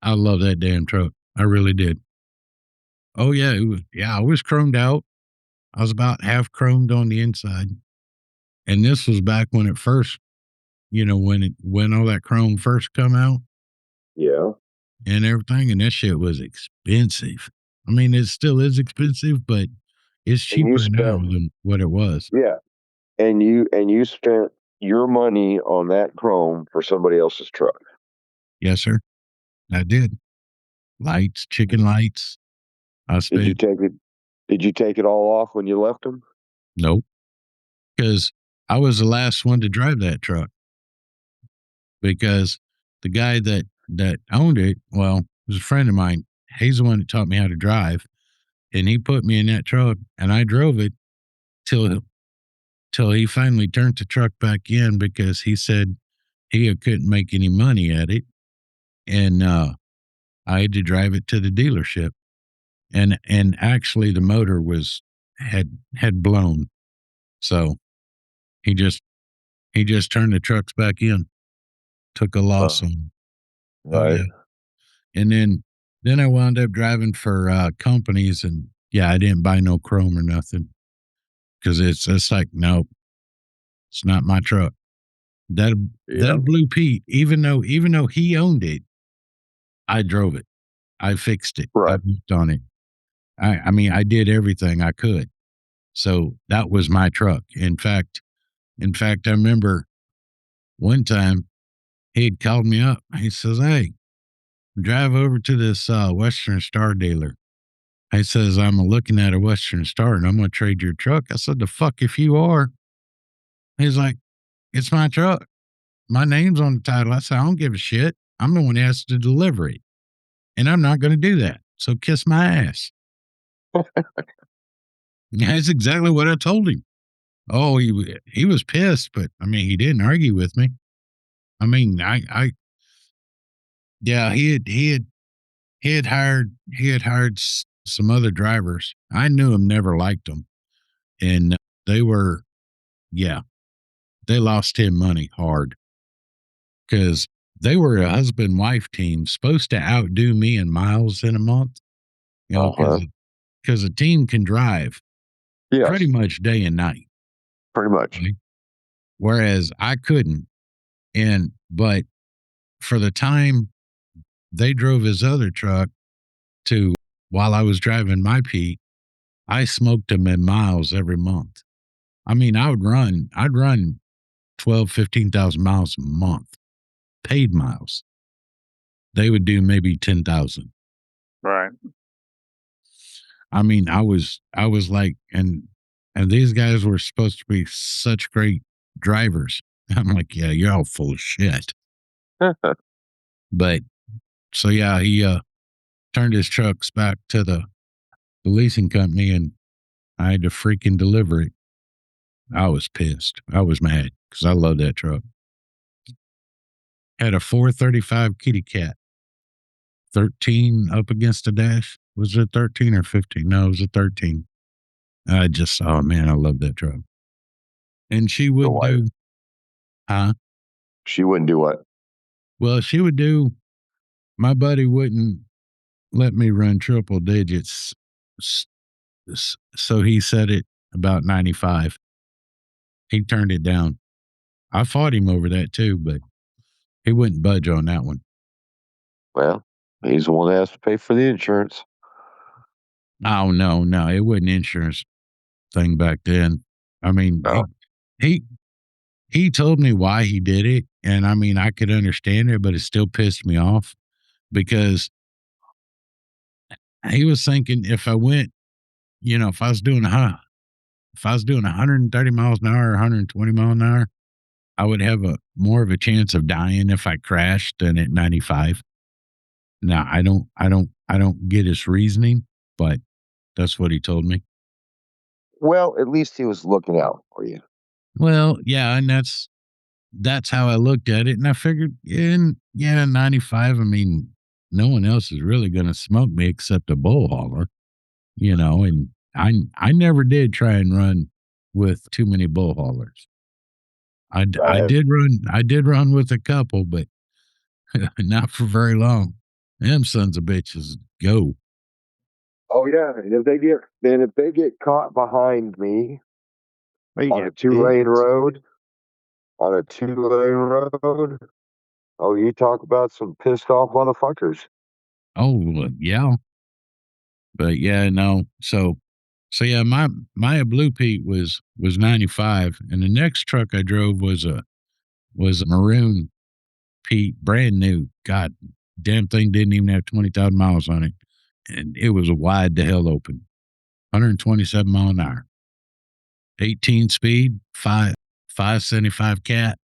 I love that damn truck. I really did. Oh yeah, I was chromed out. I was about half chromed on the inside. And this was back when it first, when all that chrome first come out. Yeah. And everything, and that shit was expensive. I mean, it still is expensive, but it's cheaper now than what it was. Yeah. And you spent your money on that chrome for somebody else's truck. Yes, sir. I did. Lights, chicken lights. Did you take it all off when you left them? Nope. Because I was the last one to drive that truck. Because the guy that owned it, well, was a friend of mine. He's the one that taught me how to drive. And he put me in that truck and I drove it till he finally turned the truck back in because he said he couldn't make any money at it. And I had to drive it to the dealership. And actually the motor had blown. So he just turned the trucks back in. Took a loss on him. Right. Oh, yeah. And then I wound up driving for companies, and I didn't buy no chrome or nothing because it's like, nope, it's not my truck. That Blue Pete, even though he owned it, I drove it, I fixed it, I worked on it. I mean, I did everything I could, so that was my truck. In fact, I remember one time he had called me up. He says, "Hey, drive over to this Western Star dealer." He says, "I'm looking at a Western Star and I'm going to trade your truck." I said, "The fuck if you are." He's like, "It's my truck. My name's on the title." I said, "I don't give a shit. I'm the one that has to deliver it. And I'm not going to do that. So kiss my ass." That's exactly what I told him. Oh, he was pissed, but I mean, he didn't argue with me. I mean, he had hired some other drivers. I knew him, never liked them. And they lost him money hard because they were a husband-wife team supposed to outdo me in miles in a month, because a team can drive pretty much day and night. Pretty much. Right? Whereas I couldn't. But for the time they drove his other truck to while I was driving my Pete, I smoked them in miles every month. I mean, I'd run 12, 15,000 miles a month, paid miles. They would do maybe 10,000. Right. I mean, I was like, and these guys were supposed to be such great drivers. I'm like, yeah, you're all full of shit. But so he turned his trucks back to the leasing company, and I had to freaking deliver it. I was pissed. I was mad because I love that truck. Had a 435 kitty cat, 13 up against the dash. Was it 13 or 15? No, it was a 13. Oh man, I love that truck. And she would do, She wouldn't do what? Well, she would do, my buddy wouldn't let me run triple digits. So he set it about 95. He turned it down. I fought him over that too, but he wouldn't budge on that one. Well, he's the one that has to pay for the insurance. Oh, no, it wasn't insurance thing back then. I mean, he told me why he did it, and I mean, I could understand it, but it still pissed me off because he was thinking if I went, if I was doing if I was doing 130 miles an hour or 120 miles an hour, I would have a more of a chance of dying if I crashed than at 95. Now, I don't get his reasoning, but that's what he told me. Well, at least he was looking out for you. Well, yeah, and that's how I looked at it, and I figured, 95. I mean, no one else is really going to smoke me except a bull hauler, And I never did try and run with too many bull haulers. I did run with a couple, but not for very long. Them sons of bitches go. Oh yeah, and if they get caught behind me on a two-lane road, oh, you talk about some pissed off motherfuckers. Oh yeah, but yeah, no. So yeah, my Blue Pete was 95, and the next truck I drove was a maroon Pete, brand new. God, damn thing didn't even have 20,000 miles on it, and it was wide the hell open, 127 mile an hour, 18 speed, 575 cat,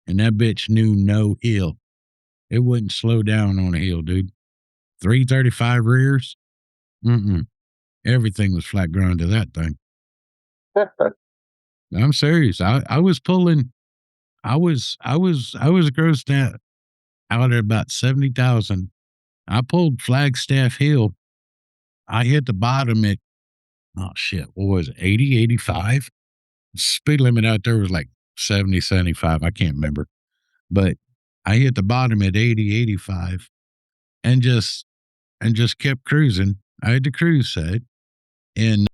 and that bitch knew no hill. It wouldn't slow down on a hill, dude. 335 rears. Everything was flat ground to that thing. I'm serious. I was pulling. I was grossed out at about 70,000. I pulled Flagstaff Hill. I hit the bottom at, oh shit, what was it, 80, 85? Speed limit out there was like 70, 75. I can't remember. But I hit the bottom at 80, 85 and just kept cruising. I had the cruise set, and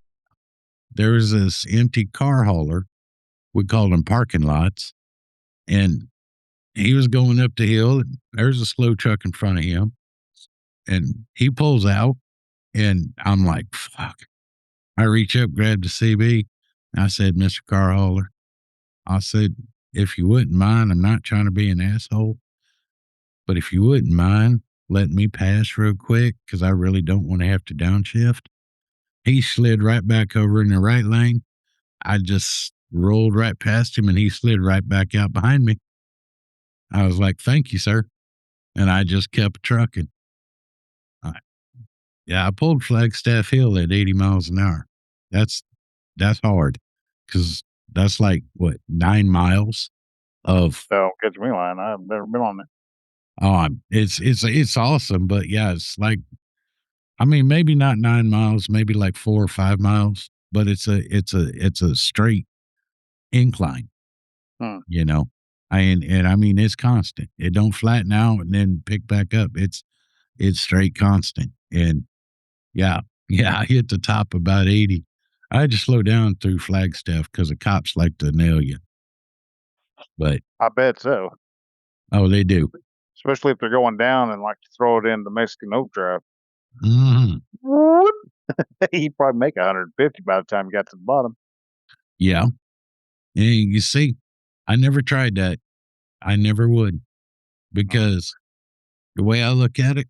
there was this empty car hauler. We called them parking lots. And he was going up the hill. And there's a slow truck in front of him. And he pulls out, and I'm like, fuck. I reach up, grab the CB. I said, Mr. Car Hauler, I said, if you wouldn't mind, I'm not trying to be an asshole, but if you wouldn't mind letting me pass real quick, because I really don't want to have to downshift. He slid right back over in the right lane. I just rolled right past him, and he slid right back out behind me. I was like, thank you, sir. And I just kept trucking. I pulled Flagstaff Hill at 80 miles an hour. That's hard, because that's like, what, 9 miles of. So catch me lying. I've never been on it. Oh, it's awesome, but yeah, it's like, I mean, maybe not 9 miles, maybe like 4 or 5 miles, but it's a straight incline. And I mean, it's constant. It don't flatten out and then pick back up. It's straight constant. And yeah, I hit the top about 80. I had to slow down through Flagstaff because the cops like to nail you. But I bet so. Oh, they do. Especially if they're going down and like to throw it in the Mexican overdrive. Mm-hmm. He'd probably make 150 by the time he got to the bottom. Yeah. And you see, I never tried that. I never would, because the way I look at it,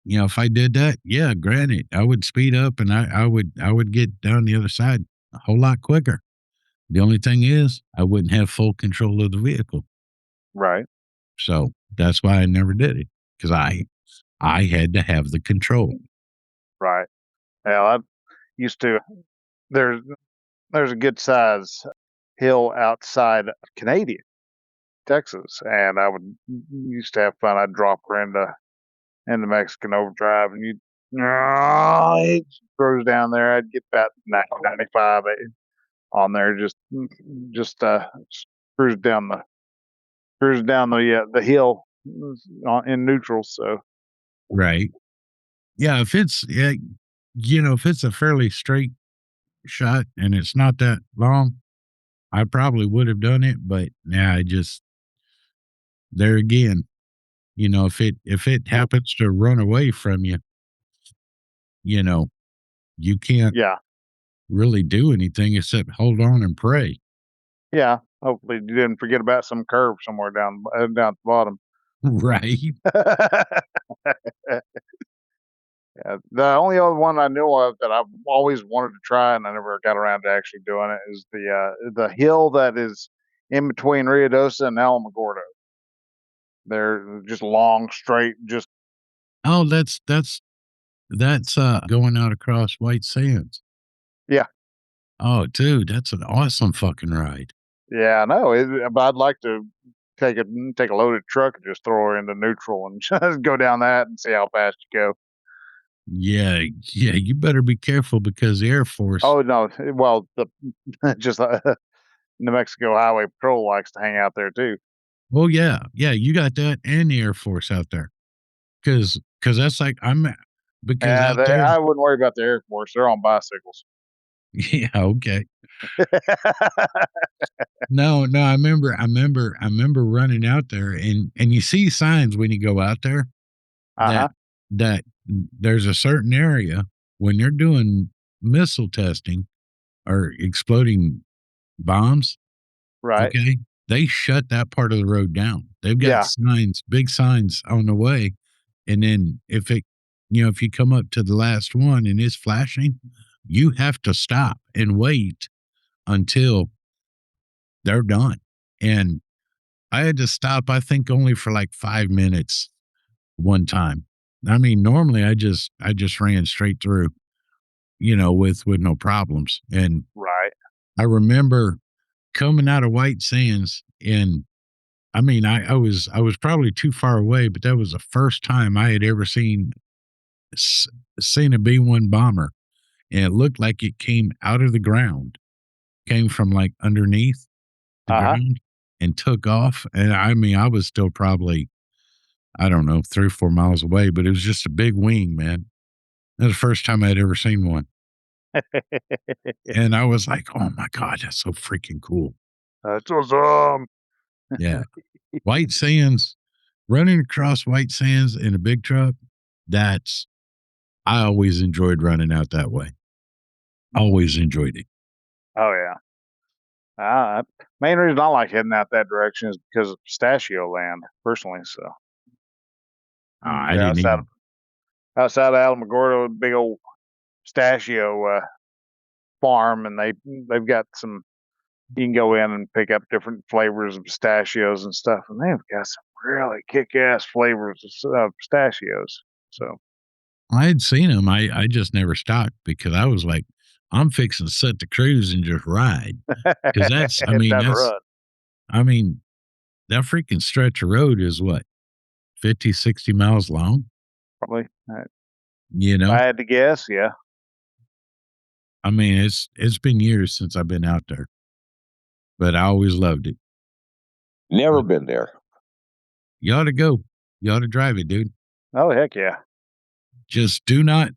if I did that, yeah, granted, I would speed up and I would get down the other side a whole lot quicker. The only thing is, I wouldn't have full control of the vehicle. Right. So that's why I never did it, because I had to have the control. Right. Well, I used to. There's a good size hill outside Canadian, Texas, and I used to have fun. I'd drop her into Mexican overdrive, and it throws down there. I'd get about 95 on there, just cruise down the hill in neutral. So right, yeah. If it's if it's a fairly straight shot and it's not that long, I probably would have done it. But I just, there again, if it happens to run away from you, you can't really do anything except hold on and pray. Yeah. Hopefully you didn't forget about some curve somewhere down at the bottom. Right. Yeah, the only other one I know of that I've always wanted to try and I never got around to actually doing it is the hill that is in between Ruidoso and Alamogordo. They're just long, straight, just Oh, that's going out across White Sands. yeah. Oh, dude, that's an awesome fucking ride. Yeah, I know. But I'd like to take a loaded truck and just throw her into neutral and just go down that and see how fast you go. Yeah, yeah, you better be careful because the Air Force. Oh no, well the just New Mexico Highway Patrol likes to hang out there too. Oh yeah, yeah, you got that and the Air Force out there because that's like because Yeah, out there. I wouldn't worry about the Air Force. They're on bicycles. Yeah, okay. No, no, I remember running out there and you see signs when you go out there Uh-huh. that there's a certain area when they're doing missile testing or exploding bombs, Right. okay? They shut that part of the road down. They've got Yeah. signs, big signs on the way. And then if you come up to the last one and it's flashing, you have to stop and wait until they're done. And I had to stop, I think only for like 5 minutes one time. I mean, normally I just ran straight through, with no problems. And Right. I remember coming out of White Sands and I mean, I was probably too far away, but that was the first time I had ever seen a B-1 bomber, and it looked like it came out of the ground, came from like underneath the Uh-huh. ground and took off. And I mean, I was still probably, I don't know, 3 or 4 miles away, but it was just a big wing, man. That was the first time I'd ever seen one. And I was like, oh my God, that's so freaking cool. That's awesome. Yeah. White Sands, running across White Sands in a big truck, I always enjoyed running out that way. Always enjoyed it. Oh yeah. Main reason I like heading out that direction is because of pistachio land, personally. So I yeah, didn't even, outside of Alamogordo, big old pistachio farm, and they've got some. You can go in and pick up different flavors of pistachios and stuff, and they've got some really kick-ass flavors of pistachios. So I had seen them. I just never stopped because I was like, I'm fixing to set the cruise and just ride. Because heading down the road. I mean, that freaking stretch of road is what, 50, 60 miles long? Probably. You If know, I had to guess, yeah. I mean, it's been years since I've been out there, but I always loved it. Never But been there. you ought to go. You ought to drive it, dude. Oh heck yeah. Just do not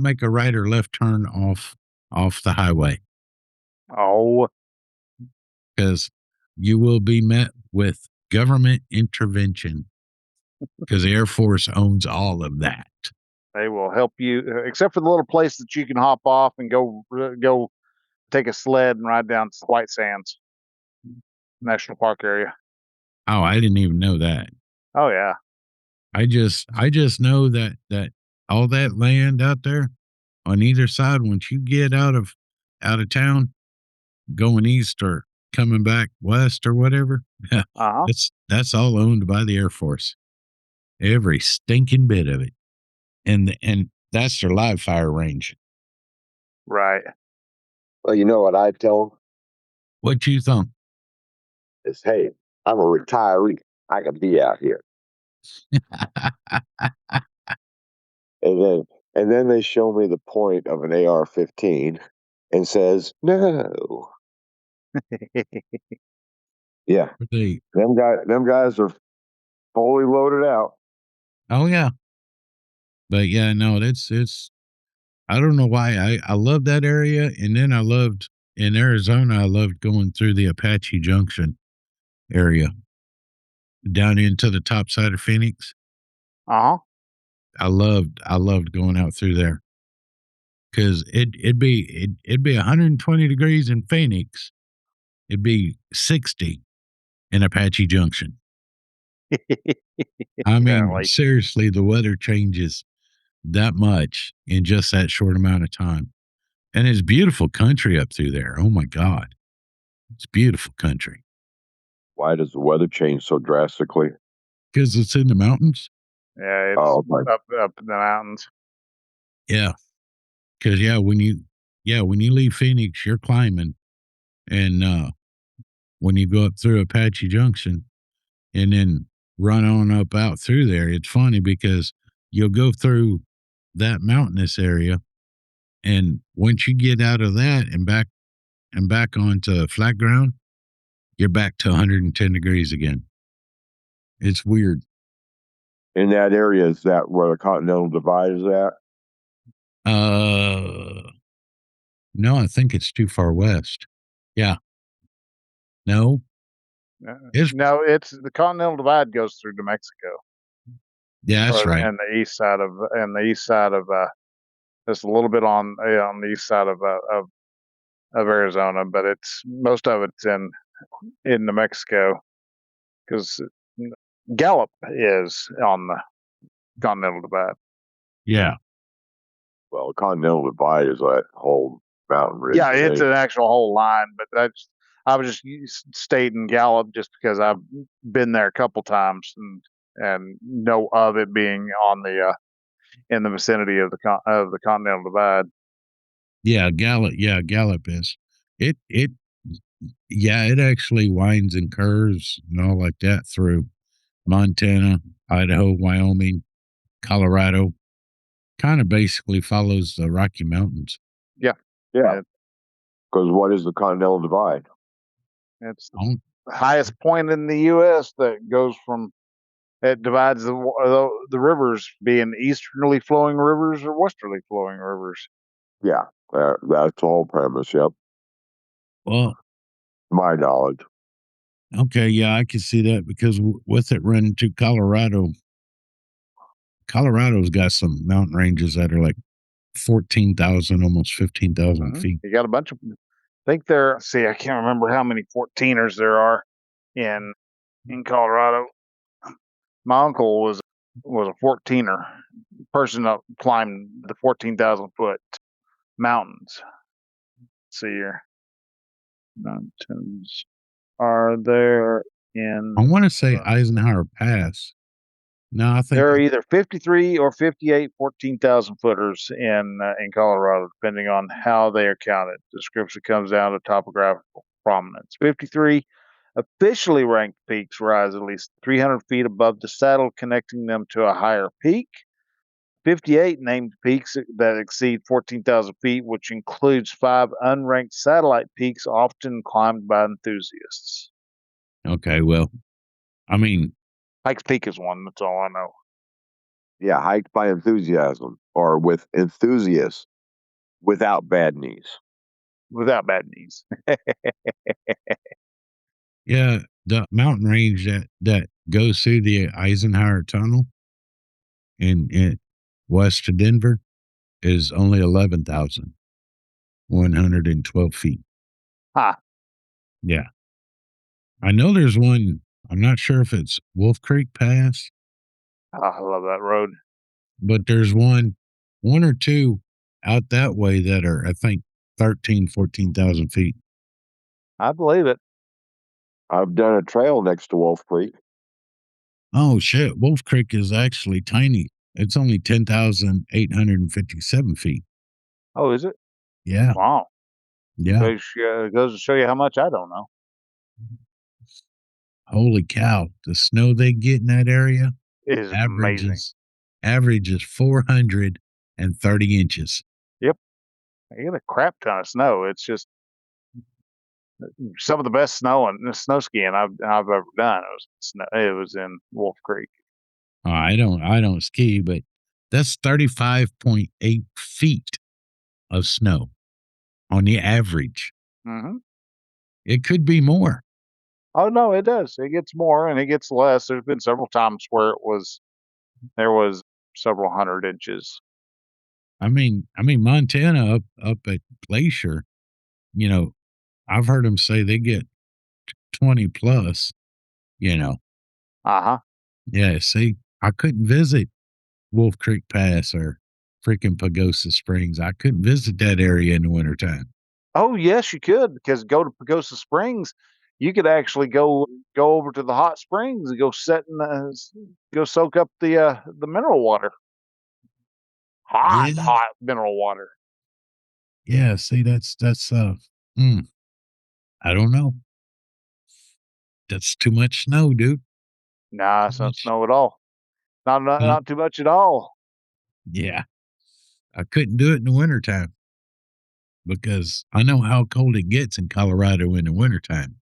make a right or left turn off the highway Oh, because you will be met with government intervention because the Air Force owns all of that. they will help you, except for the little place that you can hop off and go take a sled and ride down to White Sands National Park area. Oh, I didn't even know that. Oh yeah. I just know that all that land out there on either side, once you get out of town, going east or coming back west or whatever, Uh-huh. that's all owned by the Air Force. Every stinking bit of it. And that's their live fire range. Right. Well, you know what I tell them What you think? is, hey, I'm a retiree. I can be out here. And then they show me the point of an AR-15 and says, no. Yeah. They, Them guys are fully loaded out. oh yeah. But yeah, no, it's I don't know why I love that area. And then I loved in Arizona, I loved going through the Apache Junction area down into the top side of Phoenix. Uh-huh. I loved going out through there because it'd be 120 degrees in Phoenix. It'd be 60 in Apache Junction. I mean, Apparently. seriously, the weather changes that much in just that short amount of time. And it's beautiful country up through there. Oh my God. It's beautiful country. Why does the weather change so drastically? Because it's in the mountains. Yeah, it's Oh, okay. up in the mountains. Yeah. Because when you leave Phoenix, you're climbing. And when you go up through Apache Junction and then run on up out through there, it's funny because you'll go through that mountainous area. And once you get out of that and back onto flat ground, you're back to 110 degrees again. It's weird. In that area, is that where the Continental Divide is at? No, I think it's too far west. Yeah. No. It's the Continental Divide goes through New Mexico. Yeah, that's right. And the east side of just a little bit on the east side of Arizona, but it's most of it's in New Mexico because Gallup is on the Continental Divide. Yeah. Well, the Continental Divide is that whole mountain ridge. Yeah, it's an actual whole line, but I was just stating Gallup just because I've been there a couple times and know of it being on the in the vicinity of the Continental Divide. Yeah, Gallup is. It actually winds and curves and all like that through Montana, Idaho, Wyoming, Colorado. Kind of basically follows the Rocky Mountains. Yeah. Because what is the Continental Divide? It's the highest point in the U.S. that goes from. It divides the rivers being easterly flowing rivers or westerly flowing rivers. Yeah, that's the whole premise. Yep. Well, my knowledge. Okay, yeah, I can see that because with it running to Colorado's got some mountain ranges that are like 14,000, almost 15,000 feet. You got a bunch of. I think I can't remember how many 14ers there are in Colorado. My uncle was a 14er person that climbed the 14,000 foot mountains. Let's see here. Mountains are there in. I want to say Eisenhower Pass. No, I think there are either 53 or 58 14,000 footers in Colorado, depending on how they are counted. The description comes down to topographical prominence. 53 officially ranked peaks rise at least 300 feet above the saddle, connecting them to a higher peak. 58 named peaks that exceed 14,000 feet, which includes 5 unranked satellite peaks often climbed by enthusiasts. Okay, well, I mean, Pikes Peak is one. That's all I know. Yeah, hiked by enthusiasm or with enthusiasts without bad knees. Without bad knees. Yeah, the mountain range that goes through the Eisenhower Tunnel in west of Denver is only 11,112 feet. Yeah. I know there's one. I'm not sure if it's Wolf Creek Pass. I love that road. But there's one or two out that way that are, I think, 14,000 feet. I believe it. I've done a trail next to Wolf Creek. Oh, shit. Wolf Creek is actually tiny. It's only 10,857 feet. Oh, is it? Yeah. Wow. Yeah. It goes to show you how much I don't know. Holy cow. The snow they get in that area is amazing. Averages 430 inches. Yep. I get a crap ton of snow. It's just some of the best snow skiing I've ever done. It was in Wolf Creek. Oh, I don't ski, but that's 35.8 feet of snow on the average. Mm-hmm. It could be more. Oh no, it does. It gets more and it gets less. There's been several times where there was several hundred inches. I mean, Montana up at Glacier, I've heard them say they get 20 plus, Uh-huh. Yeah, see, I couldn't visit Wolf Creek Pass or freaking Pagosa Springs. I couldn't visit that area in the wintertime. Oh yes, you could, because go to Pagosa Springs, you could actually go over to the hot springs and go sit in go soak up the mineral water. Hot, Yeah. hot mineral water. Yeah. See, that's I don't know. That's too much snow, dude. Nah, Too it's not much. snow at all. Huh? Not too much at all. Yeah. I couldn't do it in the wintertime because I know how cold it gets in Colorado in the wintertime.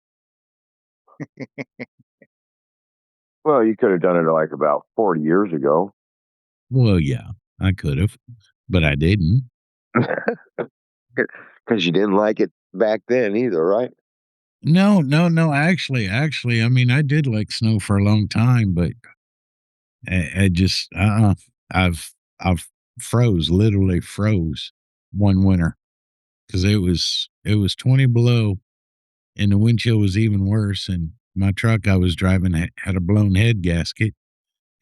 Well, you could have done it like about 40 years ago. Well, yeah, I could have, but I didn't. Because you didn't like it back then either, right? No. Actually, I mean, I did like snow for a long time, but I just, I've literally froze one winter because it was 20 below and the wind chill was even worse. And my truck I was driving had a blown head gasket.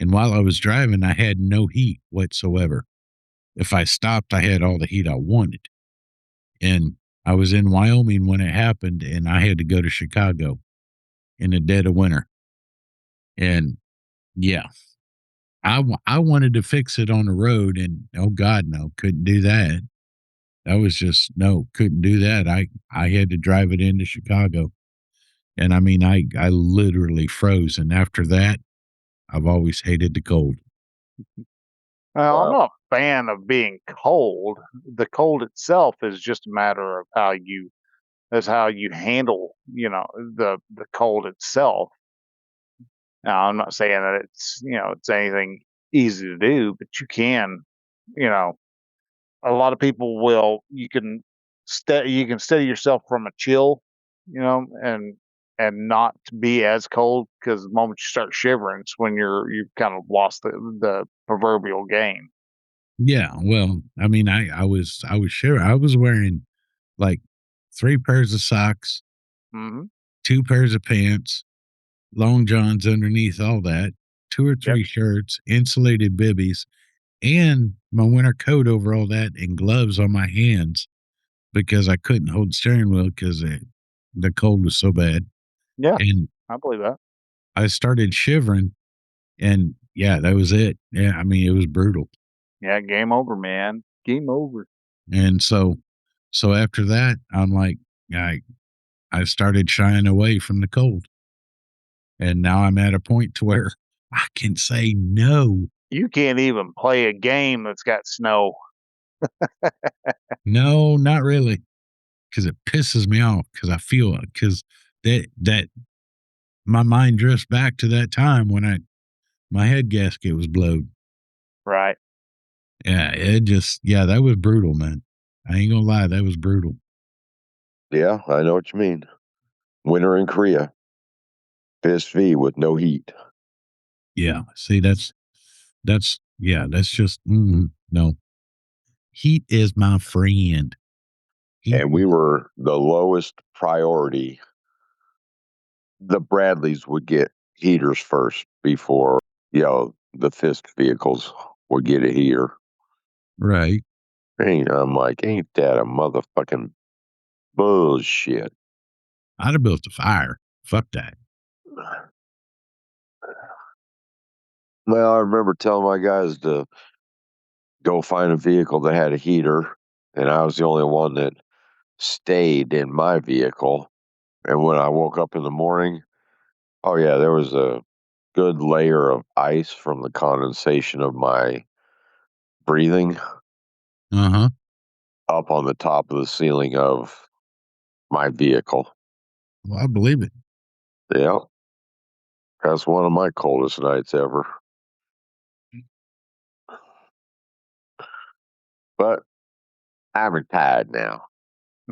And while I was driving, I had no heat whatsoever. If I stopped, I had all the heat I wanted. And I was in Wyoming when it happened, and I had to go to Chicago in the dead of winter. And yeah, I wanted to fix it on the road, and oh God, no, couldn't do that. That was just no, couldn't do that. I had to drive it into Chicago, and I mean, I literally froze. And after that, I've always hated the cold. Well, I'm Wow. not a fan of being cold. The cold itself is just a matter of how you handle, the cold itself. Now, I'm not saying that it's anything easy to do, but you can, you know, a lot of people will. You can steady yourself from a chill, and not be as cold, because the moment you start shivering, it's when you've kind of lost the proverbial game. Yeah, well, I mean, I was sure I was wearing like 3 pairs of socks, Hmm. 2 pairs of pants, long johns underneath all that, 2 or Yep. 3 shirts, insulated bibbies, and my winter coat over all that, and gloves on my hands because I couldn't hold the steering wheel because the cold was so bad. Yeah, And I believe that. I started shivering, and yeah, that was it. Yeah, I mean, it was brutal. Yeah, game over, man. Game over. And so after that, I'm like, I started shying away from the cold. And now I'm at a point to where I can say no. You can't even play a game that's got snow. No, not really. Because it pisses me off because I feel it. Because that my mind drifts back to that time when my head gasket was blowed. Right. Yeah, that was brutal, man. I ain't gonna lie, that was brutal. Yeah, I know what you mean. Winter in Korea, fist V with no heat. Yeah. See, that's just no. Heat is my friend. Heat And we were the lowest priority. The Bradleys would get heaters first before, the fist vehicles would get a heater. right. I'm like, ain't that a motherfucking bullshit? I'd have built a fire. Fuck that. Well, I remember telling my guys to go find a vehicle that had a heater, and I was the only one that stayed in my vehicle. And when I woke up in the morning, oh yeah, there was a good layer of ice from the condensation of my breathing Uh-huh. up on the top of the ceiling of my vehicle. Well, I believe it. Yeah, that's one of my coldest nights ever. But I'm retired now,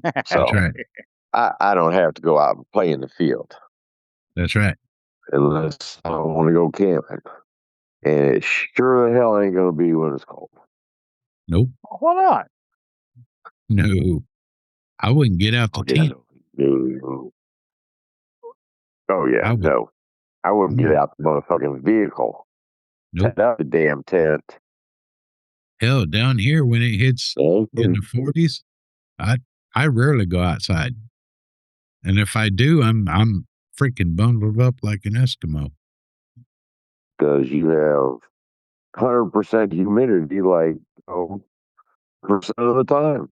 That's so right. I don't have to go out and play in the field That's right. unless I want to go camping. And it sure the hell ain't going to be when it's cold. Nope. Why not? No. I wouldn't get out the Oh, yeah, tent. no. Oh, yeah, I would. no. I wouldn't get Mm, out the motherfucking vehicle, nope. set up the damn tent, Hell, down here when it hits in the 40s, I rarely go outside. And if I do, I'm freaking bundled up like an Eskimo. Because you have 100% humidity, like, percent of the time.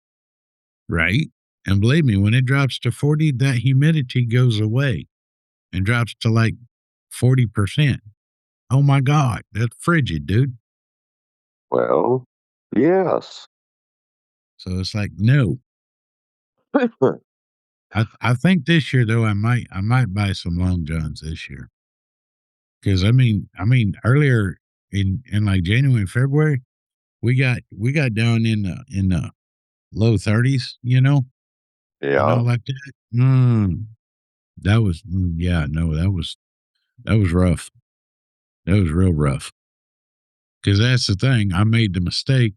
Right? And believe me, when it drops to 40, that humidity goes away and drops to like 40%. Oh my God, that's frigid, dude. Well, yes. So it's like, no. I think this year though, I might buy some long johns this year. Because I mean earlier in like January and February, we got down in the low 30s, and all Yeah. like that. That was that was rough. That was real rough. Because that's the thing. I made the mistake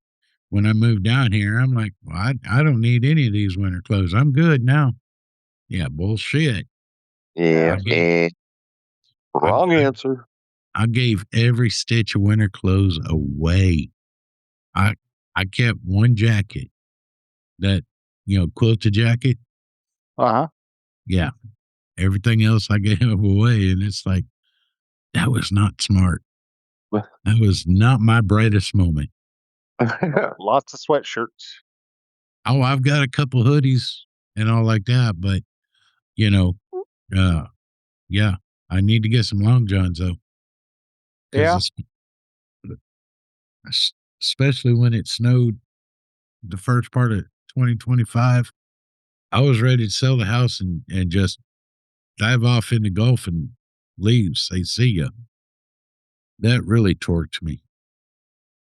when I moved down here. I'm like, well, I don't need any of these winter clothes. I'm good now. Yeah, bullshit. Yeah. Wrong I, answer. I gave every stitch of winter clothes away. I I kept one jacket, that quilted jacket. Yeah, everything else I gave away, and it's like that was not smart. That was not my brightest moment. Lots of sweatshirts. Oh, I've got a couple hoodies and all like that, but uh, yeah, I need to get some long johns though, Yeah. because especially when it snowed the first part of 2025, I was ready to sell the house and just dive off in the Gulf and leave. Say see ya. That really torqued me.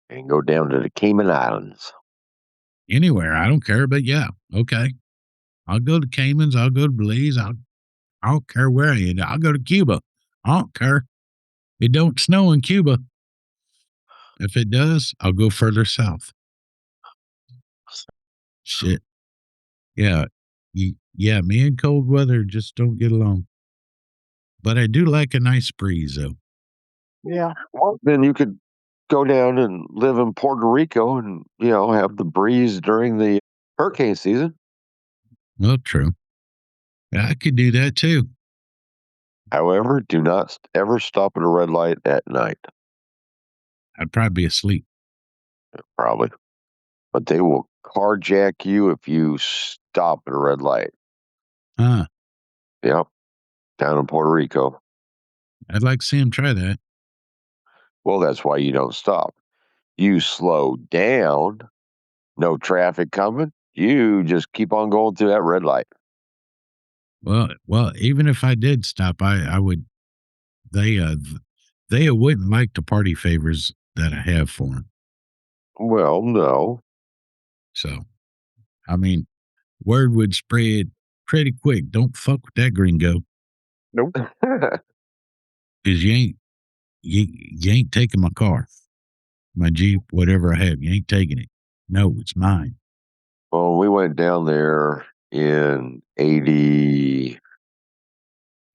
And go down to the Cayman Islands. Anywhere, I don't care, but yeah, okay. I'll go to Caymans. I'll go to Belize. I don't care where I end. I'll go to Cuba. I don't care. It don't snow in Cuba. If it does, I'll go further south. Shit. Yeah. Yeah, me and cold weather just don't get along. But I do like a nice breeze, though. Yeah. Well, then you could go down and live in Puerto Rico and, have the breeze during the hurricane season. Well, true. I could do that too. However, do not ever stop at a red light at night, I'd probably be asleep. probably. But they will carjack you if you stop at a red light. Huh. Yep. Down in Puerto Rico. I'd like to see him try that. Well, that's why you don't stop. You slow down, no traffic coming. You just keep on going through that red light. Well, even if I did stop, I would. They wouldn't like the party favors that I have for them. Well, no. So, I mean, word would spread pretty quick. Don't fuck with that gringo, Nope. because you ain't taking my car, my Jeep, whatever I have. You ain't taking it. No, it's mine. Well, we went down there in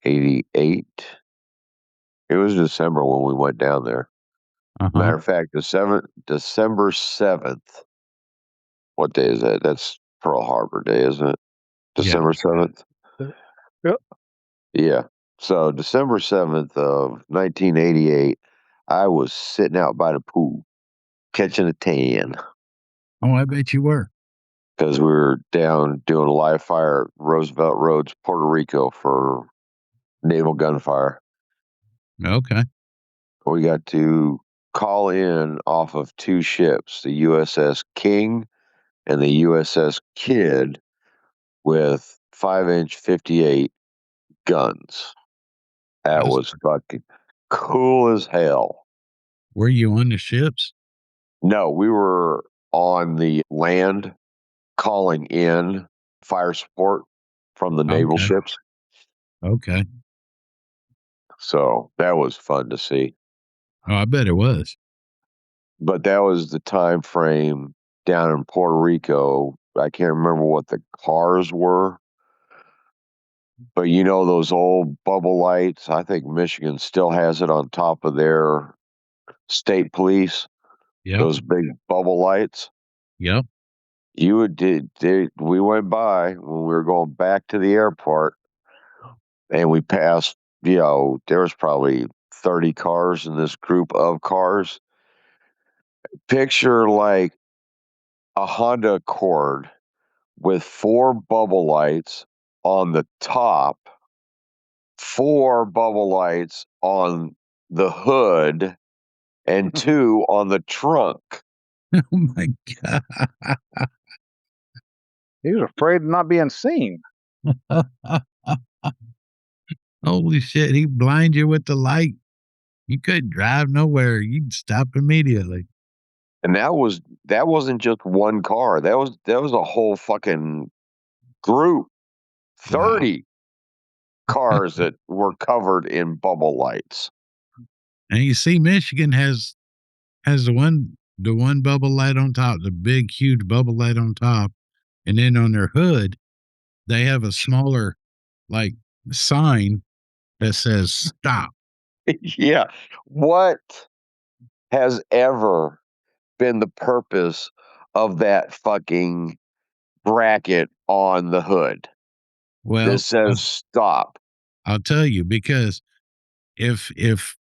88. It was December when we went down there. Matter of fact, December 7th. What day is that? That's Pearl Harbor Day, isn't it? December 7th? Yep. Yeah. So December 7th of 1988, I was sitting out by the pool catching a tan Oh, I bet you were. because we were down doing a live fire at Roosevelt Roads, Puerto Rico for naval gunfire. Okay. We got to call in off of two ships, the USS King and the USS Kidd, with 5-inch 58 guns. That was fucking cool as hell. Were you on the ships? No, we were on the land calling in fire support from the naval Okay. ships. Okay. So that was fun to see. Oh, I bet it was. But that was the time frame down in Puerto Rico. I can't remember what the cars were, but those old bubble lights. I think Michigan still has it on top of their state police. Yep. Those big bubble lights. Yep. We went by when we were going back to the airport, and we passed, there was probably 30 cars in this group of cars. Picture like a Honda Accord with 4 bubble lights on the top, 4 bubble lights on the hood, and 2 on the trunk. Oh my God. He was afraid of not being seen. Holy shit. He blind you with the light. You couldn't drive nowhere. You'd stop immediately. And that wasn't just one car. That was a whole fucking group. 30 cars that were covered in bubble lights. And you see, Michigan has the one bubble light on top, the big, huge bubble light on top. And then on their hood, they have a smaller, like, sign that says stop. Yeah. What has ever been the purpose of that fucking bracket on the hood Well, that says stop? I'll tell you, because if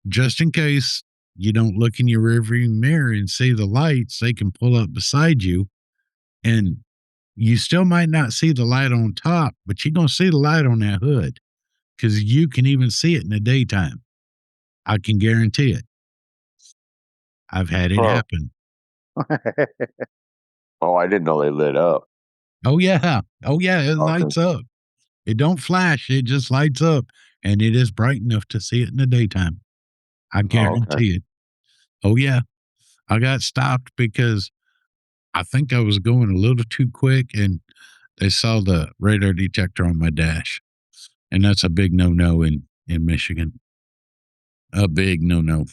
just in case you don't look in your rearview mirror and see the lights, they can pull up beside you, and you still might not see the light on top, but you're going to see the light on that hood, because you can even see it in the daytime. I can guarantee it. I've had it happen. Oh, I didn't know they lit up. Oh yeah. It lights up. It don't flash. It just lights up, and it is bright enough to see it in the daytime. I guarantee it. Oh yeah. I got stopped because I think I was going a little too quick, and they saw the radar detector on my dash. And that's a big no-no in Michigan. A big no-no.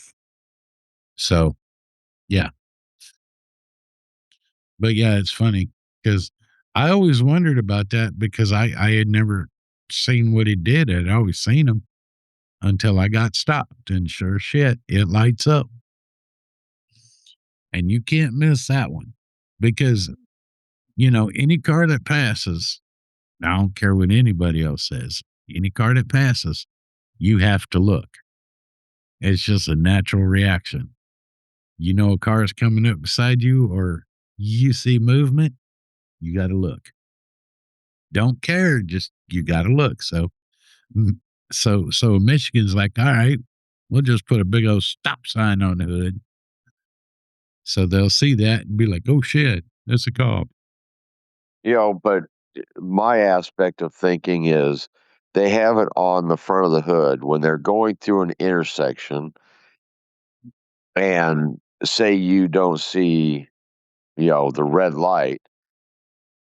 So, yeah. But yeah, it's funny because I always wondered about that, because I had never seen what he did. I'd always seen him until I got stopped, and sure shit, it lights up. And you can't miss that one, because, any car that passes, I don't care what anybody else says, any car that passes, you have to look. It's just a natural reaction. A car is coming up beside you, or you see movement, you got to look. Don't care, just you got to look. So Michigan's like, all right, we'll just put a big old stop sign on the hood. So they'll see that and be like, oh shit, that's a cop. But my aspect of thinking is they have it on the front of the hood when they're going through an intersection, and say you don't see, the red light,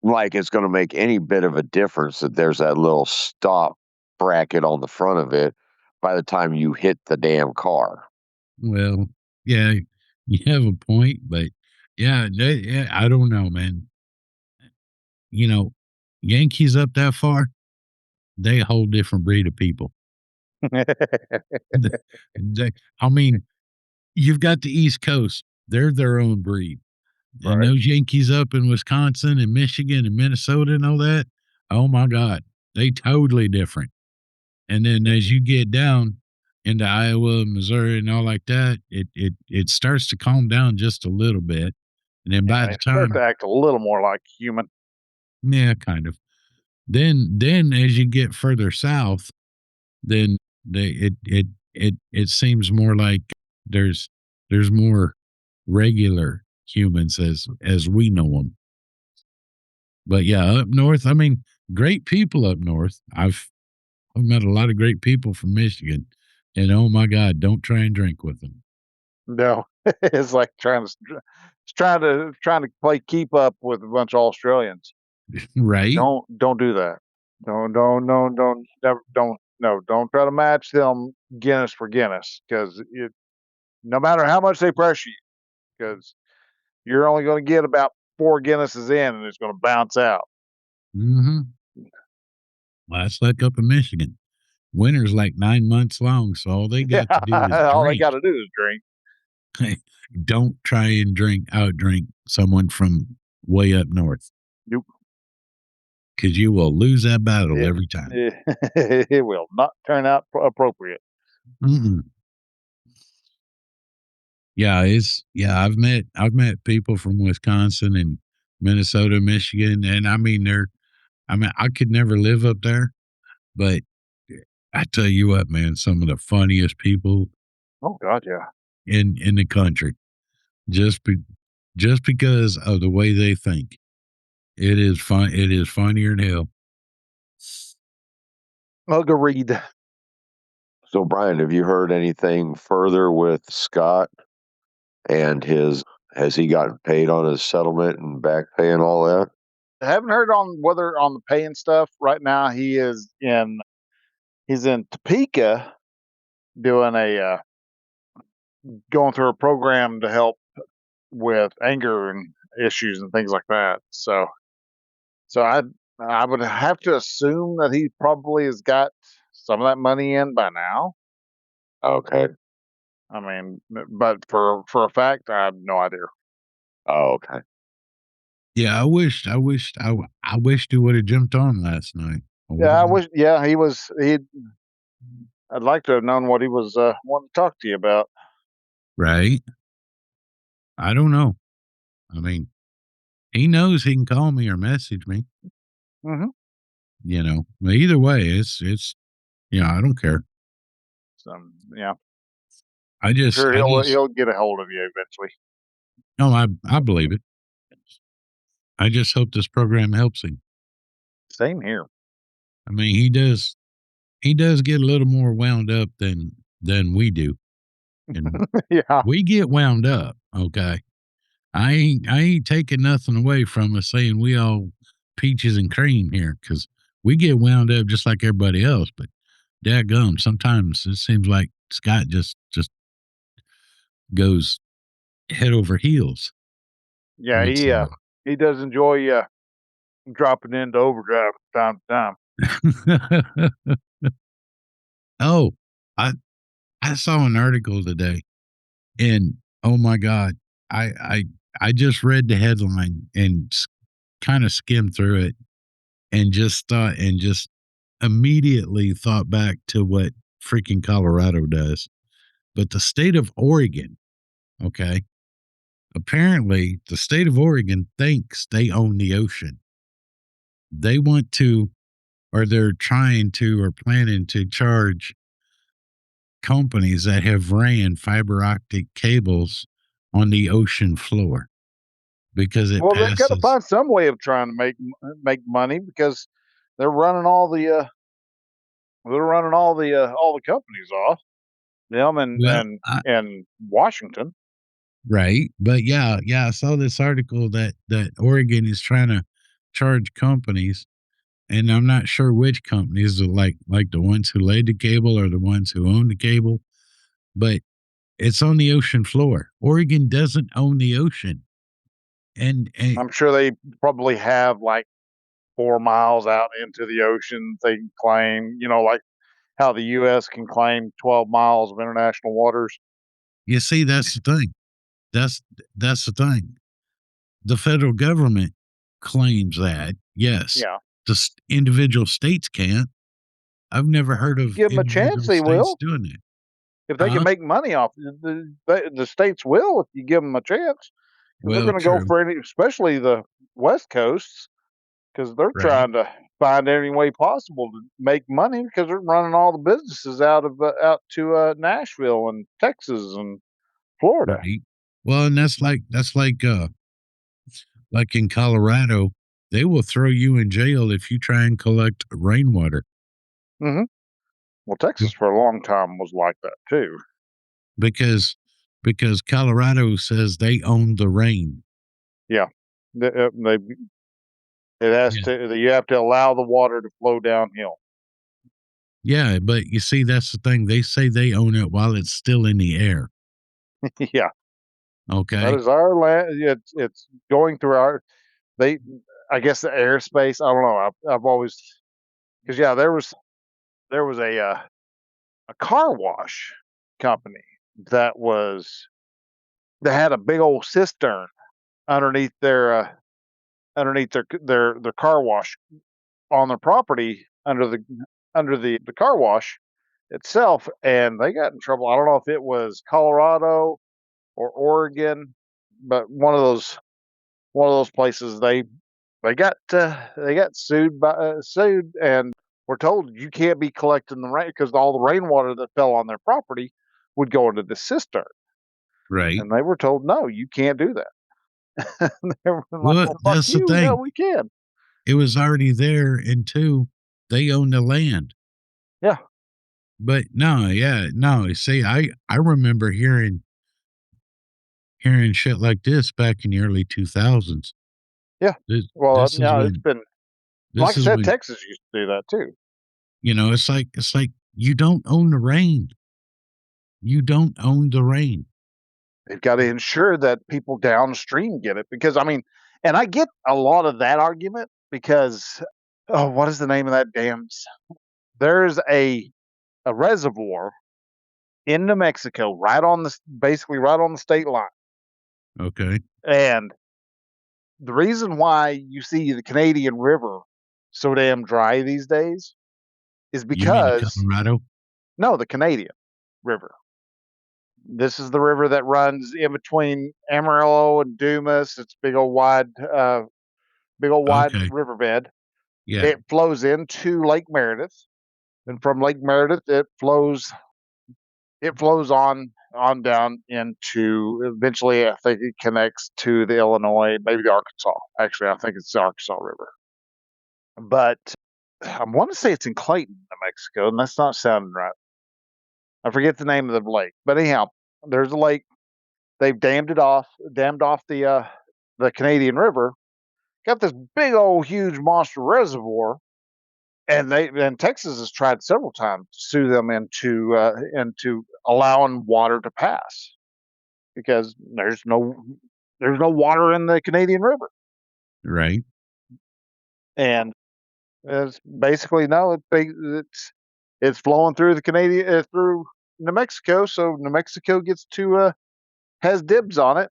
like it's going to make any bit of a difference that there's that little stop bracket on the front of it by the time you hit the damn car. Well, yeah, you have a point, but yeah, I don't know, man. Yankees up that far, they a whole different breed of people. I mean, you've got the East Coast, they're their own breed. Right. And those Yankees up in Wisconsin and Michigan and Minnesota and all that, oh my God, they totally different. And then as you get down into Iowa and Missouri and all like that, it starts to calm down just a little bit. And then by the time, start to act a little more like human. yeah, kind of. Then as you get further south, then it seems more like there's more regular humans as we know them. But yeah, up north, I mean, great people up north. I've met a lot of great people from Michigan, and oh my God, don't try and drink with them. No, it's like trying to play keep up with a bunch of Australians. Right? Don't do that. Don't try to match them Guinness for Guinness, because no matter how much they pressure you, because you're only going to get about 4 Guinnesses in, and it's going to bounce out. Mm-hmm. Well, that's like up in Michigan. Winter's like 9 months long, so all they got to do is all they drink. got to do is drink. Don't try and outdrink someone from way up north. Nope. Because you will lose that battle every time. It will not turn out appropriate. Mm-mm. Yeah, I've met people from Wisconsin and Minnesota, Michigan, and I could never live up there, but I tell you what, man, some of the funniest people Oh God, yeah. in the country, just just because of the way they think. It is fun. It is funnier than hell. Agreed. So, Brian, have you heard anything further with Scott and has he gotten paid on his settlement and back pay and all that? I haven't heard on whether on the pay and stuff. Right now, he's in Topeka doing going through a program to help with anger and issues and things like that. So I would have to assume that he probably has got some of that money in by now. Okay. I mean, but for a fact, I have no idea. Oh, okay. Yeah, I wished he would have jumped on last night. Yeah, I wish. Yeah, he was. He. I'd like to have known what he was wanting to talk to you about. Right? I don't know. I mean, he knows he can call me or message me. Mm-hmm. But either way, it's I don't care. So yeah, I just sure he'll get a hold of you eventually. no, I believe it. I just hope this program helps him. Same here. I mean, he does get a little more wound up than we do. And Yeah. we get wound up, okay? I ain't taking nothing away from us saying we all peaches and cream here, because we get wound up just like everybody else, but dadgum, sometimes it seems like Scott just goes head over heels. Yeah, he does enjoy dropping into overdrive from time to time. Oh, I saw an article today, and oh my God, I just read the headline and kind of skimmed through it and just immediately thought back to what freaking Colorado does. But the state of Oregon, okay, apparently the state of Oregon thinks they own the ocean. They want to, or they're trying to, or planning to charge companies that have ran fiber optic cables on the ocean floor because it Well, they've got to passes. find some way of trying to make money because they're running all the all the companies off. Them Well, and Washington. right, but yeah, I saw this article that Oregon is trying to charge companies, and I'm not sure which companies, like the ones who laid the cable or the ones who own the cable, but it's on the ocean floor. Oregon doesn't own the ocean, and I'm sure they probably have like 4 miles out into the ocean. They can claim, like how the U.S. can claim 12 miles of international waters. you see, that's the thing. That's the thing. The federal government claims that, yes, Yeah, the individual states can't. I've never heard of give them a chance. individual They states will doing that. if they can make money off the states will if you give them a chance because they're Well, going to go true, for any, especially the West Coasts, because they're right? trying to find any way possible to make money because they're running all the businesses out to Nashville and Texas and Florida. Right. Well, and like in Colorado, they will throw you in jail if you try and collect rainwater Hmm. Well, Texas for a long time was like that too. because Colorado says they own the rain. Yeah, they it has Yeah. to. You have to allow the water to flow downhill. Yeah, but you see, that's the thing. They say they own it while it's still in the air. Yeah, that Okay. is our land. It's going through our. They, I guess the airspace. I don't know. I've always because yeah, there was a car wash company that was they had a big old cistern underneath their car wash on their property under the car wash itself, and they got in trouble. I don't know if it was Colorado or Oregon, but one of those places they got sued and were told you can't be collecting the rain because all the rainwater that fell on their property would go into the cistern, Right. and they were told no, you can't do that. And they were like, Well, well, fuck that's the you, yeah, thing. we can. It was already there, and two, they own the land. Yeah. But no. See, I remember hearing shit like this back in the early 2000s. Yeah. This, Well, this is yeah, when it's been like this I is said, when Texas used to do that too. it's like you don't own the rain. You don't own the rain. They've got to ensure that people downstream get it because I mean, and I get a lot of that argument because what is the name of that dam? There's a reservoir in New Mexico, basically right on the state line, Okay. and the reason why you see the Canadian River so damn dry these days is You mean the because Colorado? no, the Canadian River. This is the river that runs in between Amarillo and Dumas. It's big old wide Okay. riverbed. Yeah. It flows into Lake Meredith, and from Lake Meredith, it flows on down into eventually. I think it connects to the Illinois, maybe the Arkansas. Actually, I think it's the Arkansas River, but I want to say it's in Clayton, New Mexico, and that's not sounding right. I forget the name of the lake, but anyhow, there's a lake. They've dammed off the Canadian River. Got this big old huge monster reservoir, and Texas has tried several times to sue them into allowing water to pass because there's no water in the Canadian River, Right. and it's basically no, it's flowing through the Canadian through New Mexico, so New Mexico gets to has dibs on it,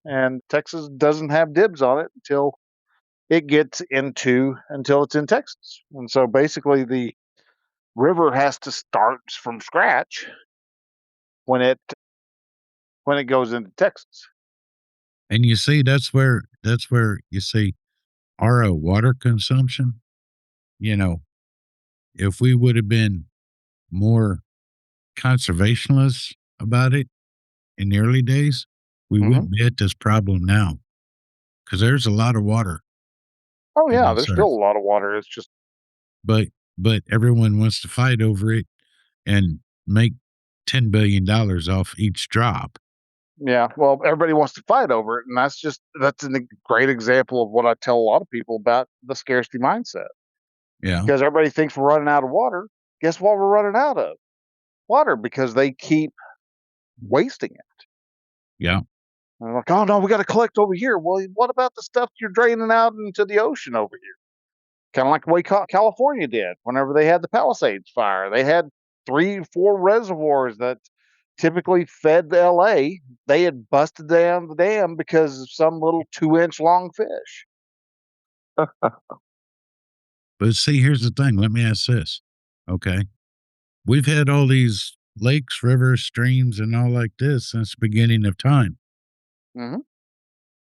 and Texas doesn't have dibs on it until it's in Texas, and so basically the river has to start from scratch when it goes into Texas. And you see, that's where you see our water consumption. If we would have been more conservationists about it in the early days, we wouldn't be at this problem now because there's a lot of water. Oh yeah, this there's still earth. a lot of water. It's just But everyone wants to fight over it and make $10 billion off each drop. yeah. Well, everybody wants to fight over it, and that's a great example of what I tell a lot of people about the scarcity mindset. Yeah. Because everybody thinks we're running out of water. Guess what? We're running out of water because they keep wasting it. Yeah. And they're like, oh no, we got to collect over here. Well, what about the stuff you're draining out into the ocean over here? Kind of like the way California did whenever they had the Palisades fire. They had 3-4 reservoirs that typically fed the LA. They had busted down the dam because of some little 2-inch long fish. But see, here's the thing. Let me ask this. Okay. We've had all these lakes, rivers, streams, and all like this since the beginning of time. Mm-hmm.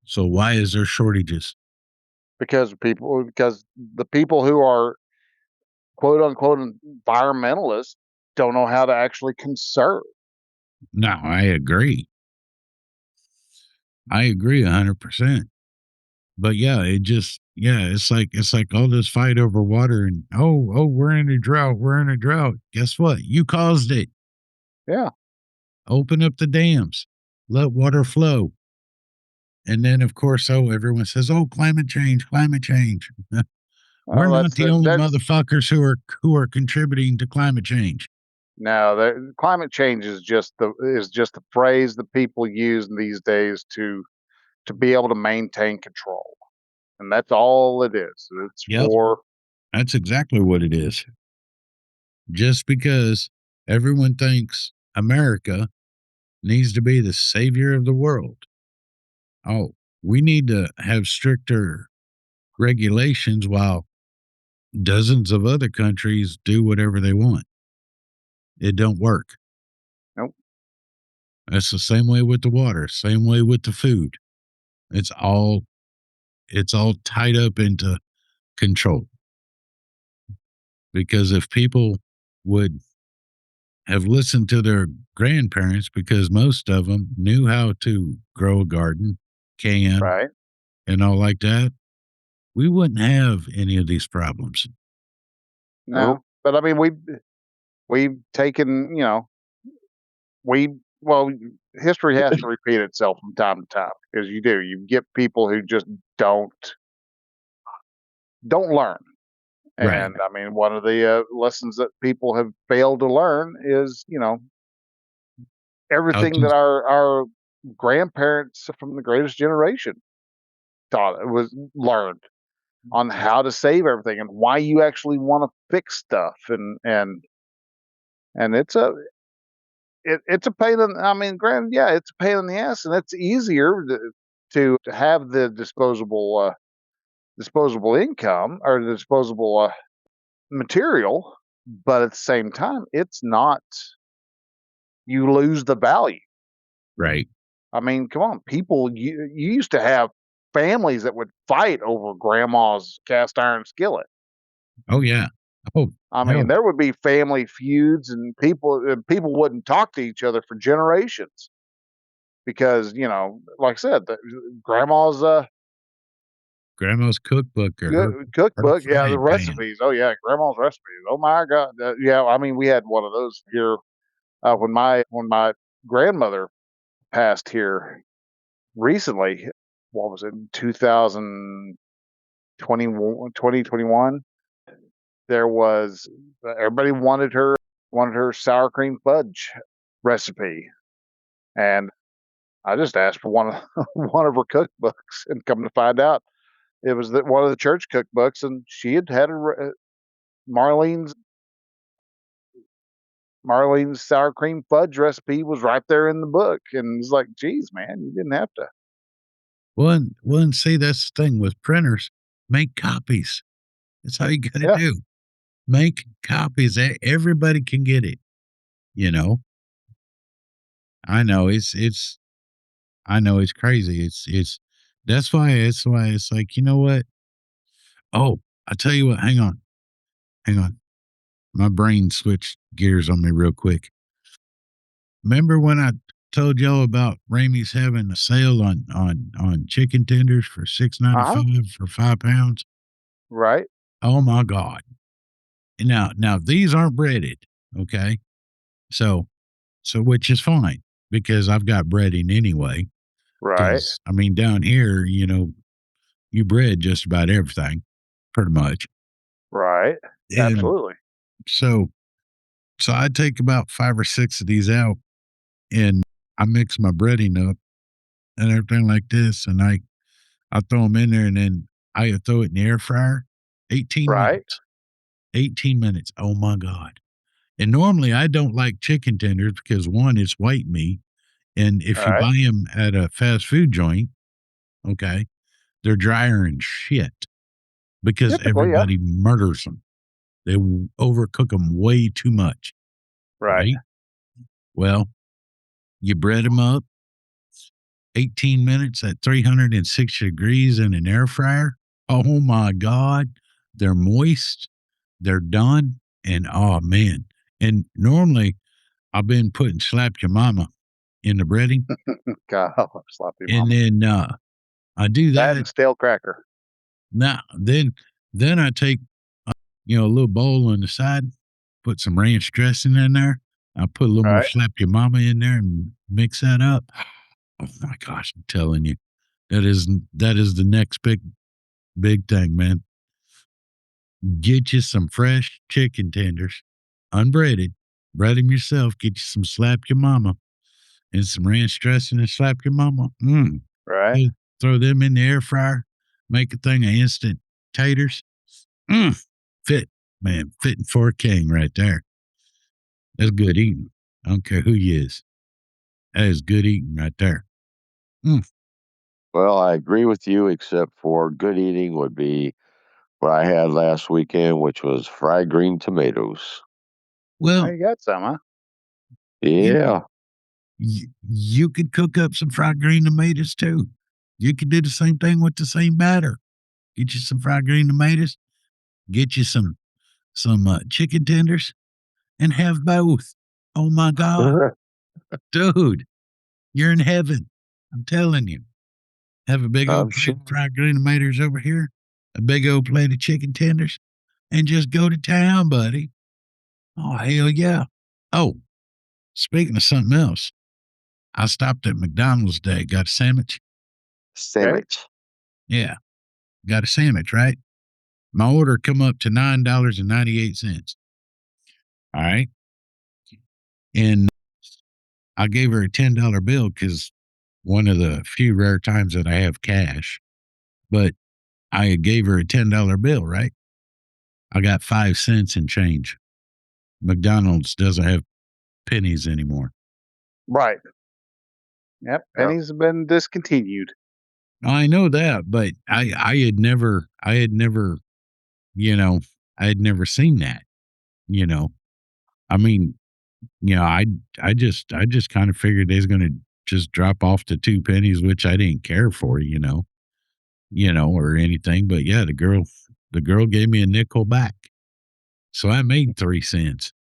So why is there shortages? Because the people who are quote unquote environmentalists don't know how to actually conserve. No, I agree. I agree 100%. But yeah, it's like all this fight over water and we're in a drought. We're in a drought. Guess what? You caused it. Yeah. Open up the dams. Let water flow. And then of course, everyone says, climate change, climate change. We're not the only motherfuckers who are contributing to climate change. No, climate change is just the phrase that people use these days to be able to maintain control. And that's all it is. It's for That's exactly what it is. Just because everyone thinks America needs to be the savior of the world. Oh, we need to have stricter regulations while dozens of other countries do whatever they want. It don't work. Nope. That's the same way with the water, same way with the food. It's all tied up into control. Because if people would have listened to their grandparents, because most of them knew how to grow a garden, can, Right. and all like that, we wouldn't have any of these problems. No, Nope. but I mean, we've taken, well, history has to repeat itself from time to time because you get people who just don't learn. Right. And I mean, one of the lessons that people have failed to learn is, everything that our grandparents from the greatest generation taught was learned on how to save everything and why you actually want to fix stuff and it's a pain in, I mean, granted, yeah, it's a pain in the ass, and it's easier to have the disposable income or the disposable material, but at the same time, it's not. You lose the value. Right. I mean, come on, people. You used to have families that would fight over grandma's cast iron skillet. Oh, yeah. Oh, I hell. mean, there would be family feuds, and people wouldn't talk to each other for generations because like I said, grandma's Grandma's cookbook or her cookbook, yeah, the frying pan. recipes. Oh yeah, grandma's recipes. Oh my God, yeah. I mean, we had one of those here when my grandmother passed here recently. What was it? 2021. There was everybody wanted her sour cream fudge recipe, and I just asked for one of one of her cookbooks, and come to find out, it was one of the church cookbooks, and she had Marlene's sour cream fudge recipe was right there in the book, and it's like, geez, man, you didn't have to. Well, and see, that's the thing with printers. Make copies. That's all you got to Yeah. do. Make copies. Everybody can get it. I know it's crazy. That's why it's like, you know what? Oh, I tell you what, hang on. My brain switched gears on me real quick. Remember when I told y'all about Ramey's having a sale on chicken tenders for $6.95 for 5 pounds? Right. Oh my God. Now these aren't breaded, okay? So which is fine because I've got breading anyway. Right. Because I mean, down here, you bread just about everything, pretty much. Right. And Absolutely. so I take about 5 or 6 of these out and I mix my breading up and everything like this, and I throw them in there, and then I throw it in the air fryer. 18 Right. minutes. 18 minutes. Oh my God. And normally I don't like chicken tenders because one, it's white meat. And if you Right. buy them at a fast food joint, okay, they're drier and shit because Typically, yeah. everybody murders them. They overcook them way too much. Right. Well, you bread them up 18 minutes at 360 degrees in an air fryer. Oh my God. They're moist. They're done. And oh man. And normally I've been putting slap your mama in the breading. God, sloppy And mama. then I do That that. and stale cracker. Now then I take a little bowl on the side, put some ranch dressing in there. I put a little more Right. slap your mama in there and mix that up. Oh my gosh, I'm telling you. That is the next big thing, man. Get you some fresh chicken tenders, unbreaded. Bread them yourself. Get you some slap your mama and some ranch dressing and slap your mama. Right. Throw them in the air fryer. Make a thing of instant taters. Fit for a king right there. That's good eating. I don't care who you is. That is good eating right there. Well, I agree with you, except for good eating would be what I had last weekend, which was fried green tomatoes. Well, You got some, huh? Yeah. you could cook up some fried green tomatoes too. You could do the same thing with the same batter. Get you some fried green tomatoes, get you some chicken tenders, and have both. Oh my God, dude, you're in heaven. I'm telling you. Have a big I'm old plate sure. of fried green tomatoes over here, a big old plate of chicken tenders, and just go to town, buddy. Oh, hell yeah. Oh, speaking of something else, I stopped at McDonald's today, got a sandwich. Sandwich. Yeah, got a sandwich, right? My order come up to $9.98. All right. And I gave her a $10 bill because one of the few rare times that I have cash, but I gave her a $10 bill, right? I got 5 cents in change. McDonald's doesn't have pennies anymore. Right. Yep. Pennies have been discontinued. I know that, but I had never, you know, I had never seen that, you know. I mean, I just kind of figured they was going to just drop off to 2 pennies, which I didn't care for, or anything. But yeah, the girl gave me a nickel back. So I made 3 cents.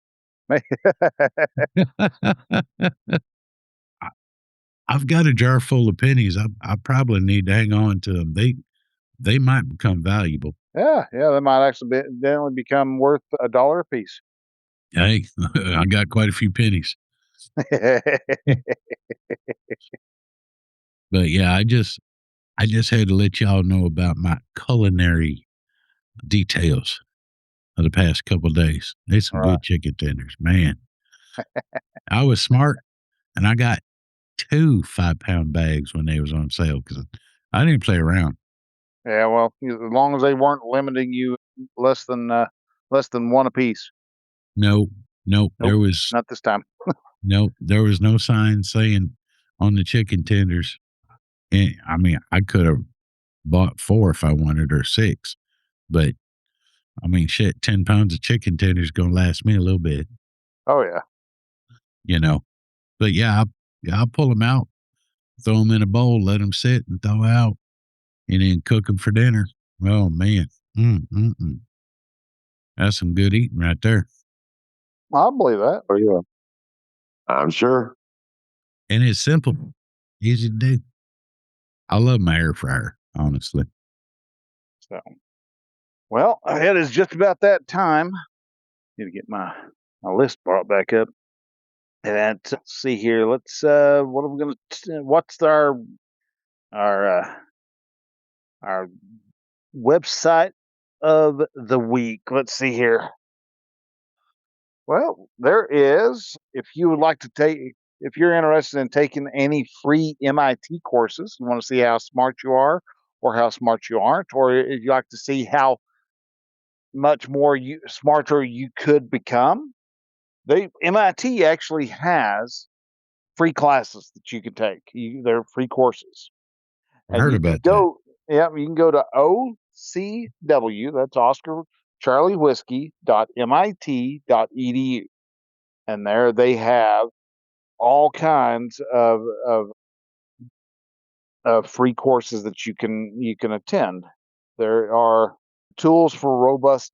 I've got a jar full of pennies. I probably need to hang on to them. They might become valuable. Yeah, they might actually become worth $1 a piece. Hey, I got quite a few pennies. But yeah, I just had to let y'all know about my culinary details of the past couple of days. There's some All right. good chicken tenders, man. I was smart, and I got 2 5-pound bags when they was on sale because I didn't play around. Yeah, well, as long as they weren't limiting you less than one apiece. No, Nope, there was not this time. no sign saying on the chicken tenders. And I mean, I could have bought 4 if I wanted or 6, but I mean, shit, 10 pounds of chicken tenders gonna last me a little bit, Oh yeah. you know. But yeah, I'll pull them out, throw them in a bowl, let them sit, and thaw out, and then cook them for dinner. Oh man, that's some good eating right there. I'll believe that. Oh, yeah. I'm sure. And it's simple, easy to do. I love my air fryer, honestly. So, well, it is just about that time. Need to get my list brought back up. And let's see here. Let's what are we gonna? What's our our website of the week? Let's see here. Well, there is. If you would like to if you're interested in taking any free MIT courses, you want to see how smart you are or how smart you aren't, or if you like to see how much more smarter you could become, MIT actually has free classes that you can take. They're free courses, I and heard you can about that. go. Yeah, you can go to OCW. That's Oscar Charlie Whiskey .mit.edu, and there they have all kinds of free courses that you can attend. There are tools for robust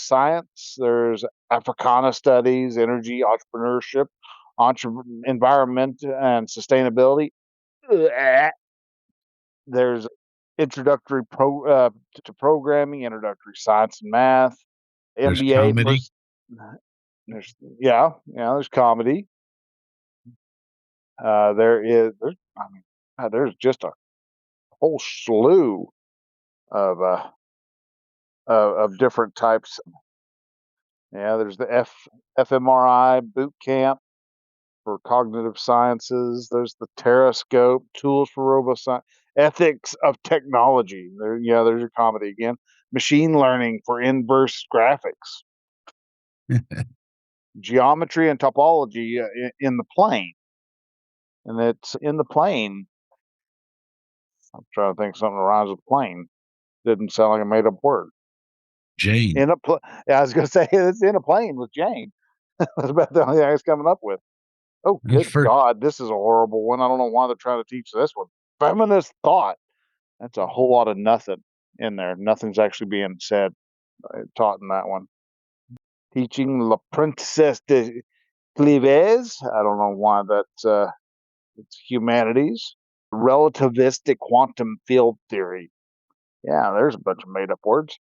science. There's Africana studies, energy, entrepreneurship, environment, and sustainability. There's introductory to programming, introductory science and math, There's MBA. comedy. There's there's comedy. There's just a whole slew of different types. Yeah, there's the fMRI boot camp for cognitive sciences. There's the Terrascope tools for robust science, ethics of technology. There's your comedy again. Machine learning for inverse graphics, geometry and topology in the plane. and it's in the plane. I'm trying to think of something that rhymes with plane. Didn't sound like a made up word. Jane. Yeah, I was going to say it's in a plane with Jane. That's about the only thing I was coming up with. Oh, good God, this is a horrible one. I don't know why they're trying to teach this one. Feminist thought. That's a whole lot of nothing in there. Nothing's actually being said, taught in that one. Teaching La Princesse de Cleves. I don't know why that's it's humanities. Relativistic quantum field theory. Yeah, there's a bunch of made up words.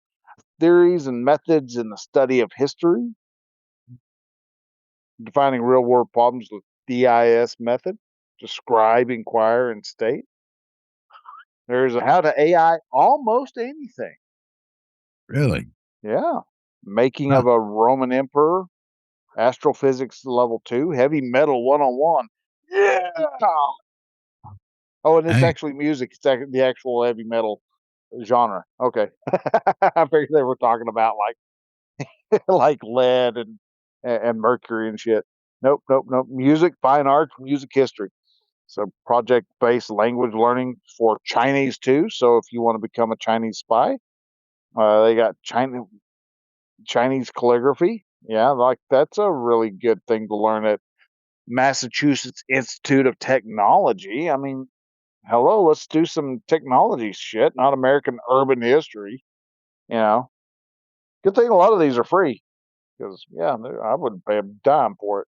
Theories and methods in the study of history. Defining real world problems with DIS method. Describe, inquire, and state. There's how to AI almost anything. Really? Yeah. Making of a Roman emperor. Astrophysics level 2. Heavy metal 101. Yeah. Oh, and it's actually music. It's the actual heavy metal genre. Okay. I figured they were talking about like lead and mercury and shit. Nope. Music, fine arts, music history. So project-based language learning for Chinese too. So if you want to become a Chinese spy, they got Chinese calligraphy. Yeah, like that's a really good thing to learn at Massachusetts Institute of Technology. I mean, hello, let's do some technology shit, not American urban history. You know, good thing a lot of these are free because yeah, I wouldn't pay a dime for it.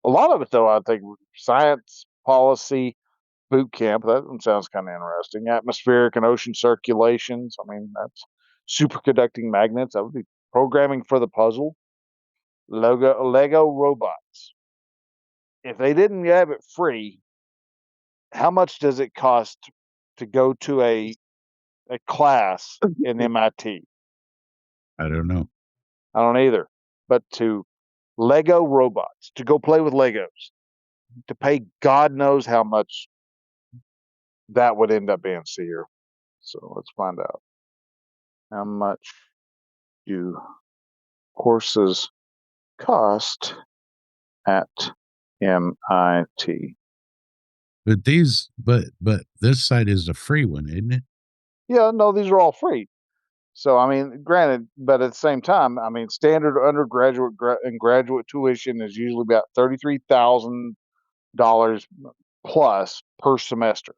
A lot of it though, I think science, policy, boot camp. That one sounds kind of interesting. Atmospheric and ocean circulations. I mean, that's superconducting magnets. That would be programming for the puzzle. Lego robots. If they didn't have it free, how much does it cost to go to a class in MIT? I don't know. I don't either. But to Lego robots, to go play with Legos, to pay God knows how much that would end up being. See here. So let's find out. How much do courses cost at MIT? But this site is a free one, isn't it? Yeah, no, these are all free. So, I mean, granted, but at the same time, I mean, standard undergraduate and graduate tuition is usually about $33,000 plus per semester,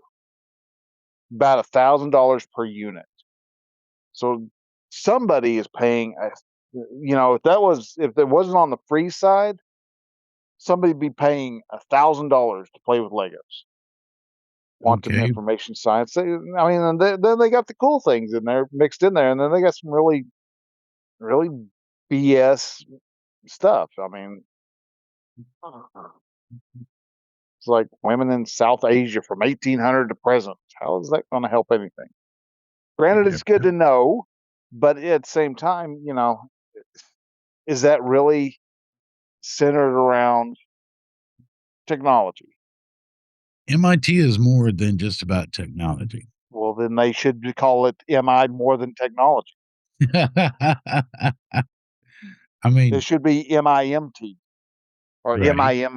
about $1,000 per unit. So somebody is paying, if it wasn't on the free side, somebody'd be paying $1,000 to play with Legos. Quantum information science. And then they got the cool things in there mixed in there, and then they got some really, really BS stuff. I mean, it's like women in South Asia from 1800 to present. How is that going to help anything? Granted, it's good to know, but at the same time, is that really centered around technology? MIT is more than just about technology. Well, then they should call it MI more than technology. I mean, it should be MIMT or right.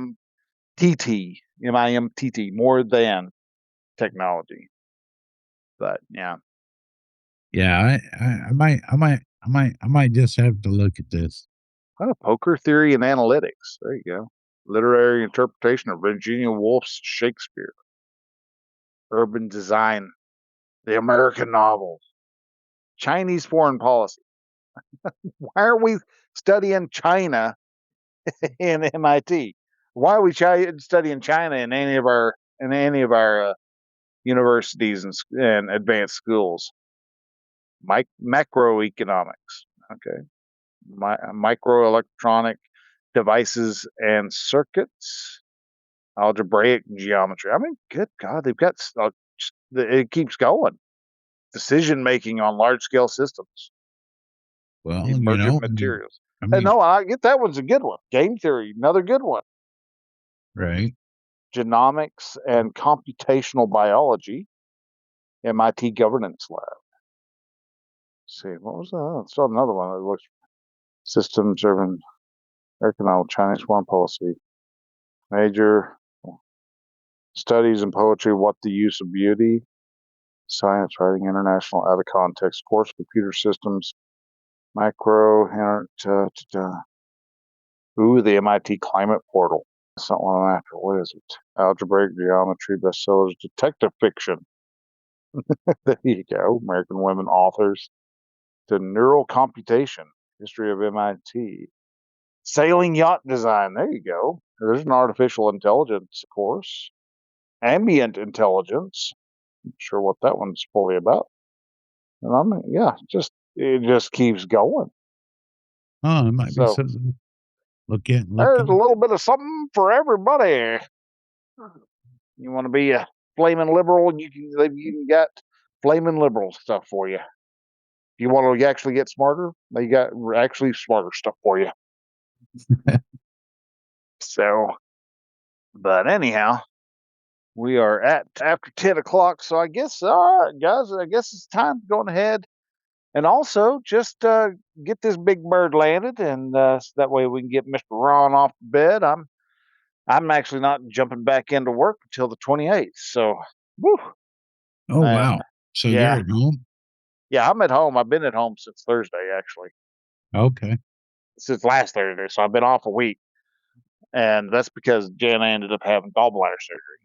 MIMTT, more than technology. But yeah, I might just have to look at this. kind of poker theory and analytics. There you go. Literary interpretation of Virginia Woolf's Shakespeare. Urban design. The American novels. Chinese foreign policy. Why are we studying China in MIT? Why are we studying China in any of our universities and advanced schools? Macroeconomics. Okay. Microelectronic devices and circuits. Algebraic geometry. I mean, good God, they've got it keeps going. Decision making on large scale systems. Well, Emergent materials. I mean, no, I get that one's a good one. Game theory, another good one. Right. Genomics and computational biology. MIT governance lab. Let's see, what was that? Oh, I saw another one that looks systems driven economic Chinese foreign policy. Major Studies in poetry, what the use of beauty, science, writing, international, out of context, course, computer systems, micro, ooh, the MIT climate portal. Something after, what is it? Algebraic geometry, bestsellers, detective fiction. There you go. American women authors. To neural computation, history of MIT. Sailing yacht design. There you go. There's an artificial intelligence course. Ambient intelligence. Not sure what that one's fully about. And it just keeps going. Oh, it might be So something. Look at. there's a little bit of something for everybody. You want to be a flaming liberal? You can get flaming liberal stuff for you. If you want to actually get smarter, they got actually smarter stuff for you. So, but anyhow, we are at after 10 o'clock. So I guess, all right, guys, I guess it's time going ahead and also just get this big bird landed, and so that way we can get Mr. Ron off the bed. I'm actually not jumping back into work until the 28th. So, woo. Oh, wow. So yeah. you're at home? Yeah, I'm at home. I've been at home since Thursday, actually. Okay. Since last Thursday. So I've been off a week. And that's because Jana ended up having gallbladder surgery.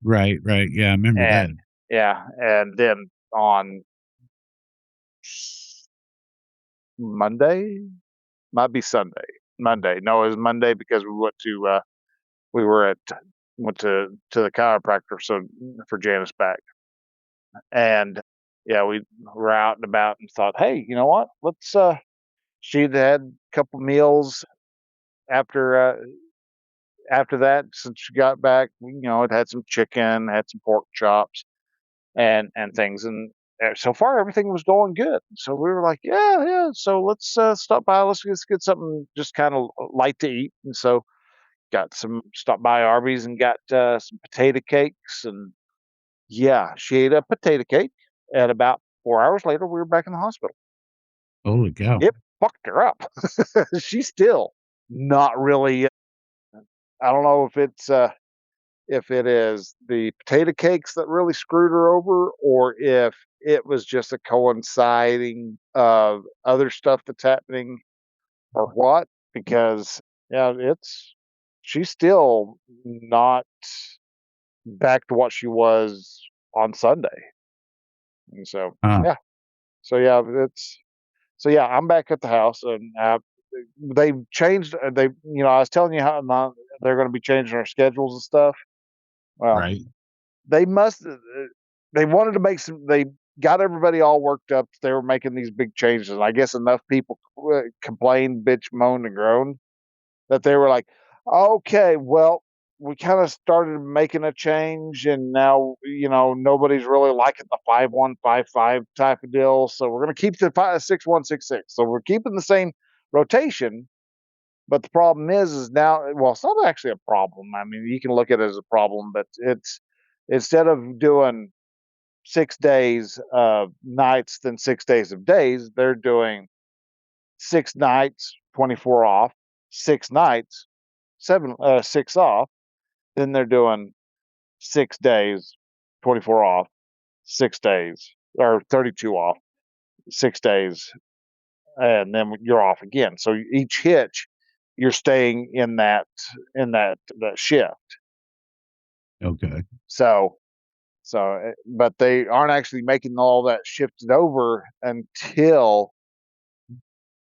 Right. Yeah, I remember that. Yeah. And then on Monday, might be Sunday. Monday. No, it was Monday because we went to the chiropractor for Jana's back. And yeah, we were out and about and thought, hey, you know what? She'd had a couple meals after that since she got back. It had some chicken, had some pork chops and things. And so far everything was going good. So we were like, yeah. So let's stop by. Let's get something just kind of light to eat. And so stopped by Arby's and got some potato cakes. And yeah, she ate a potato cake. And about 4 hours later, we were back in the hospital. Holy cow. It fucked her up. She's still not really. I don't know if it is the potato cakes that really screwed her over, or if it was just a coinciding of other stuff that's happening, or what. Because yeah, she's still not back to what she was on Sunday. And so yeah, I'm back at the house, and they've changed. I was telling you how they're going to be changing our schedules and stuff. Well, right. they must. They wanted to make some. They got everybody all worked up. They were making these big changes, and I guess enough people complained, bitch, moaned, and groaned that they were like, "Okay, well, we kind of started making a change, and now nobody's really liking the 5155 type of deal. So we're going to keep the 6166. So we're keeping the same rotation." But the problem is now, well, it's not actually a problem. I mean, you can look at it as a problem, but it's instead of doing 6 days of nights, then 6 days of days, they're doing 6 nights, 24 off, 6 nights, 6 off. Then they're doing 6 days, 24 off, 6 days, or 32 off, 6 days, and then you're off again. So each hitch, you're staying in that shift. Okay. So, but they aren't actually making all that shifted over until,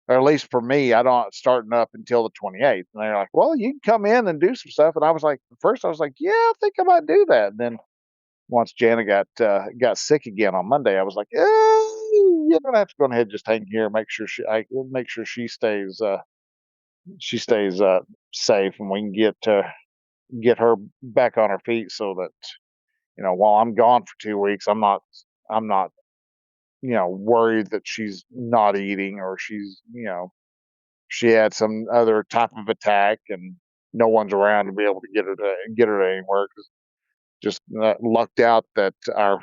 or at least for me, I don't starting up until the 28th. And they're like, well, you can come in and do some stuff. And I was like, first I was like, yeah, I think I might do that. And then once Jana got sick again on Monday, I was like, you're gonna have to go ahead and just hang here, make sure she stays safe, and we can get her back on her feet, so that while I'm gone for 2 weeks, I'm not worried that she's not eating, or she had some other type of attack and no one's around to be able to get her to anywhere. Just lucked out that our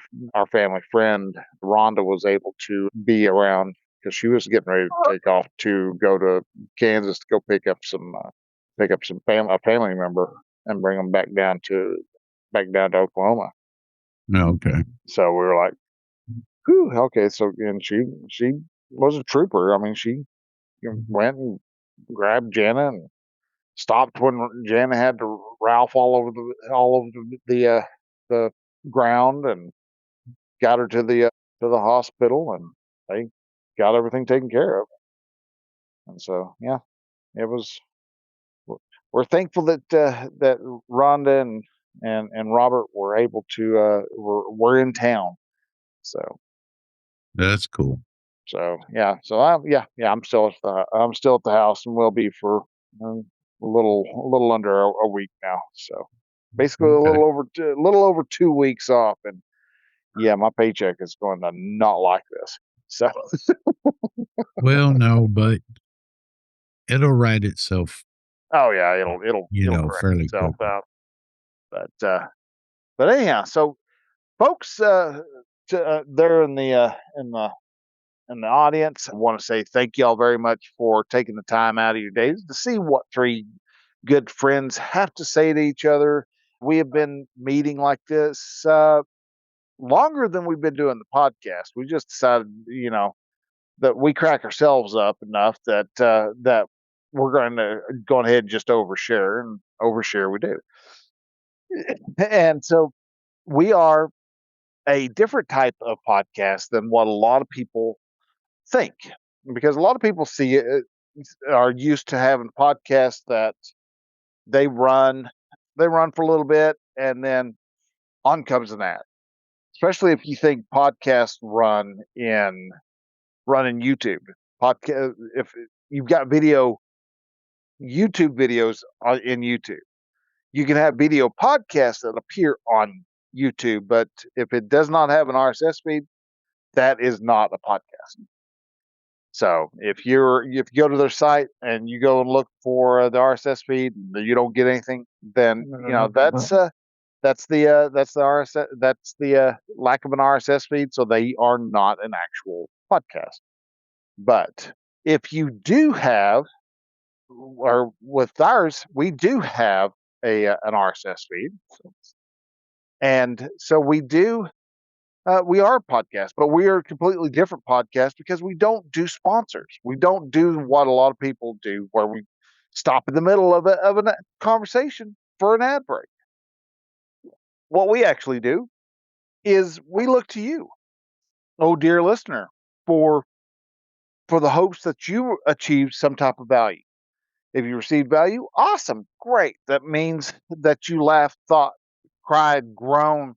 family friend Rhonda was able to be around, because she was getting ready to take off to go to Kansas to go pick up some a family member and bring them back down to back down to Oklahoma. No, okay. So we were like, whew, okay. So, and she was a trooper. I mean, she went and grabbed Jana and stopped when Jana had to Ralph all over the ground and got her to the hospital, and they got everything taken care of. And so, yeah, it was. We're thankful that that Rhonda and Robert were able to were in town. So That's cool. yeah, I'm still at the house and will be for a little under a week now. So basically Okay. a little over 2 weeks off, and yeah, my paycheck is going to not like this. So Well, no, but it'll write itself, oh yeah, it'll correct fairly itself quickly. out. But anyhow, so folks, there in the audience, I want to say thank y'all very much for taking the time out of your days to see what three good friends have to say to each other. We have been meeting like this longer than we've been doing the podcast. We just decided, that we crack ourselves up enough that we're going to go ahead and just overshare, and overshare we do. And so we are a different type of podcast than what a lot of people think, because a lot of people are used to having podcasts that they run for a little bit and then on comes an ad. Especially if you think podcasts run in YouTube. Podcast, if you've got YouTube videos in YouTube, you can have video podcasts that appear on YouTube, but if it does not have an RSS feed, that is not a podcast. So if you go to their site and you go and look for the RSS feed and you don't get anything, then that's the RSS, that's the lack of an RSS feed. So they are not an actual podcast. But if you do have, or with ours, we do have an RSS feed, and so we do. We are a podcast, but we are a completely different podcast because we don't do sponsors. We don't do what a lot of people do, where we stop in the middle of a conversation for an ad break. What we actually do is we look to you, oh dear listener, for the hopes that you achieve some type of value. If you received value, awesome, great. That means that you laughed, thought, cried, groaned,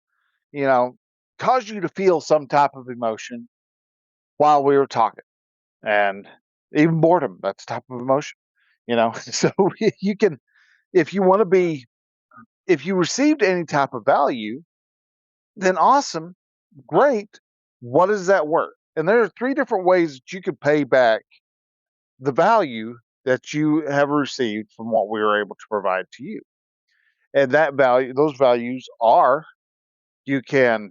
caused you to feel some type of emotion while we were talking. And even boredom, that's a type of emotion, So you can, if you received any type of value, then awesome, great. What is that worth? And there are 3 different ways that you could pay back the value that you have received from what we were able to provide to you. And those values are, you can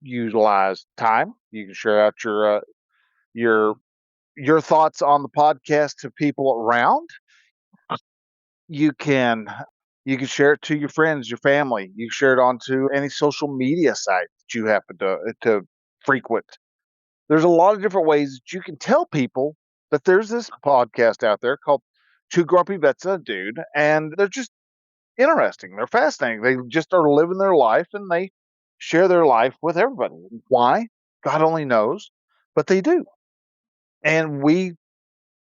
utilize time. You can share out your thoughts on the podcast to people around. You can share it to your friends, your family. You can share it onto any social media site that you happen to frequent. There's a lot of different ways that you can tell people that there's this podcast out there called Two Grumpy Vets and a Dude, and they're just interesting. They're fascinating. They just are living their life, and they share their life with everybody. Why? God only knows, but they do. And we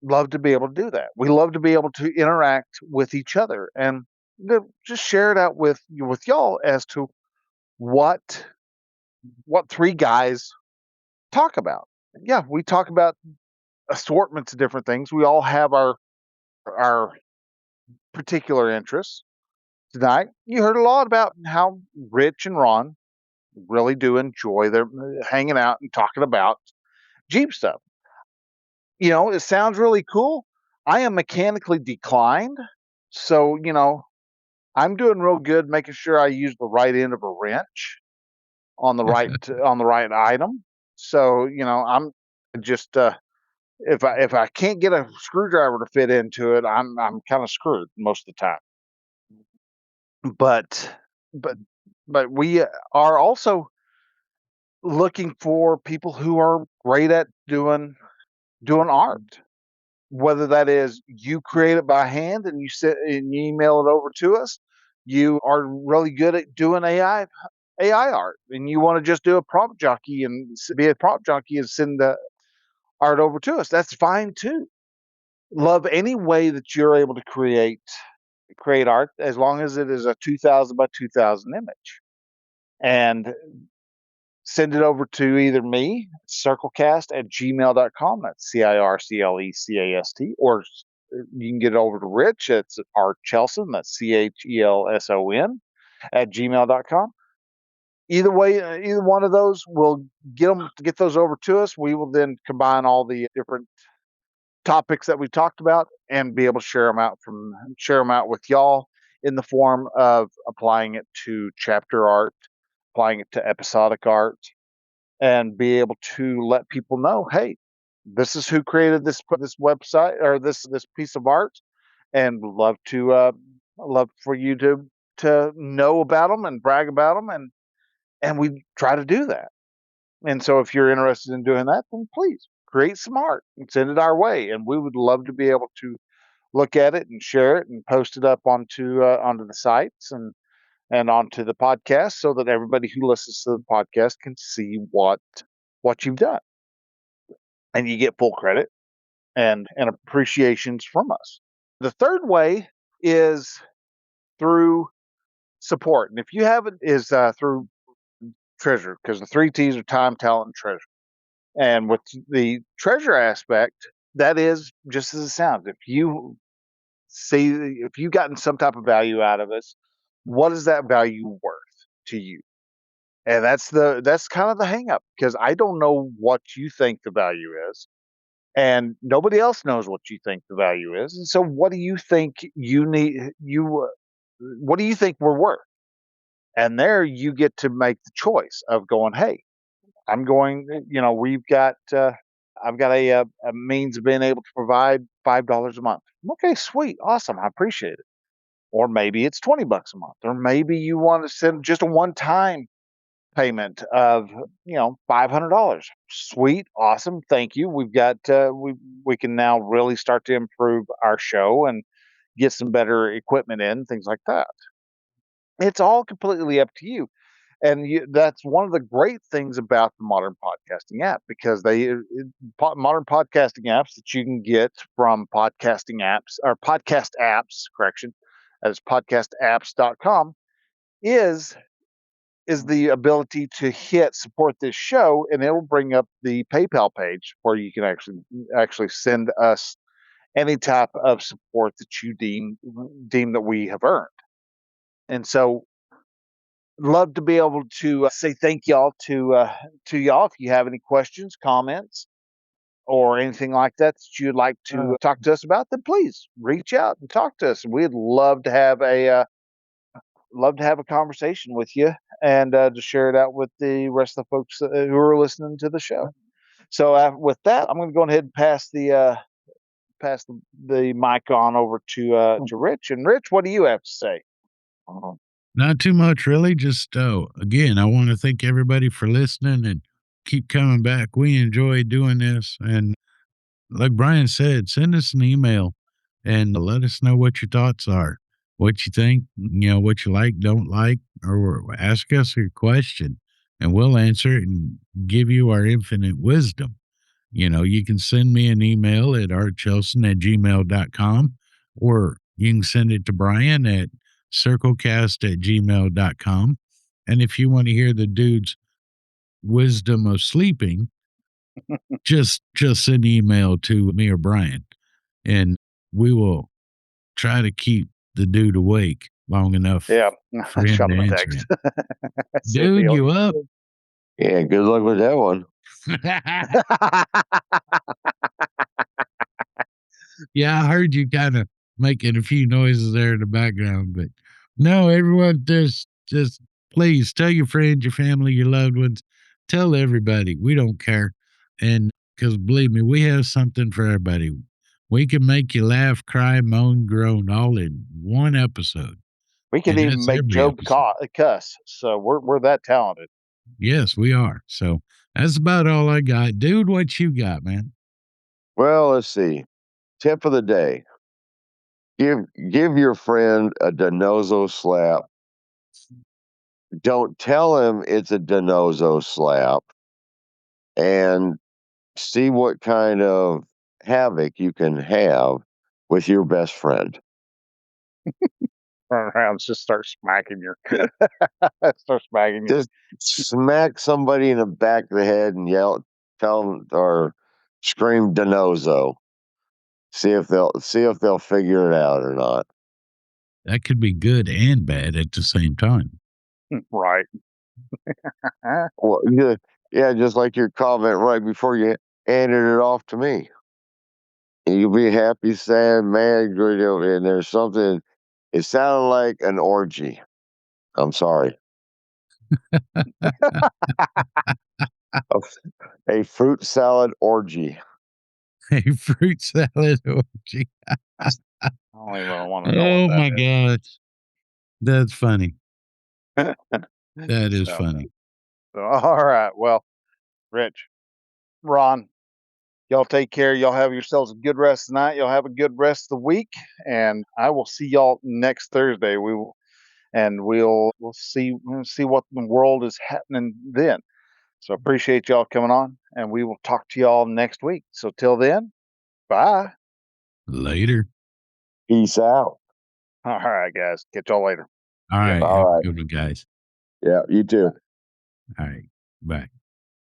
love to be able to do that. We love to be able to interact with each other and just share it out with y'all as to what 3 guys talk about. Yeah, we talk about assortments of different things. We all have our particular interests. Tonight, you heard a lot about how Rich and Ron really do enjoy their hanging out and talking about Jeep stuff. It sounds really cool. I am mechanically declined, so I'm doing real good making sure I use the right end of a wrench on the right item. So I'm just if I can't get a screwdriver to fit into it, I'm kind of screwed most of the time. But But we are also looking for people who are great at doing art. Whether that is you create it by hand and you email it over to us, you are really good at doing AI art, and you want to just do a prompt jockey and be a prompt jockey and send the art over to us. That's fine too. Love any way that you're able to create art, as long as it is a 2000 by 2000 image, and send it over to either me, circlecast@gmail.com. That's circlecast, or you can get it over to Rich. It's rchelson. That's CHELSON @gmail.com. Either way, either one of those will get those over to us. We will then combine all the different topics that we talked about and be able to share them out with y'all in the form of applying it to chapter art, applying it to episodic art, and be able to let people know, hey, this is who created this website or this piece of art, and love for you to know about them and brag about them, and we try to do that. And so if you're interested in doing that, then please create some art and send it our way, and we would love to be able to look at it and share it and post it up onto the sites and onto the podcast, so that everybody who listens to the podcast can see what you've done, and you get full credit and appreciations from us. The third way is through support, and if you haven't, is through treasure, because the three T's are time, talent, and treasure. And with the treasure aspect, that is just as it sounds. If you've gotten some type of value out of us, what is that value worth to you? And that's kind of the hang up, because I don't know what you think the value is, and nobody else knows what you think the value is. And so what do you think what do you think we're worth? And there you get to make the choice of going, hey, I'm going, we've got, I've got a means of being able to provide $5 a month. Okay, sweet. Awesome. I appreciate it. Or maybe it's $20 a month, or maybe you want to send just a one-time payment of, $500. Sweet. Awesome. Thank you. We've got, we can now really start to improve our show and get some better equipment in, things like that. It's all completely up to you. And that's one of the great things about the modern podcasting app, because modern podcasting apps that you can get from podcasting apps, or podcast apps, correction, as podcastapps.com, is the ability to hit support this show, and it'll bring up the PayPal page where you can actually send us any type of support that you deem that we have earned. And so, love to be able to say thank y'all to y'all. If you have any questions, comments, or anything like that you'd like to talk to us about, then please reach out and talk to us. We'd love to have a conversation with you, and to share it out with the rest of the folks who are listening to the show. So with that, I'm going to go ahead and pass the mic on over to Rich. And Rich, what do you have to say? Not too much, really. Just, again, I want to thank everybody for listening and keep coming back. We enjoy doing this. And like Bryan said, send us an email and let us know what your thoughts are, what you think, what you like, don't like, or ask us a question, and we'll answer it and give you our infinite wisdom. You can send me an email at rchelson@gmail.com, or you can send it to Bryan at circlecast@gmail.com. And if you want to hear the dude's wisdom of sleeping, just send an email to me or Bryan, and we will try to keep the dude awake long enough for him to answer it. Dude, you up? Yeah, good luck with that one. Yeah, I heard you kind of making a few noises there in the background, but no, everyone, just please tell your friends, your family, your loved ones, tell everybody. We don't care. And because believe me, we have something for everybody. We can make you laugh, cry, moan, groan, all in one episode. We can And even that's make every Job episode. cuss. So we're that talented. Yes, we are. So that's about all I got. Dude, what you got, man? Well, let's see. Tip of the day: give your friend a Denozo slap. Don't tell him it's a Denozo slap, and see what kind of havoc you can have with your best friend. Run around, just start smacking your, start smacking you. Just smack somebody in the back of the head and tell them, or scream Denozo. See if they'll figure it out or not. That could be good and bad at the same time. Right. Well, yeah, just like your comment right before you handed it off to me. You'll be happy, sad, mad, good, and there's something. It sounded like an orgy. I'm sorry. A fruit salad orgy. A fruit salad orgy. I don't even want to know. Oh what my that gosh. That's funny. is. That is So, funny. so, all right. Well, Rich, Ron, y'all take care. Y'all have yourselves a good rest of the night. Y'all have a good rest of the week, and I will see y'all next Thursday. We'll see what the world is happening then. So appreciate y'all coming on, and we will talk to y'all next week. So till then, bye. Later. Peace out. All right, guys. Catch y'all later. All right. All Have right. a good one, guys. Yeah, you too. All right. Bye.